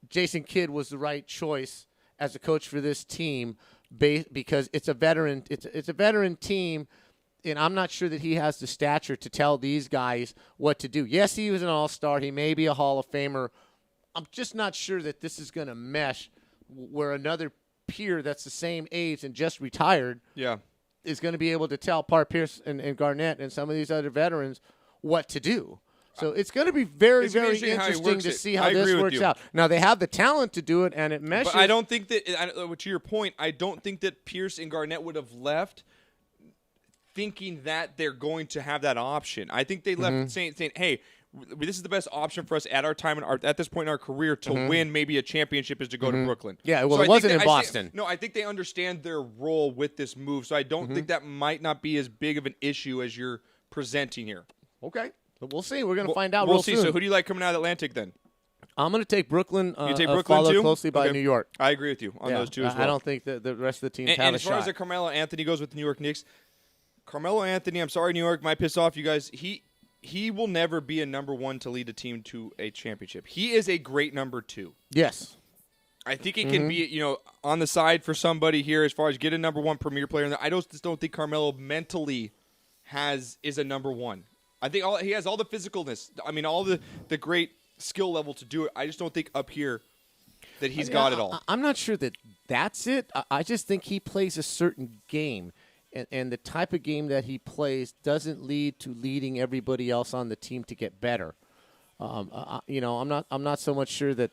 [SPEAKER 3] Jason Kidd was the right choice as a coach for this team because it's a veteran. It's a veteran team, and I'm not sure that he has the stature to tell these guys what to do. Yes, he was an all-star. He may be a Hall of Famer. I'm just not sure that this is going to mesh where another peer that's the same age and just retired is going to be able to tell Paul Pierce and Garnett and some of these other veterans what to do. So it's going to be very, very interesting to see how this works out. Now, they have the talent to do it, and it meshes.
[SPEAKER 2] But I don't think that, to your point, I don't think that Pierce and Garnett would have left thinking that they're going to have that option. I think they left saying, hey, this is the best option for us at our time at this point in our career to win maybe a championship is to go to Brooklyn.
[SPEAKER 3] Yeah, well, so it wasn't in Boston.
[SPEAKER 2] I think they understand their role with this move, so I don't think that might not be as big of an issue as you're presenting here.
[SPEAKER 3] Okay. But we'll see. We're going to find out
[SPEAKER 2] We'll see.
[SPEAKER 3] soon.
[SPEAKER 2] So who do you like coming out of Atlantic then?
[SPEAKER 3] I'm going to take Brooklyn.
[SPEAKER 2] You take Brooklyn
[SPEAKER 3] followed
[SPEAKER 2] too?
[SPEAKER 3] closely by New York.
[SPEAKER 2] I agree with you on those two as well.
[SPEAKER 3] I don't think that the rest of the teams have a shot.
[SPEAKER 2] And as far as Carmelo Anthony goes with the New York Knicks, Carmelo Anthony, I'm sorry, New York, might piss off you guys. he will never be a number one to lead a team to a championship. He is a great number 2.
[SPEAKER 3] Yes.
[SPEAKER 2] I think it can be, on the side for somebody here as far as get a number 1 premier player. And I just don't think Carmelo mentally is a number 1. I think he has all the physicalness. I mean, all the great skill level to do it. I just don't think up here that he's got it all.
[SPEAKER 3] I'm not sure that that's it. I just think he plays a certain game. And the type of game that he plays doesn't lead to leading everybody else on the team to get better. I'm not so much sure that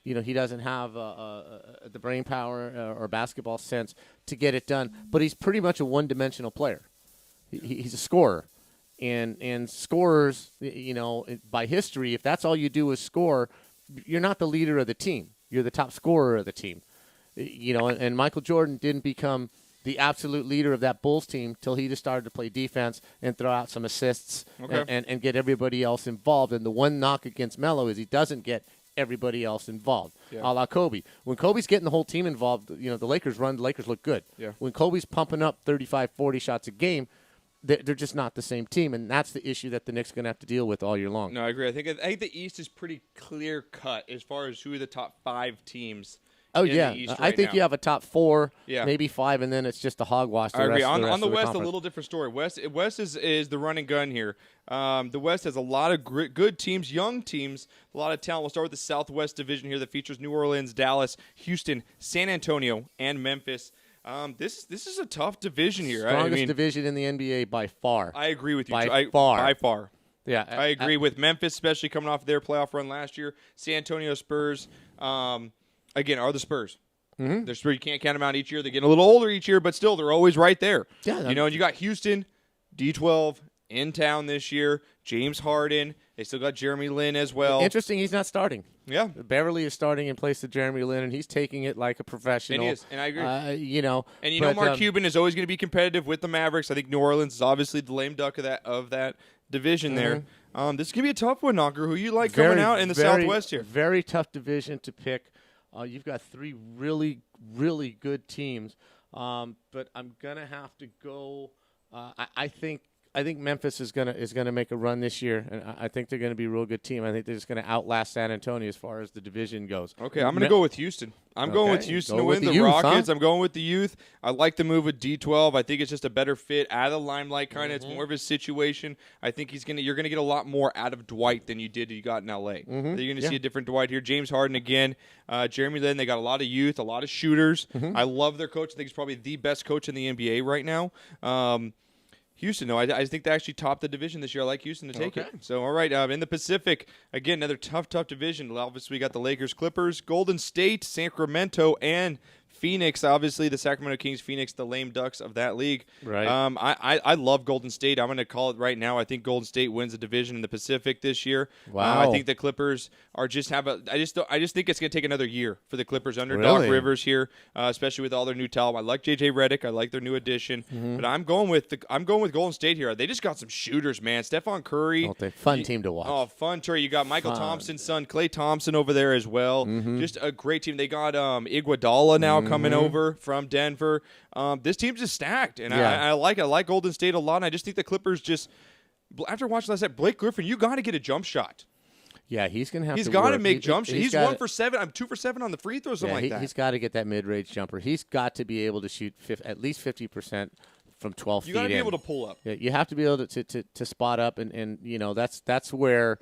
[SPEAKER 3] he doesn't have the brain power or basketball sense to get it done. But he's pretty much a one-dimensional player. He's a scorer, and scorers, by history, if that's all you do is score, you're not the leader of the team. You're the top scorer of the team. And Michael Jordan didn't become the absolute leader of that Bulls team till he just started to play defense and throw out some assists and get everybody else involved. And the one knock against Melo is he doesn't get everybody else involved, a la Kobe. When Kobe's getting the whole team involved, the Lakers look good.
[SPEAKER 2] Yeah.
[SPEAKER 3] When Kobe's pumping up 35, 40 shots a game, they're just not the same team, and that's the issue that the Knicks are going to have to deal with all year long.
[SPEAKER 2] No, I agree. I think the East is pretty clear cut as far as who are the top 5 teams.
[SPEAKER 3] Oh, yeah. I think you have a top 4, maybe 5, and then it's just a hogwash.
[SPEAKER 2] I agree. On the West, a little different story. West is the run and gun here. The West has a lot of good teams, young teams, a lot of talent. We'll start with the Southwest Division here that features New Orleans, Dallas, Houston, San Antonio, and Memphis. This is a tough division here.
[SPEAKER 3] Strongest division in the NBA by far.
[SPEAKER 2] I agree with you.
[SPEAKER 3] By far.
[SPEAKER 2] Yeah, I agree with Memphis, especially coming off their playoff run last year. San Antonio Spurs. Again, are the Spurs.
[SPEAKER 3] Mm-hmm.
[SPEAKER 2] They're Spurs. You can't count them out each year. They get a little older each year, but still, they're always right there.
[SPEAKER 3] Yeah,
[SPEAKER 2] and you got Houston, D12, in town this year. James Harden. They still got Jeremy Lin as well.
[SPEAKER 3] Interesting, he's not starting.
[SPEAKER 2] Yeah.
[SPEAKER 3] Beverly is starting in place of Jeremy Lin, and he's taking it like a professional.
[SPEAKER 2] And he is, and I agree.
[SPEAKER 3] And
[SPEAKER 2] Mark Cuban is always going to be competitive with the Mavericks. I think New Orleans is obviously the lame duck of that division there. This is going to be a tough one, Knocker. Who you like coming out in the Southwest here?
[SPEAKER 3] Very tough division to pick. You've got 3 really, really good teams, but I'm gonna have to go. I think Memphis is gonna make a run this year, and I think they're gonna be a real good team. I think they're just gonna outlast San Antonio as far as the division goes.
[SPEAKER 2] Okay, I'm gonna go with Houston. I'm going with Houston to win the Rockets. Huh? I'm going with the youth. I like the move with D12. I think it's just a better fit out of the limelight. Kind of, it's more of a situation. I think you're gonna get a lot more out of Dwight than you got in LA. You're gonna see a different Dwight here. James Harden again. Jeremy Lin. They got a lot of youth, a lot of shooters. I love their coach. I think he's probably the best coach in the NBA right now. Houston, though, I think they actually topped the division this year. I like Houston to take it. So, all right, in the Pacific, again, another tough division. Obviously, we got the Lakers, Clippers, Golden State, Sacramento, and Phoenix. Obviously, the Sacramento Kings, Phoenix, the lame ducks of that league.
[SPEAKER 3] Right.
[SPEAKER 2] I love Golden State. I'm going to call it right now. I think Golden State wins the division in the Pacific this year.
[SPEAKER 3] Wow.
[SPEAKER 2] I think the Clippers are I just think it's going to take another year for the Clippers under Doc Rivers here, especially with all their new talent. I like JJ Redick. I like their new addition. But I'm going with Golden State here. They just got some shooters, man. Stephon Curry.
[SPEAKER 3] Fun team to watch.
[SPEAKER 2] Oh, fun tour. You got Michael Thompson's son, Klay Thompson, over there as well. Just a great team. They got Iguodala now coming over from Denver. This team's just stacked, and I like Golden State a lot. And I just think the Clippers just, after watching last night, Blake Griffin, you got to get a jump shot.
[SPEAKER 3] Yeah, he's going to have to.
[SPEAKER 2] He's got to make jump shots. He's 1 for 7. I'm 2 for 7 on the free throws, something like that.
[SPEAKER 3] He's got to get that mid-range jumper. He's got to be able to shoot at least 50% from 12 feet in.
[SPEAKER 2] You got to be able to pull up.
[SPEAKER 3] Yeah, you have to be able to spot up, and that's where.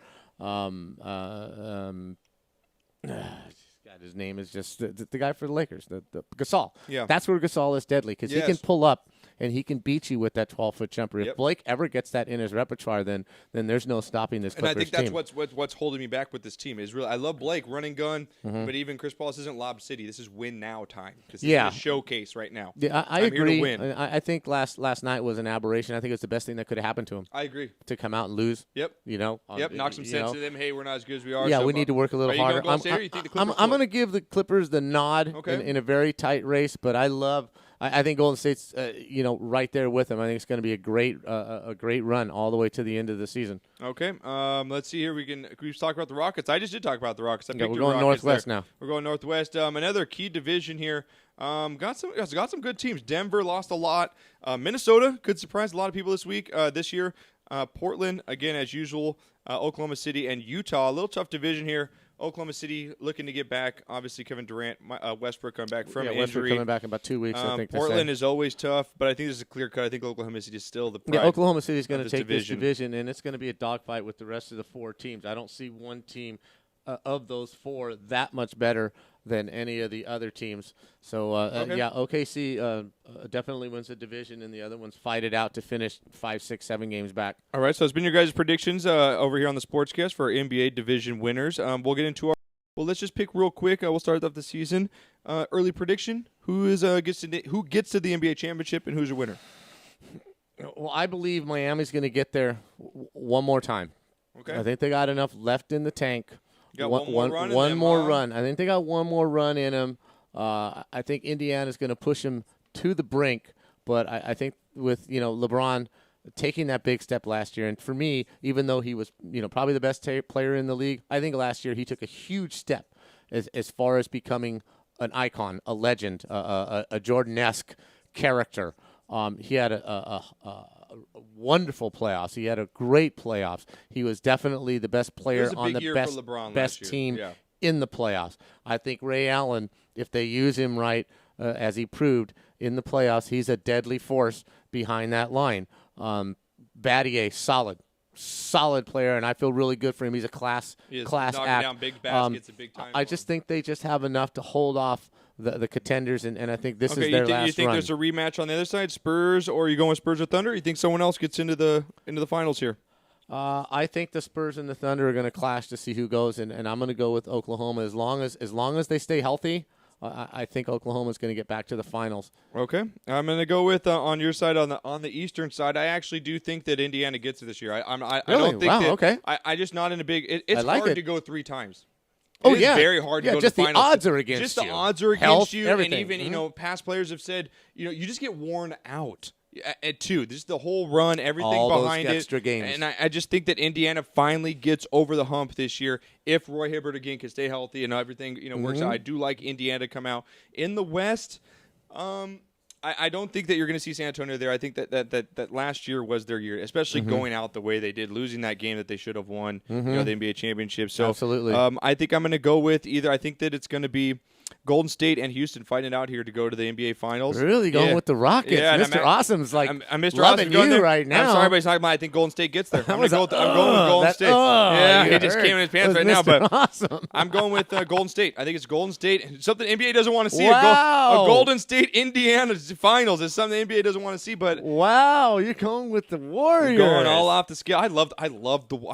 [SPEAKER 3] His name is just the guy for the Lakers, the Gasol.
[SPEAKER 2] Yeah.
[SPEAKER 3] That's where Gasol is deadly because he can pull up and he can beat you with that 12-foot jumper. If Blake ever gets that in his repertoire, then there's no stopping this Clippers team.
[SPEAKER 2] And I think that's what's holding me back with this team is really I love Blake, running gun, but even Chris Paul, this isn't Lob City. This is win now time. This is a showcase right now.
[SPEAKER 3] Yeah, I
[SPEAKER 2] I'm
[SPEAKER 3] agree.
[SPEAKER 2] Here to win.
[SPEAKER 3] I think last night was an aberration. I think it was the best thing that could have happened to him.
[SPEAKER 2] I agree.
[SPEAKER 3] To come out and lose.
[SPEAKER 2] Yep. Knock some sense to them. Hey, we're not as good as we are.
[SPEAKER 3] Yeah, we need to work a little harder. I'm going to give the Clippers the nod in a very tight race, but I think Golden State's right there with them. I think it's going to be a great run all the way to the end of the season.
[SPEAKER 2] Okay, let's see here. We talk about the Rockets. I just did talk about the Rockets.
[SPEAKER 3] We're going Northwest now.
[SPEAKER 2] We're going Northwest. Another key division here. Got some good teams. Denver lost a lot. Minnesota could surprise a lot of people this year. Portland, again, as usual, Oklahoma City, and Utah. A little tough division here. Oklahoma City looking to get back. Obviously, Kevin Durant, Westbrook coming back from injury.
[SPEAKER 3] Westbrook coming back in about 2 weeks, I think.
[SPEAKER 2] Portland is always tough, but I think this is a clear cut. I think Oklahoma City is still the pride.
[SPEAKER 3] Yeah, Oklahoma City is going to take
[SPEAKER 2] this
[SPEAKER 3] division, and it's going to be a dogfight with the rest of the 4 teams. I don't see one team of those 4 that much better than any of the other teams. So, OKC definitely wins the division, and the other ones fight it out to finish 5, 6, 7 games back.
[SPEAKER 2] All right, so it's been your guys' predictions over here on the SportsCast for our NBA division winners. We'll get into our – well, let's just pick real quick. We'll start off the season. Early prediction, who gets to the NBA championship and who's your winner?
[SPEAKER 3] Well, I believe Miami's going to get there one more time.
[SPEAKER 2] Okay.
[SPEAKER 3] I think they got enough left in the tank.
[SPEAKER 2] Got one more run.
[SPEAKER 3] One more run. I think they got one more run in them. I think Indiana's going to push them to the brink, but I think with LeBron taking that big step last year, and for me, even though he was probably the best player in the league, I think last year he took a huge step as far as becoming an icon, a legend, a Jordan-esque character. He had a wonderful playoffs. He had a great playoffs. He was definitely the best player on the best team in the playoffs. I think Ray Allen, if they use him right, as he proved in the playoffs, he's a deadly force behind that line. Battier, solid player, and I feel really good for him. He's a class
[SPEAKER 2] knocking
[SPEAKER 3] act.
[SPEAKER 2] Down big baskets at big time.
[SPEAKER 3] I just think they just have enough to hold off the contenders, and I think this is their last run.
[SPEAKER 2] You think there's a rematch on the other side, Spurs, or are you going with Spurs or Thunder? Or you think someone else gets into the finals here?
[SPEAKER 3] I think the Spurs and the Thunder are going to clash to see who goes, and I'm going to go with Oklahoma as long as they stay healthy. I think Oklahoma is going to get back to the finals.
[SPEAKER 2] Okay, I'm going to go with on your side on the Eastern side. I actually do think that Indiana gets it this year. I don't think that.
[SPEAKER 3] Okay.
[SPEAKER 2] I just not in a big. It's hard to go 3 times. It's very hard to go to the finals.
[SPEAKER 3] The odds are against you.
[SPEAKER 2] Just the odds are against you,
[SPEAKER 3] everything.
[SPEAKER 2] And even past players have said you just get worn out. At 2, this is the whole run, everything
[SPEAKER 3] all
[SPEAKER 2] behind
[SPEAKER 3] those
[SPEAKER 2] it.
[SPEAKER 3] Extra games.
[SPEAKER 2] And I just think that Indiana finally gets over the hump this year if Roy Hibbert again can stay healthy and everything works out. I do like Indiana to come out in the West. I don't think that you're going to see San Antonio there. I think that last year was their year, especially going out the way they did, losing that game that they should have won, the NBA championship. So
[SPEAKER 3] absolutely,
[SPEAKER 2] I think I'm going to go with either. I think that it's going to be Golden State and Houston fighting it out here to go to the NBA Finals.
[SPEAKER 3] Really going with the Rockets.
[SPEAKER 2] Yeah,
[SPEAKER 3] Mr. Awesome's like
[SPEAKER 2] I'm Mr.
[SPEAKER 3] loving
[SPEAKER 2] Awesome
[SPEAKER 3] you right now.
[SPEAKER 2] I'm sorry, but it's not. I think Golden State gets there. I'm going with Golden State. He just came in his pants right now, but
[SPEAKER 3] awesome.
[SPEAKER 2] I'm going with Golden State. I think it's Golden State. Something NBA doesn't want to see.
[SPEAKER 3] Wow.
[SPEAKER 2] A Golden State Indiana Finals is something the NBA doesn't want to see. But
[SPEAKER 3] wow, you're going with the Warriors.
[SPEAKER 2] Going all off the scale. I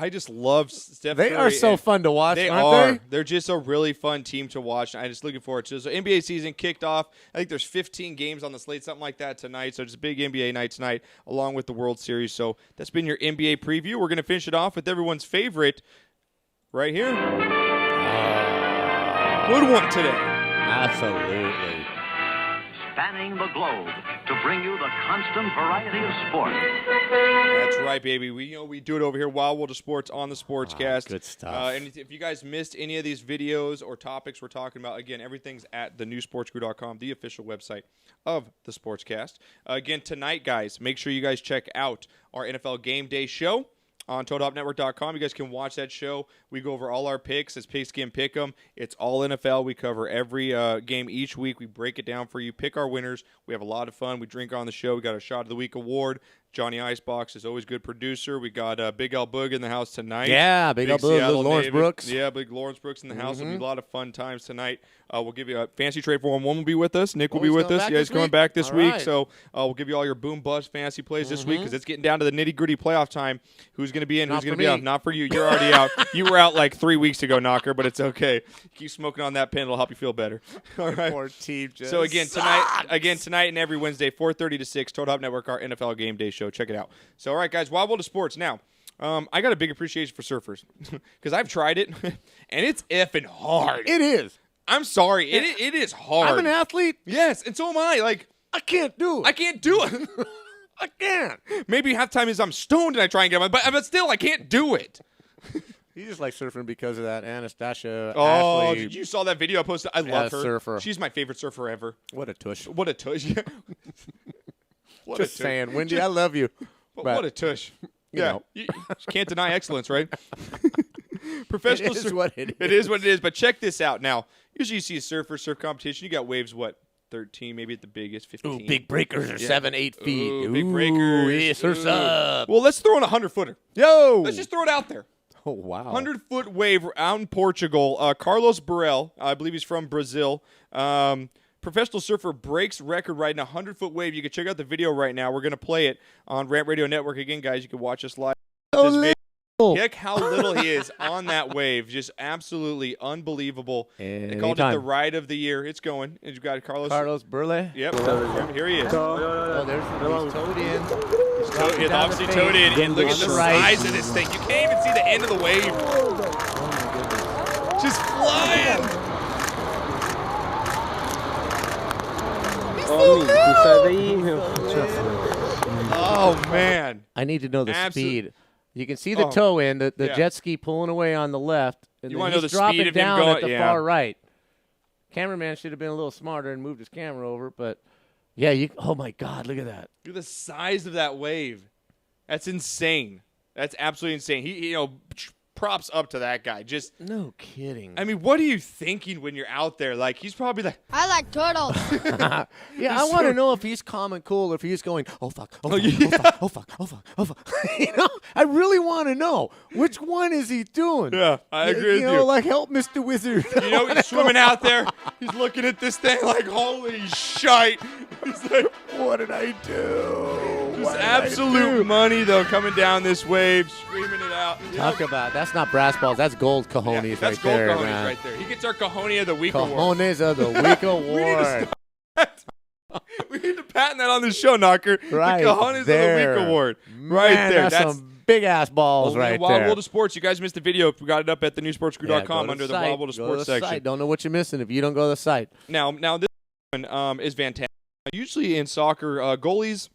[SPEAKER 2] just love Steph Curry.
[SPEAKER 3] They are so fun to watch.
[SPEAKER 2] They
[SPEAKER 3] aren't they?
[SPEAKER 2] They're just a really fun team to watch. I'm just looking forward to it. So NBA season kicked off. I think there's 15 games on the slate, something like that tonight. So just a big NBA night tonight, along with the World Series. So that's been your NBA preview. We're going to finish it off with everyone's favorite right here. Good one today.
[SPEAKER 3] Absolutely.
[SPEAKER 5] Spanning the globe to bring you the constant variety of sport.
[SPEAKER 2] That's right, baby. We do it over here, Wild World of Sports, on the SportsCast.
[SPEAKER 3] Good stuff.
[SPEAKER 2] And if you guys missed any of these videos or topics we're talking about, again, everything's at thenewsportscrew.com, the official website of the SportsCast. Again, tonight, guys, make sure you guys check out our NFL Game Day show on TotalNetwork.com. You guys can watch that show. We go over all our picks as Pigskin Pick'em. It's all NFL. We cover every game each week. We break it down for you, pick our winners. We have a lot of fun. We drink on the show. We got a Shot of the Week award. Johnny Icebox is always good producer. We got Big L Boog in the house tonight.
[SPEAKER 3] Yeah, Big L Boog, Lawrence Brooks.
[SPEAKER 2] Yeah, Big Lawrence Brooks in the house. It'll be a lot of fun times tonight. We'll give you a fancy trade for one will be with us. Nick will be with us. Yeah, he's coming back this week. So we'll give you all your boom bust fantasy plays this week because it's getting down to the nitty gritty playoff time. Who's going to be in? Who's going to be out? Not for you. You're already out. You were out like 3 weeks ago, Knocker, but it's okay. Keep smoking on that pen. It'll help you feel better. All right.
[SPEAKER 3] Poor team just
[SPEAKER 2] so again tonight and every Wednesday, 4:30 to 6, Total Hop Network, our NFL Game Day show. Check it out. So, all right, guys, Wild World of Sports. Now, I got a big appreciation for surfers because I've tried it, and it's effing hard.
[SPEAKER 3] It is.
[SPEAKER 2] I'm sorry. It is hard.
[SPEAKER 3] I'm an athlete.
[SPEAKER 2] Yes, and so am I. Like,
[SPEAKER 3] I can't do it.
[SPEAKER 2] I can't do it.
[SPEAKER 3] I can't.
[SPEAKER 2] Maybe half the time is I'm stoned and I try and get on, but still, I can't do it.
[SPEAKER 3] You just like surfing because of that Anastasia.
[SPEAKER 2] Oh,
[SPEAKER 3] Ashley.
[SPEAKER 2] you saw that video I posted? I love her.
[SPEAKER 3] Surfer.
[SPEAKER 2] She's my favorite surfer ever.
[SPEAKER 3] What a tush.
[SPEAKER 2] What a tush.
[SPEAKER 3] Just saying, Wendy, I love you.
[SPEAKER 2] What a tush. You can't deny excellence, right? Professional
[SPEAKER 3] It is
[SPEAKER 2] surf.
[SPEAKER 3] what it
[SPEAKER 2] It is what it is. But check this out. Now, usually you see a surf competition. You got waves, 13, maybe at the biggest, 15.
[SPEAKER 3] Ooh, big breakers are 7, 8 feet.
[SPEAKER 2] Ooh, big breakers.
[SPEAKER 3] Yeah, surf's up.
[SPEAKER 2] Well, let's throw in a 100-footer.
[SPEAKER 3] Yo!
[SPEAKER 2] Let's just throw it out there.
[SPEAKER 3] Oh, wow.
[SPEAKER 2] 100-foot wave out in Portugal. Carlos Burrell, I believe he's from Brazil. Professional surfer breaks record riding a 100-foot wave. You can check out the video right now. We're going to play it on Rant Radio Network. Again, guys, you can watch us live. Check how little he is on that wave. Just absolutely unbelievable. They called it the ride of the year. It's going. And you've got Carlos
[SPEAKER 3] Burle.
[SPEAKER 2] Yep. Here he is.
[SPEAKER 3] Oh, he's towed in.
[SPEAKER 2] He's obviously towed in. And look at the size of this thing. You can't even see the end of the wave. Just flying. Oh, man.
[SPEAKER 3] I need to know the speed. You can see the toe in, the jet ski pulling away on the left. And
[SPEAKER 2] you
[SPEAKER 3] then
[SPEAKER 2] want to know the
[SPEAKER 3] dropping
[SPEAKER 2] speed of
[SPEAKER 3] down
[SPEAKER 2] him going
[SPEAKER 3] at the far right. Cameraman should have been a little smarter and moved his camera over, but yeah, oh my God, look at that.
[SPEAKER 2] Look at the size of that wave. That's insane. That's absolutely insane. He props up to that guy. Just
[SPEAKER 3] no kidding.
[SPEAKER 2] I mean, what are you thinking when you're out there? Like, he's probably like,
[SPEAKER 6] I like turtles.
[SPEAKER 3] Yeah, I want to know if he's calm and cool, if he's going, oh fuck, oh fuck, oh fuck, oh fuck, oh fuck. I really want to know which one is he doing.
[SPEAKER 2] Yeah, I agree with you.
[SPEAKER 3] Like, help Mr. Wizard.
[SPEAKER 2] He's swimming out there. He's looking at this thing like, holy shite. He's like,
[SPEAKER 3] what did I do?
[SPEAKER 2] Just absolute money, though, coming down this wave, screaming it out.
[SPEAKER 3] Talk about, that's not brass balls, that's gold cojones
[SPEAKER 2] that's
[SPEAKER 3] right
[SPEAKER 2] gold
[SPEAKER 3] there.
[SPEAKER 2] cojones
[SPEAKER 3] Man.
[SPEAKER 2] right there. He gets our Cojones of the Week award.
[SPEAKER 3] Cojones of the Week award.
[SPEAKER 2] We need to patent that on the show, Knocker.
[SPEAKER 3] Right
[SPEAKER 2] the Cojones
[SPEAKER 3] there.
[SPEAKER 2] of the Week award.
[SPEAKER 3] Man,
[SPEAKER 2] Right there.
[SPEAKER 3] That's some big-ass balls right
[SPEAKER 2] Wild
[SPEAKER 3] there.
[SPEAKER 2] World of Sports. You guys missed the video. We got it up at thenewsportscrew.com under the Wild World of Sports section.
[SPEAKER 3] Site. Don't know what you're missing if you don't go to the site.
[SPEAKER 2] Now this one is fantastic. Usually in soccer, goalies,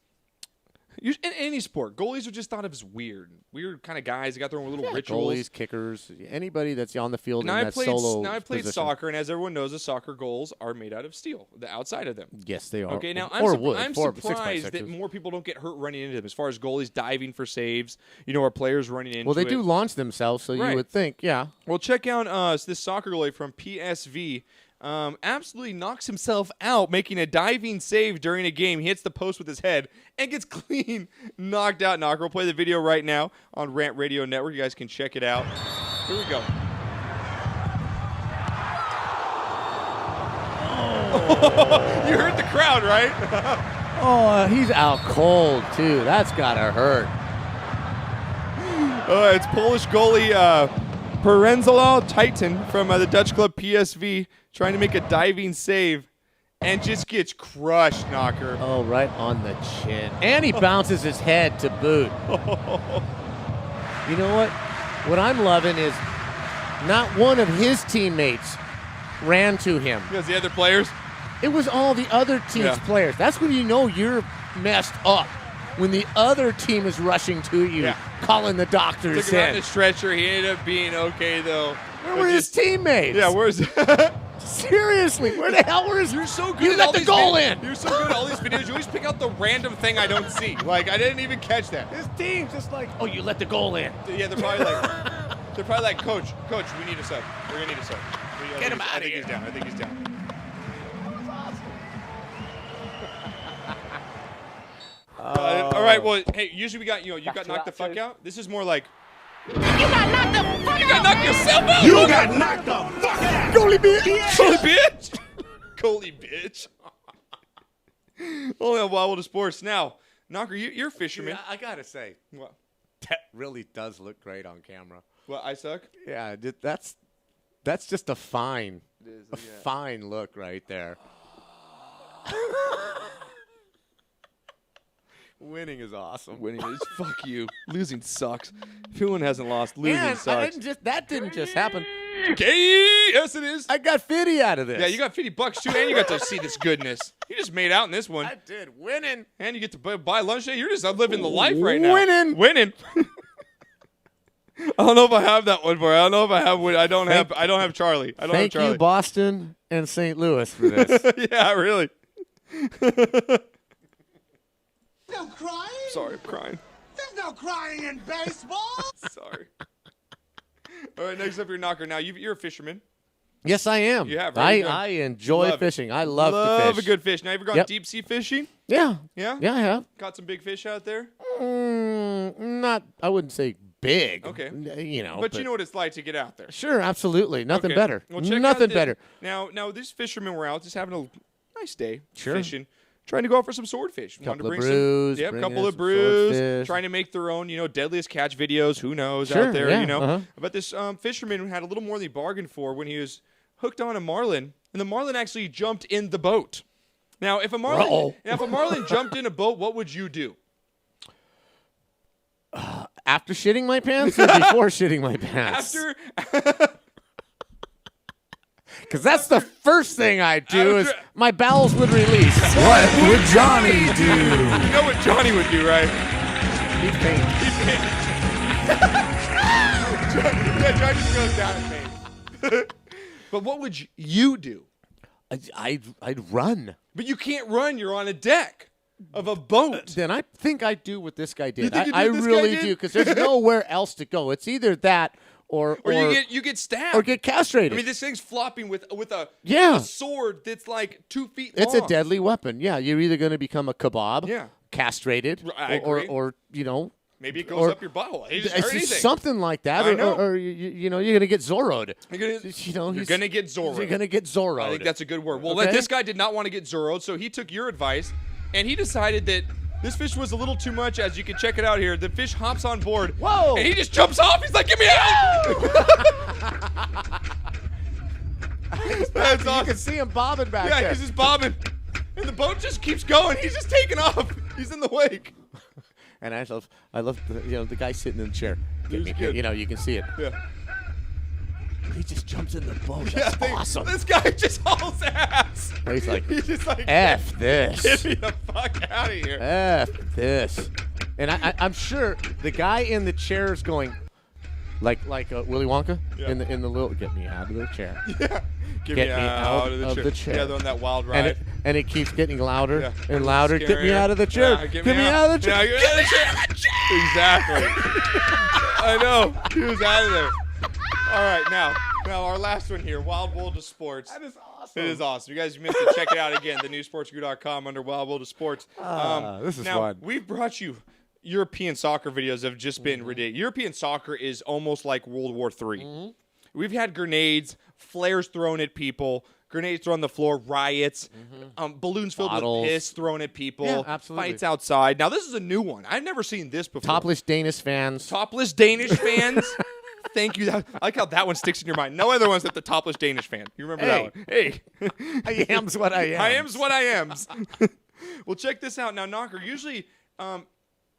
[SPEAKER 2] in any sport, goalies are just thought of as weird kind of guys. They got their own little rituals.
[SPEAKER 3] Goalies, kickers, anybody that's on the field
[SPEAKER 2] Now
[SPEAKER 3] in that solo
[SPEAKER 2] Now I played
[SPEAKER 3] position.
[SPEAKER 2] soccer, and as everyone knows, the soccer goals are made out of steel, the outside of them.
[SPEAKER 3] Yes, they are.
[SPEAKER 2] Okay, now
[SPEAKER 3] wood.
[SPEAKER 2] I'm surprised that more people don't get hurt running into them. As far as goalies diving for saves, or players running into it.
[SPEAKER 3] Well, they do launch themselves, so you would think, yeah.
[SPEAKER 2] Well, check out this soccer goalie from PSV. Absolutely knocks himself out making a diving save during a game. He hits the post with his head and gets clean knocked out. Knocker. We'll play the video right now on Rant Radio Network. You guys can check it out. Here we go. You heard the crowd, right?
[SPEAKER 3] Oh, he's out cold, too. That's got to hurt.
[SPEAKER 2] It's Polish goalie Perenzalo Titan from the Dutch club PSV trying to make a diving save and just gets crushed, Knocker.
[SPEAKER 3] Oh, right on the chin. And he bounces his head to boot. You know what? What I'm loving is not one of his teammates ran to him.
[SPEAKER 2] Because the other players?
[SPEAKER 3] It was all the other team's players. That's when you know you're messed up. When the other team is rushing to you, calling the doctors
[SPEAKER 2] Took him out
[SPEAKER 3] in.
[SPEAKER 2] in a stretcher. He ended up being okay, though.
[SPEAKER 3] Where were his teammates?
[SPEAKER 2] Yeah, where's...
[SPEAKER 3] Seriously, where the hell were his...
[SPEAKER 2] You're so good
[SPEAKER 3] You
[SPEAKER 2] at
[SPEAKER 3] let
[SPEAKER 2] all
[SPEAKER 3] the
[SPEAKER 2] these
[SPEAKER 3] goal
[SPEAKER 2] vid-
[SPEAKER 3] in.
[SPEAKER 2] You're so good at all these videos. You always pick out the random thing I don't see. Like, I didn't even catch that.
[SPEAKER 3] His team's just like, oh, you let the goal in.
[SPEAKER 2] Yeah, they're probably like, Coach, we need a sub. We're going to need a sub.
[SPEAKER 3] Get him out of
[SPEAKER 2] here. I think he's down. All right, well, hey, usually we got, you got knocked the fuck out. This is more like... You got knocked the fuck out! You got knocked yourself out!
[SPEAKER 14] You got knocked the fuck out!
[SPEAKER 2] Goalie bitch! Goalie bitch! Goalie bitch. Only on Wild World of Sports. Now, Knocker, you're a fisherman.
[SPEAKER 3] Yeah, I got to say,
[SPEAKER 2] what?
[SPEAKER 3] That really does look great on camera.
[SPEAKER 2] What, I suck?
[SPEAKER 3] Yeah, that's just a fine look right there. Winning is awesome.
[SPEAKER 2] Winning is fuck you. Losing sucks. If anyone hasn't lost, losing sucks.
[SPEAKER 3] That didn't just happen.
[SPEAKER 2] Okay, yes it is.
[SPEAKER 3] I got 50 out of this.
[SPEAKER 2] Yeah, you got $50 too, and you got to see this goodness. You just made out in this one.
[SPEAKER 3] I did. Winning.
[SPEAKER 2] And you get to buy lunch today. You're just living the life right now.
[SPEAKER 3] Winning.
[SPEAKER 2] I don't know if I have that one for you. I don't know if I have. I don't have Charlie. I don't have Charlie.
[SPEAKER 3] Thank you, Boston and St. Louis, for this.
[SPEAKER 2] Yeah, really.
[SPEAKER 14] No crying.
[SPEAKER 2] Sorry, I'm crying.
[SPEAKER 17] no crying in baseball.
[SPEAKER 2] Sorry. All right, next up, your knocker. Now, you're a fisherman.
[SPEAKER 3] Yes, I am.
[SPEAKER 2] You have, right?
[SPEAKER 3] I enjoy fishing. I love to fish.
[SPEAKER 2] Love a good fish. Now, you ever gone deep sea fishing?
[SPEAKER 3] Yeah.
[SPEAKER 2] Yeah?
[SPEAKER 3] Yeah, I have.
[SPEAKER 2] Caught some big fish out there?
[SPEAKER 3] Not, I wouldn't say big.
[SPEAKER 2] Okay.
[SPEAKER 3] You know.
[SPEAKER 2] But you know what it's like to get out there.
[SPEAKER 3] Sure, absolutely. Nothing
[SPEAKER 2] Okay.
[SPEAKER 3] better.
[SPEAKER 2] Well, check
[SPEAKER 3] Nothing
[SPEAKER 2] out
[SPEAKER 3] better.
[SPEAKER 2] Now, these fishermen were out just having a nice day
[SPEAKER 3] Sure.
[SPEAKER 2] fishing, trying to go out for some swordfish. Wanted to
[SPEAKER 3] Couple of
[SPEAKER 2] bring
[SPEAKER 3] brews,
[SPEAKER 2] Yep,
[SPEAKER 3] bring
[SPEAKER 2] couple
[SPEAKER 3] in
[SPEAKER 2] of
[SPEAKER 3] some
[SPEAKER 2] brews.
[SPEAKER 3] swordfish.
[SPEAKER 2] Trying to make their own, deadliest catch videos. Who knows
[SPEAKER 3] Sure,
[SPEAKER 2] out there,
[SPEAKER 3] yeah,
[SPEAKER 2] But this fisherman had a little more than he bargained for when he was hooked on a marlin, and the marlin actually jumped in the boat. Now, if a marlin jumped in a boat, what would you do?
[SPEAKER 3] After shitting my pants or before shitting my pants?
[SPEAKER 2] After.
[SPEAKER 3] Because that's the first thing I do is my bowels would release.
[SPEAKER 1] What would Johnny do?
[SPEAKER 2] You know what Johnny would do, right?
[SPEAKER 3] He'd faint.
[SPEAKER 2] Johnny just goes down and faints. But what would you do?
[SPEAKER 3] I'd run.
[SPEAKER 2] But you can't run. You're on a deck of a boat.
[SPEAKER 3] Then I think I'd do what this guy did.
[SPEAKER 2] You think
[SPEAKER 3] I
[SPEAKER 2] this guy
[SPEAKER 3] really
[SPEAKER 2] did?
[SPEAKER 3] do, because there's nowhere else to go. It's either that or
[SPEAKER 2] you get stabbed.
[SPEAKER 3] Or get castrated.
[SPEAKER 2] I mean, this thing's flopping with a sword that's like 2 feet long.
[SPEAKER 3] It's a deadly weapon. Yeah, you're either going to become a kebab, castrated,
[SPEAKER 2] I agree.
[SPEAKER 3] or
[SPEAKER 2] maybe it goes up your butthole. It just hurt
[SPEAKER 3] it's
[SPEAKER 2] anything.
[SPEAKER 3] something like that,
[SPEAKER 2] I know.
[SPEAKER 3] or you're going to get Zorro'd.
[SPEAKER 2] You're going to get Zorro'd.
[SPEAKER 3] You're going to get Zorro'd.
[SPEAKER 2] I think that's a good word. Well,
[SPEAKER 3] Okay?
[SPEAKER 2] this guy did not want to get Zorro'd, so he took your advice, and he decided that this fish was a little too much. As you can check it out here, the fish hops on board.
[SPEAKER 3] Whoa!
[SPEAKER 2] And he just jumps off. He's like, "Get me out!" That's awesome.
[SPEAKER 3] You can see him bobbing back
[SPEAKER 2] Yeah,
[SPEAKER 3] there.
[SPEAKER 2] he's just bobbing, and the boat just keeps going. He's just taking off. He's in the wake.
[SPEAKER 3] And I love the guy sitting in the chair.
[SPEAKER 2] He was good.
[SPEAKER 3] You can see it.
[SPEAKER 2] Yeah.
[SPEAKER 3] He just jumps in the boat. That's awesome.
[SPEAKER 2] This guy just hauls ass.
[SPEAKER 3] He's
[SPEAKER 2] just like,
[SPEAKER 3] F this.
[SPEAKER 2] Get me the fuck out of here.
[SPEAKER 3] F this. And I'm sure the guy in the chair is going, like Willy Wonka in the little, get me out of the chair.
[SPEAKER 2] Yeah. Get me out of the chair. Yeah, they're on that wild ride.
[SPEAKER 3] And it keeps getting louder
[SPEAKER 2] Yeah.
[SPEAKER 3] and louder. Get me out of the chair.
[SPEAKER 2] Yeah,
[SPEAKER 3] get me out of the chair.
[SPEAKER 2] Yeah, get me out of the chair. Exactly. I know. He was out of there. All right, now our last one here, Wild World of Sports.
[SPEAKER 3] That is awesome.
[SPEAKER 2] It is awesome. You guys missed it. Check it out again, thenewsportsguru.com under Wild World of Sports.
[SPEAKER 3] This is
[SPEAKER 2] now,
[SPEAKER 3] fun.
[SPEAKER 2] We've brought you European soccer videos that have just been ridiculous. European soccer is almost like World War III. We've had grenades, flares thrown at people, grenades thrown on the floor, riots, balloons filled
[SPEAKER 3] Bottles.
[SPEAKER 2] with piss thrown at people,
[SPEAKER 3] Yeah, absolutely.
[SPEAKER 2] fights outside. Now, this is a new one. I've never seen this before.
[SPEAKER 3] Topless Danish fans.
[SPEAKER 2] Topless Danish fans. Thank you. I like how that one sticks in your mind. No other one's at the topless Danish fan. You remember that one? Hey.
[SPEAKER 3] I am's what I am.
[SPEAKER 2] I am's what I am's. Well, check this out. Now, Knocker, usually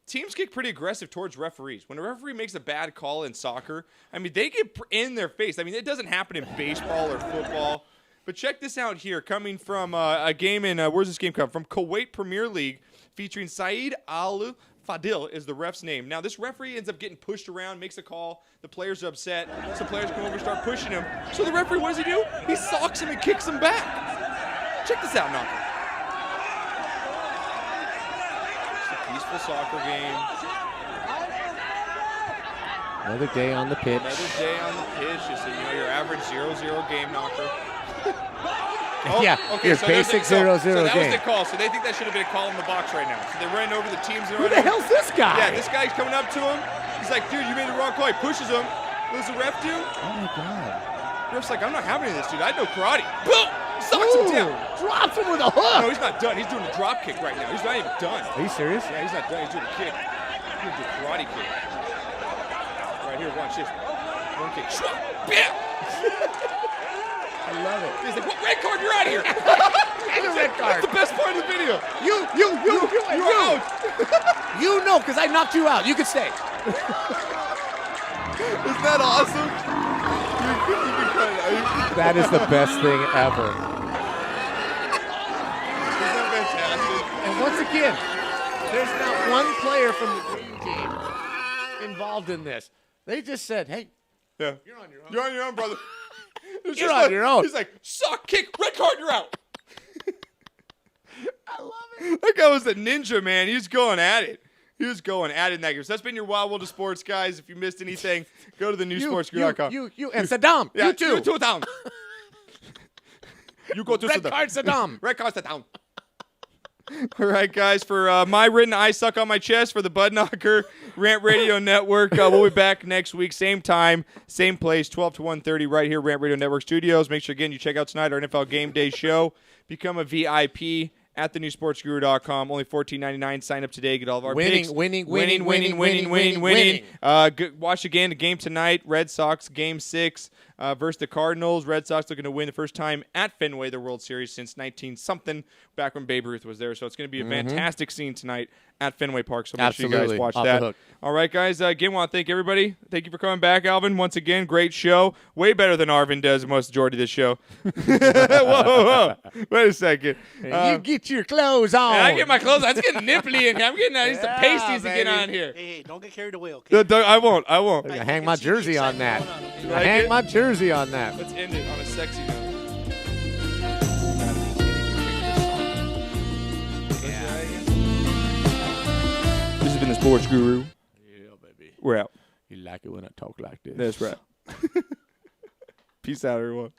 [SPEAKER 2] teams get pretty aggressive towards referees. When a referee makes a bad call in soccer, I mean, they get in their face. I mean, it doesn't happen in baseball or football. But check this out here, coming from a game in, where's this game come from? Kuwait Premier League, featuring Saeed Al Fadil is the ref's name. Now, this referee ends up getting pushed around, makes a call. The players are upset. Some players come over and start pushing him. So the referee, what does he do? He socks him and kicks him back. Check this out, Knocker. It's a peaceful soccer game.
[SPEAKER 3] Another day on the pitch.
[SPEAKER 2] Another day on the pitch. It's your average 0-0 game, Knocker.
[SPEAKER 3] Yeah, your basic 0-0
[SPEAKER 2] So that was
[SPEAKER 3] game.
[SPEAKER 2] the call. So they think that should have been a call in the box right now. So they're running over the teams.
[SPEAKER 3] Who the hell's this guy?
[SPEAKER 2] Yeah, this guy's coming up to him. He's like, dude, you made the wrong call. He pushes him. What does the ref do?
[SPEAKER 3] Oh, my God.
[SPEAKER 2] The ref's like, I'm not having any of this, dude. I know karate. Boom! Sucks him down.
[SPEAKER 3] Drops him with a hook.
[SPEAKER 2] No, he's not done. He's doing a drop kick right now. He's not even done.
[SPEAKER 3] Are you serious?
[SPEAKER 2] Yeah, he's not done. He's doing a kick. He's going to do a karate kick. Right here, watch this. One kick. Bam!
[SPEAKER 3] I love it.
[SPEAKER 2] He's like, what, red card? You're out of here.
[SPEAKER 3] And a red card.
[SPEAKER 2] That's the best part of the video.
[SPEAKER 3] You
[SPEAKER 2] out.
[SPEAKER 3] You know, because I knocked you out. You can stay.
[SPEAKER 2] Isn't that awesome?
[SPEAKER 3] That is the best thing ever.
[SPEAKER 2] Isn't that fantastic?
[SPEAKER 3] And once again, there's not one player from the green team involved in this. They just said, hey,
[SPEAKER 2] yeah, you're on your own. You're on your own, brother.
[SPEAKER 3] You're on your own.
[SPEAKER 2] He's like, suck, kick, red card, you're out.
[SPEAKER 3] I love it.
[SPEAKER 2] That guy was a ninja, man. He was going at it. He was going at it in that game. So that's been your Wild World of Sports, guys. If you missed anything, go to the newsportsguru.com.
[SPEAKER 3] You, and Saddam.
[SPEAKER 2] Yeah,
[SPEAKER 3] you too.
[SPEAKER 2] You too, down. You go to
[SPEAKER 3] Red
[SPEAKER 2] Saddam.
[SPEAKER 3] card Saddam.
[SPEAKER 2] Red card Saddam. All right, guys. For my written I suck on my chest for the Bud Knocker Rant Radio Network. We'll be back next week, same time, same place, 12 to 1:30, right here, Rant Radio Network Studios. Make sure again you check out tonight our NFL Game Day show. Become a VIP at thenewsportsguru.com. Only $14.99. Sign up today. Get all of our picks.
[SPEAKER 3] Winning.
[SPEAKER 2] Watch again the game tonight. Red Sox Game 6 versus the Cardinals. Red Sox looking to win the first time at Fenway the World Series since 19-something, back when Babe Ruth was there. So it's going to be a fantastic scene tonight at Fenway Park. So make sure you guys watch that. All right, guys. Again, want to thank everybody. Thank you for coming back, Alvin. Once again, great show. Way better than Arvin does most majority of this show. whoa. Wait a second.
[SPEAKER 3] You get your clothes on.
[SPEAKER 2] I get my clothes on. It's getting nipply in here. I'm getting these pasties to get on here.
[SPEAKER 6] Hey, don't get carried away, okay?
[SPEAKER 2] I won't.
[SPEAKER 3] I hang my jersey on that.
[SPEAKER 2] Like
[SPEAKER 3] hang my jersey on that.
[SPEAKER 2] Let's end it on a sexy note. This has been the Sports Guru.
[SPEAKER 3] Yeah, baby.
[SPEAKER 2] We're out.
[SPEAKER 3] You like it when I talk like this.
[SPEAKER 2] That's right. Peace out, everyone.